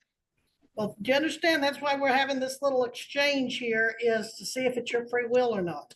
Well, do you understand? That's why we're having this little exchange here, is to see if it's your free will or not.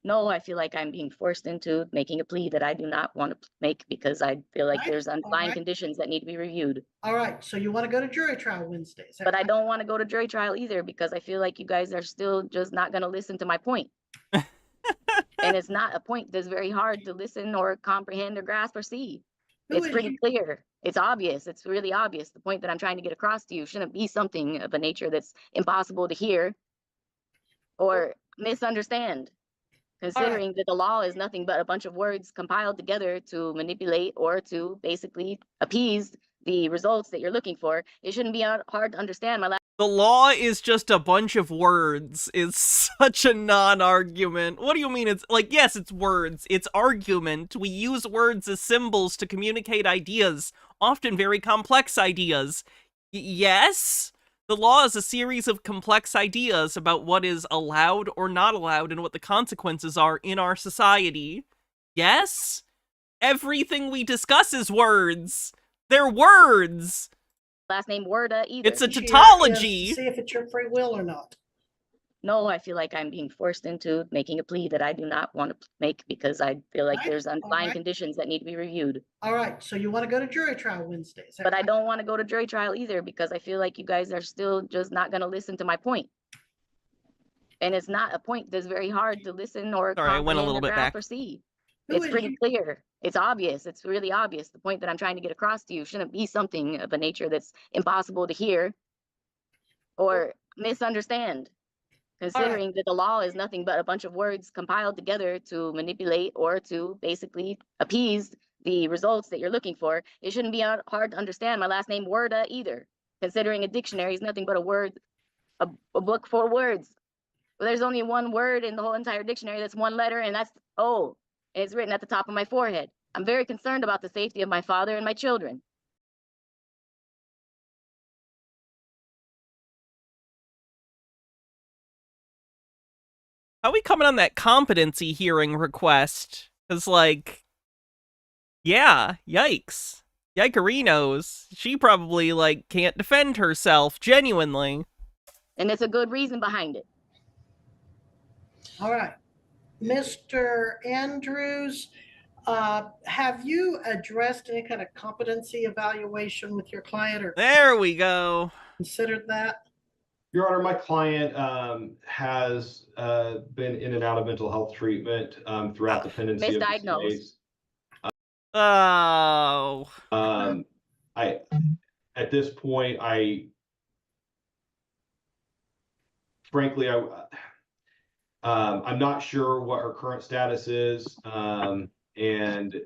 No, I feel like I'm being forced into making a plea that I do not want to make because I feel like there's underlying conditions that need to be reviewed. All right, so you want to go to jury trial Wednesday? Is that But I right? don't want to go to jury trial either because I feel like you guys are still just not going to listen to my point. And it's not a point that's very hard to listen or comprehend or grasp or see. It's pretty clear. It's obvious. It's really obvious. The point that I'm trying to get across to you shouldn't be something of a nature that's impossible to hear or misunderstand, considering that the law is nothing but a bunch of words compiled together to manipulate or to basically appease the results that you're looking for. It shouldn't be hard to understand. The law is just a bunch of words. It's such a non-argument. What do you mean? It's like, yes, it's words. It's argument. We use words as symbols to communicate ideas, often very complex ideas. Yes? The law is a series of complex ideas about what is allowed or not allowed and what the consequences are in our society. Yes? Everything we discuss is words. They're words. Last name Werda either. It's a tautology. See if it's your free will or not. No, I feel like I'm being forced into making a plea that I do not want to make because I feel like there's underlying conditions that need to be reviewed. All right, so you want to go to jury trial Wednesday? Is that But I right? don't want to go to jury trial either because I feel like you guys are still just not going to listen to my point. And it's not a point that's very hard to listen or Sorry, I went a comprehend little or bit grasp back. or see. Who It's is pretty you? clear. It's obvious. It's really obvious. The point that I'm trying to get across to you shouldn't be something of a nature that's impossible to hear or misunderstand, considering that the law is nothing but a bunch of words compiled together to manipulate or to basically appease the results that you're looking for. It shouldn't be hard to understand my last name Werda either, considering a dictionary is nothing but a word, a book for words. Well, there's only one word in the whole entire dictionary that's one letter, and that's O, and it's written at the top of my forehead. I'm very concerned about the safety of my father and my children. How are we coming on that competency hearing request? Because, like, yeah, yikes. Yikerinos. She probably, like, can't defend herself, genuinely. And it's a good reason behind it. All right. Mr. Andrews, have you addressed any kind of competency evaluation with your client or There we go. considered that? Your Honor, my client has been in and out of mental health treatment throughout the pendency of this Misdiagnosed. case. Oh. At this point, frankly, I'm not sure what her current status is, and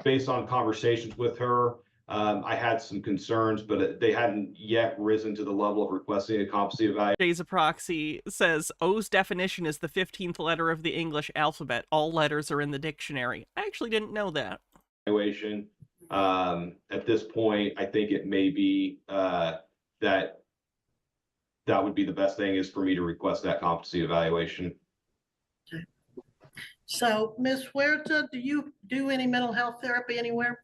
based on conversations with her, I had some concerns, but they hadn't yet risen to the level of requesting a competency evaluation. Jay's a proxy says, O's definition is the 15th letter of the English alphabet. All letters are in the dictionary. I actually didn't know that. At this point, I think it may be that would be the best thing is for me to request that competency evaluation. Okay. So, Ms. Huerta, do you do any mental health therapy anywhere?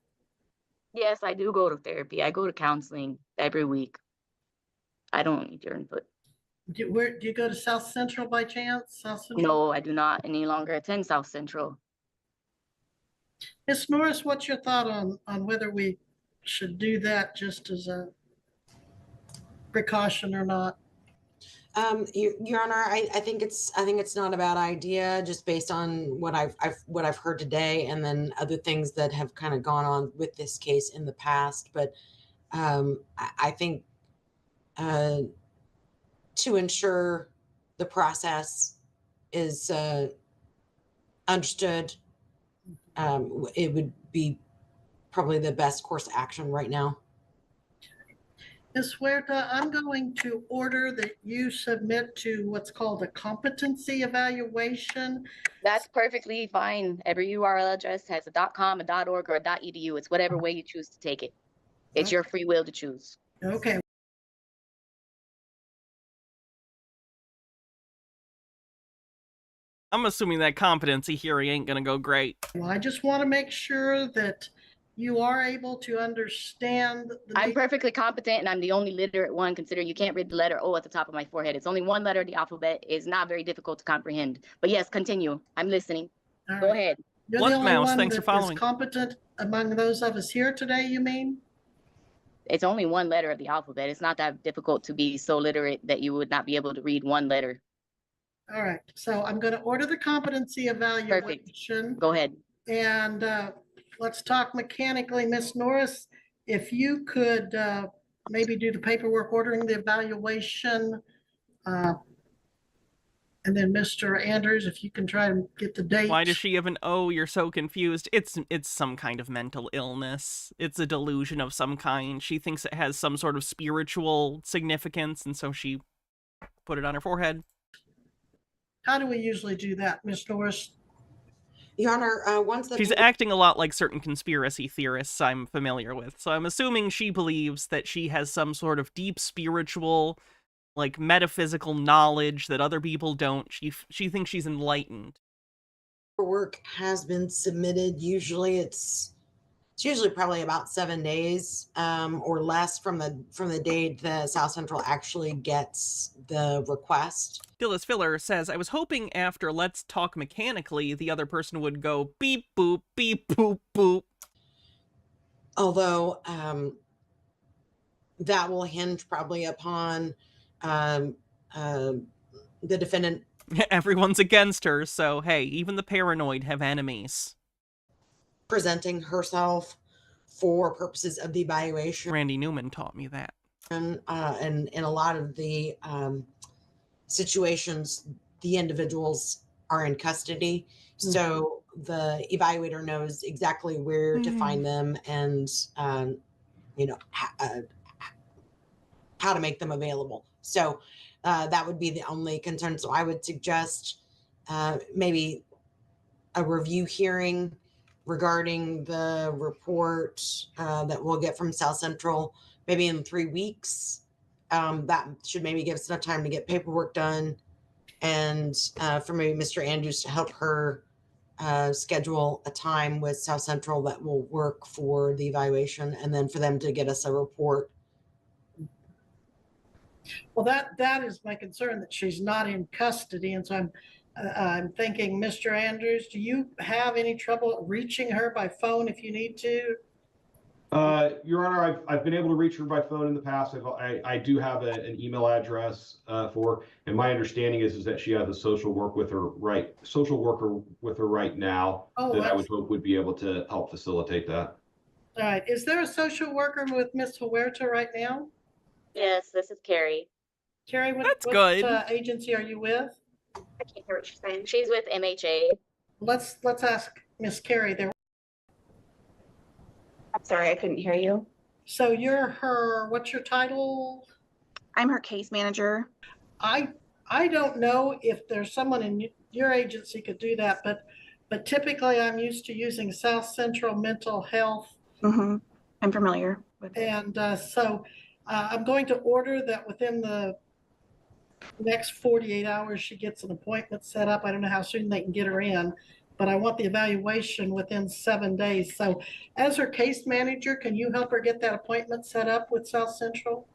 Yes, I do go to therapy. I go to counseling every week. I don't need your input. Do you go to South Central by chance? South Central? No, I do not any longer attend South Central. Ms. Norris, what's your thought on whether we should do that just as a precaution or not? Your Honor, I think it's not a bad idea, just based on what I've heard today, and then other things that have kind of gone on with this case in the past. But I think to ensure the process is understood, it would be probably the best course of action right now. Ms. Huerta, I'm going to order that you submit to what's called a competency evaluation. That's perfectly fine. Every URL address has a .com, a .org, or a .edu. It's whatever way you choose to take it. It's your free will to choose. Okay. I'm assuming that competency hearing ain't gonna go great. Well, I just want to make sure that you are able to understand. I'm perfectly competent, and I'm the only literate one, considering you can't read the letter O at the top of my forehead. It's only one letter of the alphabet. It's not very difficult to comprehend. But yes, continue. I'm listening. Go ahead. You're the only one that is competent among those of us here today, you mean? It's only one letter of the alphabet. It's not that difficult to be so literate that you would not be able to read one letter. All right, so I'm going to order the competency evaluation. Perfect. Go ahead. And let's talk mechanically. Ms. Norris, if you could maybe do the paperwork ordering the evaluation. And then Mr. Andrews, if you can try and get the date. Why does she have an O? You're so confused. It's some kind of mental illness. It's a delusion of some kind. She thinks it has some sort of spiritual significance, and so she put it on her forehead. How do we usually do that, Ms. Norris? Your Honor, once the She's acting a lot like certain conspiracy theorists I'm familiar with, so I'm assuming she believes that she has some sort of deep spiritual, like metaphysical knowledge that other people don't. She thinks she's enlightened. Work has been submitted. Usually it's usually probably about 7 days or less from the date the South Central actually gets the request. Dillis Filler says, I was hoping after Let's Talk Mechanically, the other person would go beep boop, beep boop, boop. Although that will hinge probably upon the defendant. Everyone's against her, so hey, even the paranoid have enemies. Presenting herself for purposes of the evaluation. Randy Newman taught me that. And in a lot of the situations, the individuals are in custody. Mm-hmm. So the evaluator knows exactly where to find them and, how to make them available. So that would be the only concern. So I would suggest maybe a review hearing regarding the report that we'll get from South Central, maybe in 3 weeks. That should maybe give us enough time to get paperwork done, and for maybe Mr. Andrews to help her schedule a time with South Central that will work for the evaluation, and then for them to get us a report. Well, that is my concern, that she's not in custody, and so I'm thinking, Mr. Andrews, do you have any trouble reaching her by phone if you need to? Your Honor, I've been able to reach her by phone in the past. I do have an email address for her, and my understanding is that she has a social worker with her right now that I would hope would be able to help facilitate that. All right. Is there a social worker with Ms. Huerta right now? Yes, this is Carrie. Carrie, what agency are you with? I can't hear what she's saying. She's with MHA. Let's ask Miss Carrie there. I'm sorry, I couldn't hear you. So you're her, what's your title? I'm her case manager. I don't know if there's someone in your agency could do that, but typically I'm used to using South Central Mental Health. Mm-hmm. I'm familiar with it. And so I'm going to order that within the next 48 hours she gets an appointment set up. I don't know how soon they can get her in, but I want the evaluation within 7 days. So as her case manager, can you help her get that appointment set up with South Central?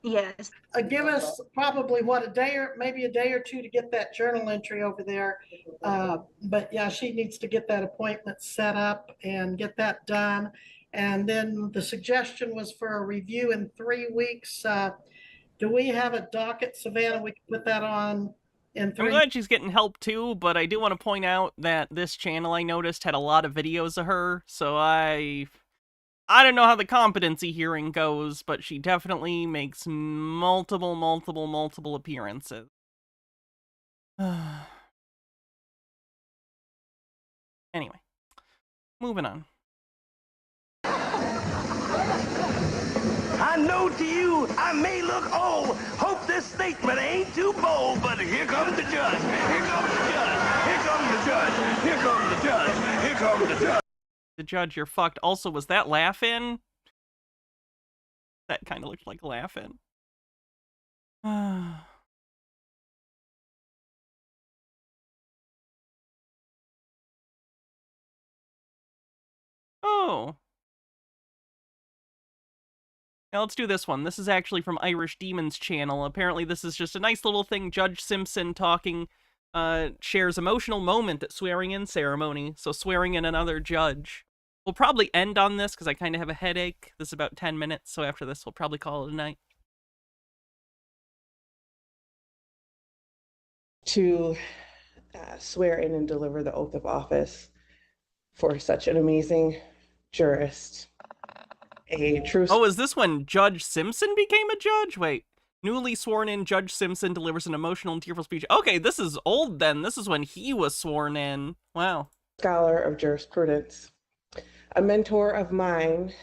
Yes. Give us probably what, a day or maybe a day or two to get that journal entry over there. But yeah, she needs to get that appointment set up and get that done. And then the suggestion was for a review in 3 weeks. Do we have a docket, Savannah? We can put that on in I'm 3. glad she's getting help too, but I do want to point out that this channel I noticed had a lot of videos of her, so I don't know how the competency hearing goes, but she definitely makes multiple appearances. Anyway, moving on. I know to you, I may look old. Hope this statement ain't too bold, but here comes the judge. Here comes the judge. Here comes the judge. Here comes the judge. Here comes the judge. The judge, you're fucked. Also, was that laugh-in? That kind of looked like laugh-in. Oh. Now let's do this one. This is actually from Irish Demon's channel. Apparently this is just a nice little thing. Judge Simpson talking, shares emotional moment at swearing-in ceremony. So swearing in another judge. We'll probably end on this because I kind of have a headache. This is about 10 minutes, so after this we'll probably call it a night. To swear in and deliver the oath of office for such an amazing jurist. A true. Oh, is this when Judge Simpson became a judge? Wait. Newly sworn in, Judge Simpson delivers an emotional and tearful speech. Okay, this is old then. This is when he was sworn in. Wow. Scholar of jurisprudence. A mentor of mine,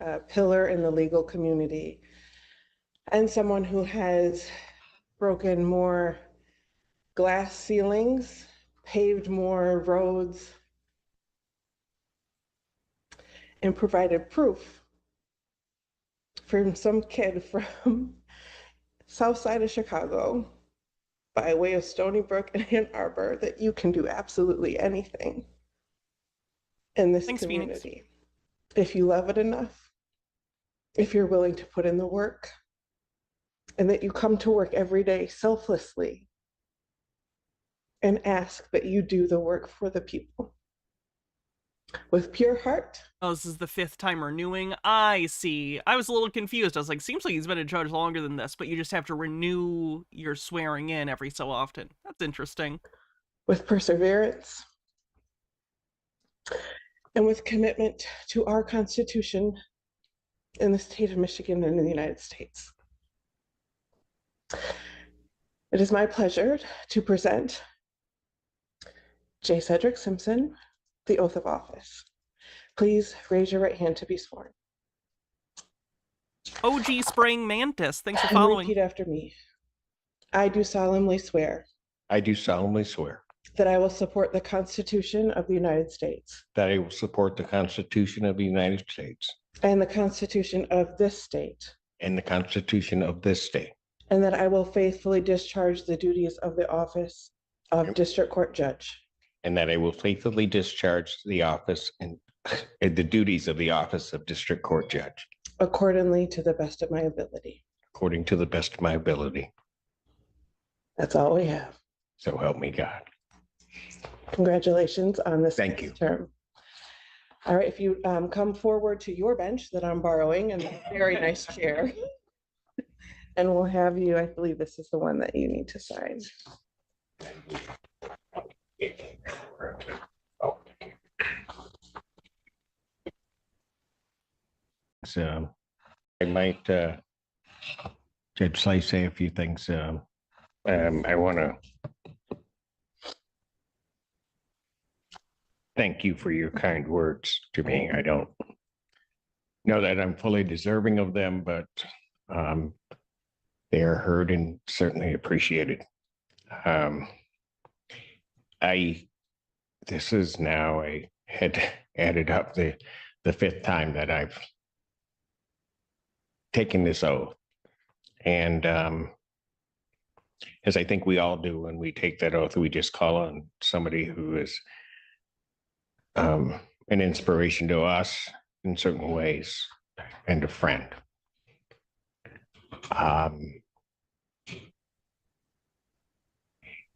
a pillar in the legal community, and someone who has broken more glass ceilings, paved more roads, and provided proof from some kid from south side of Chicago by way of Stony Brook and Ann Arbor that you can do absolutely anything in this community. If you love it enough, if you're willing to put in the work, and that you come to work every day selflessly and ask that you do the work for the people with pure heart. Oh, this is the 5th time renewing? I see. I was a little confused. I was like, seems like he's been a judge longer than this, but you just have to renew your swearing in every so often. That's interesting. With perseverance and with commitment to our Constitution in the state of Michigan and in the United States. It is my pleasure to present J. Cedric Simpson, the oath of office. Please raise your right hand to be sworn. OG Spraying Mantis, thanks for And following. repeat after me. I do solemnly swear I do solemnly swear that I will support the Constitution of the United States that I will support the Constitution of the United States and the Constitution of this state, and the Constitution of this state, and that I will faithfully discharge the duties of the office of District Court Judge and that I will faithfully discharge the office and the duties of the office of District Court Judge accordingly to the best of my ability. according to the best of my ability. That's all we have. So help me God. Congratulations on this Thank you. term. All right, if you come forward to your bench that I'm borrowing and a very nice chair. And we'll have you, I believe this is the one that you need to sign. So I might, Judge Slice, say a few things. I want to thank you for your kind words to me. I don't know that I'm fully deserving of them, but they are heard and certainly appreciated. This is now, I had added up the 5th time that I've taken this oath. And as I think we all do when we take that oath, we just call on somebody who is an inspiration to us in certain ways and a friend.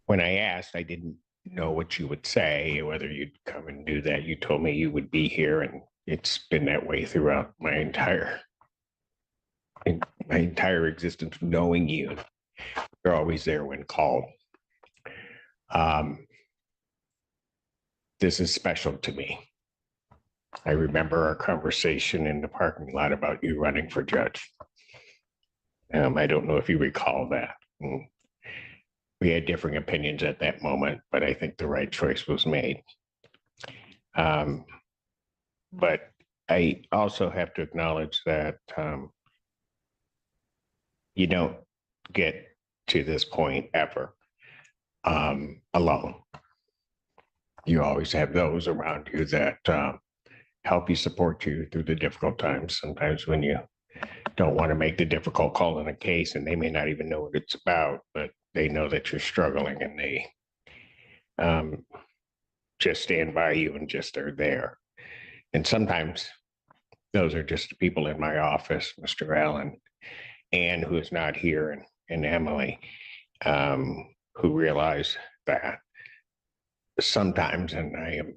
When I asked, I didn't know what you would say, whether you'd come and do that. You told me you would be here, and it's been that way throughout my entire existence, knowing you. You're always there when called. This is special to me. I remember our conversation in the parking lot about you running for judge. I don't know if you recall that. We had differing opinions at that moment, but I think the right choice was made. But I also have to acknowledge that you don't get to this point ever alone. You always have those around you that help you, support you through the difficult times. Sometimes when you don't want to make the difficult call in a case, and they may not even know what it's about, but they know that you're struggling, and they just stand by you and just are there. And sometimes those are just the people in my office, Mr. Allen, Ann, who is not here, and Emily, who realize that sometimes, and I am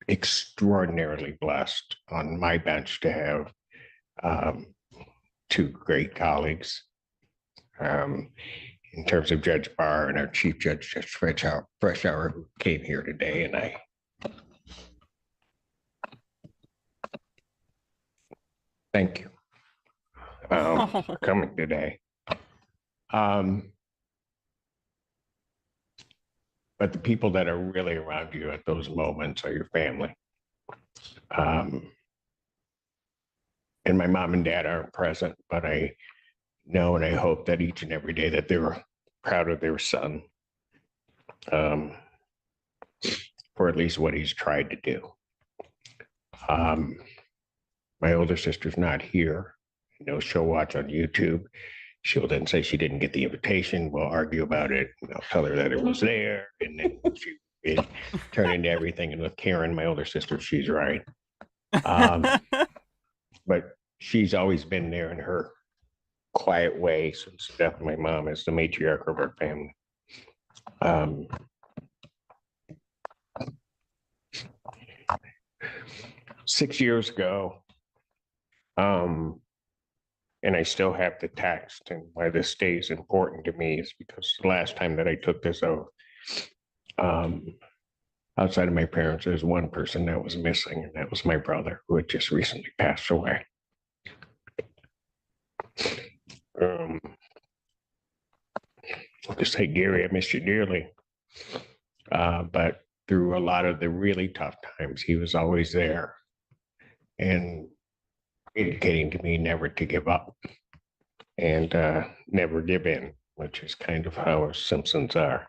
extraordinarily blessed on my bench to have two great colleagues in terms of Judge Barr and our Chief Judge, Judge Freshour, who came here today, and I thank you for coming today. But the people that are really around you at those moments are your family. And my mom and dad aren't present, but I know and I hope that each and every day that they were proud of their son, for at least what he's tried to do. My older sister's not here. I know she'll watch on YouTube. She'll then say she didn't get the invitation. We'll argue about it. And I'll tell her that it was there. And then it turned into everything. And with Karen, my older sister, she's right. But she's always been there in her quiet way since the death of my mom as the matriarch of our family. 6 years ago, and I still have the text, and why this day is important to me is because the last time that I took this oath, outside of my parents, there's one person that was missing, and that was my brother, who had just recently passed away. I'll just say, Gary, I miss you dearly. But through a lot of the really tough times, he was always there and indicating to me never to give up and never give in, which is kind of how us Simpsons are.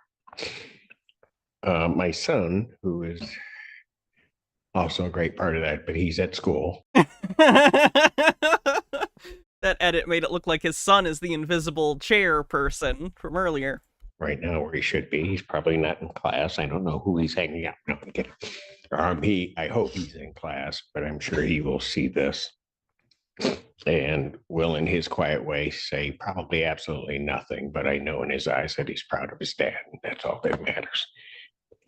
My son, who is also a great part of that, but he's at school. That edit made it look like his son is the invisible chair person from earlier. Right now, where he should be. He's probably not in class. I don't know who he's hanging out. No, I'm kidding. I hope he's in class, but I'm sure he will see this and will, in his quiet way, say probably absolutely nothing. But I know in his eyes that he's proud of his dad, and that's all that matters.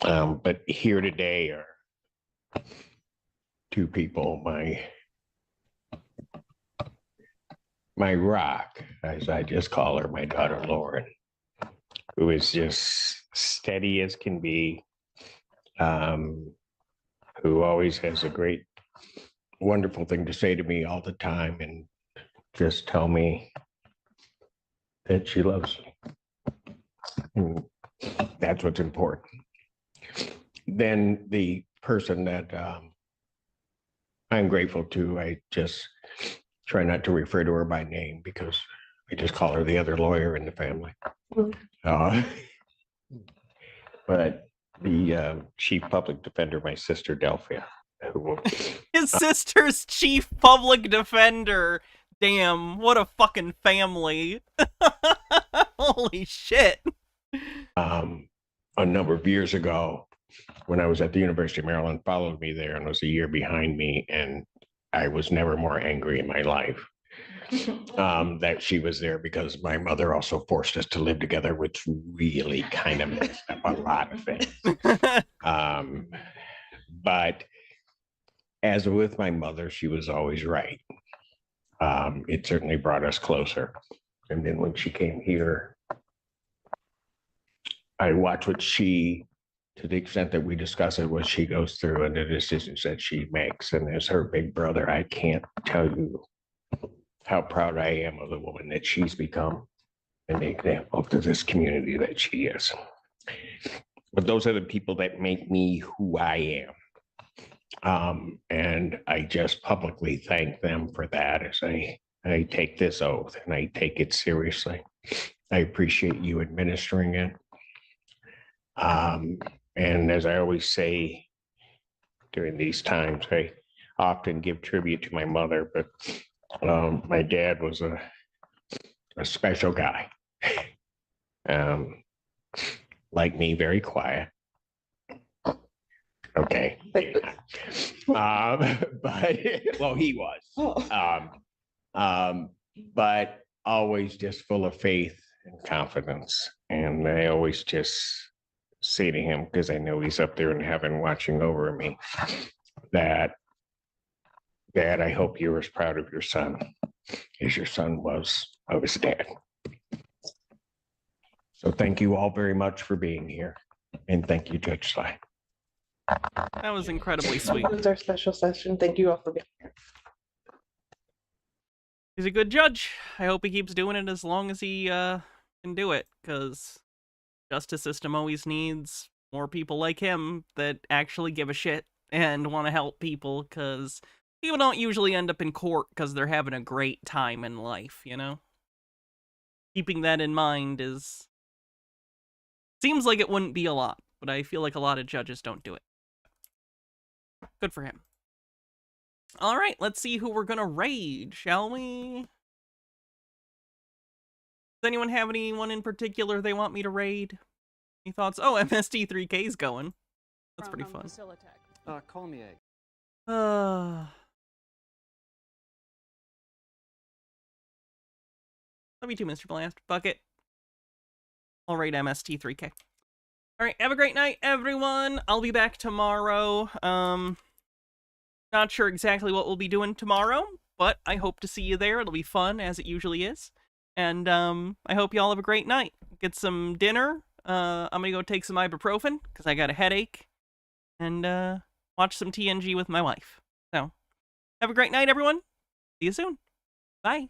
But here today are two people, my rock, as I just call her, my daughter Lauren, who is just steady as can be, who always has a great, wonderful thing to say to me all the time and just tell me that she loves me. And that's what's important. Then the person that I'm grateful to, I just try not to refer to her by name because I just call her the other lawyer in the family. But the chief public defender, my sister Delphia, who his sister's chief public defender. Damn, what a fucking family. Holy shit. A number of years ago, when I was at the University of Maryland, followed me there and was a year behind me, and I was never more angry in my life. that she was there because my mother also forced us to live together, which really kind of messed up a lot of things. But as with my mother, she was always right. It certainly brought us closer. And then when she came here, I watch what she, to the extent that we discuss it, what she goes through and the decisions that she makes. And as her big brother, I can't tell you how proud I am of the woman that she's become and the example to this community that she is. But those are the people that make me who I am. And I just publicly thank them for that as I take this oath and I take it seriously. I appreciate you administering it. And as I always say during these times, I often give tribute to my mother, but my dad was a special guy. Like me, very quiet. Okay. But well, he was. But always just full of faith and confidence. And I always just say to him, because I know he's up there in heaven watching over me, that Dad, I hope you're as proud of your son as your son was of his dad. So thank you all very much for being here. And thank you, Judge Sly. That was incredibly sweet. This is our special session. Thank you all for being here. He's a good judge. I hope he keeps doing it as long as he can do it, because justice system always needs more people like him that actually give a shit and want to help people, because people don't usually end up in court because they're having a great time in life, you know? Keeping that in mind is... seems like it wouldn't be a lot, but I feel like a lot of judges don't do it. Good for him. All right, let's see who we're gonna raid, shall we? Does anyone have anyone in particular they want me to raid? Any thoughts? Oh, MST3K's going. That's pretty fun. Call me egg. Love you too, Mr. Blast. Bucket. I'll raid MST3K. Alright, have a great night, everyone. I'll be back tomorrow. Not sure exactly what we'll be doing tomorrow, but I hope to see you there. It'll be fun, as it usually is. And, I hope y'all have a great night. Get some dinner. I'm gonna go take some ibuprofen, because I got a headache. And, watch some TNG with my wife. So, have a great night, everyone. See you soon. Bye.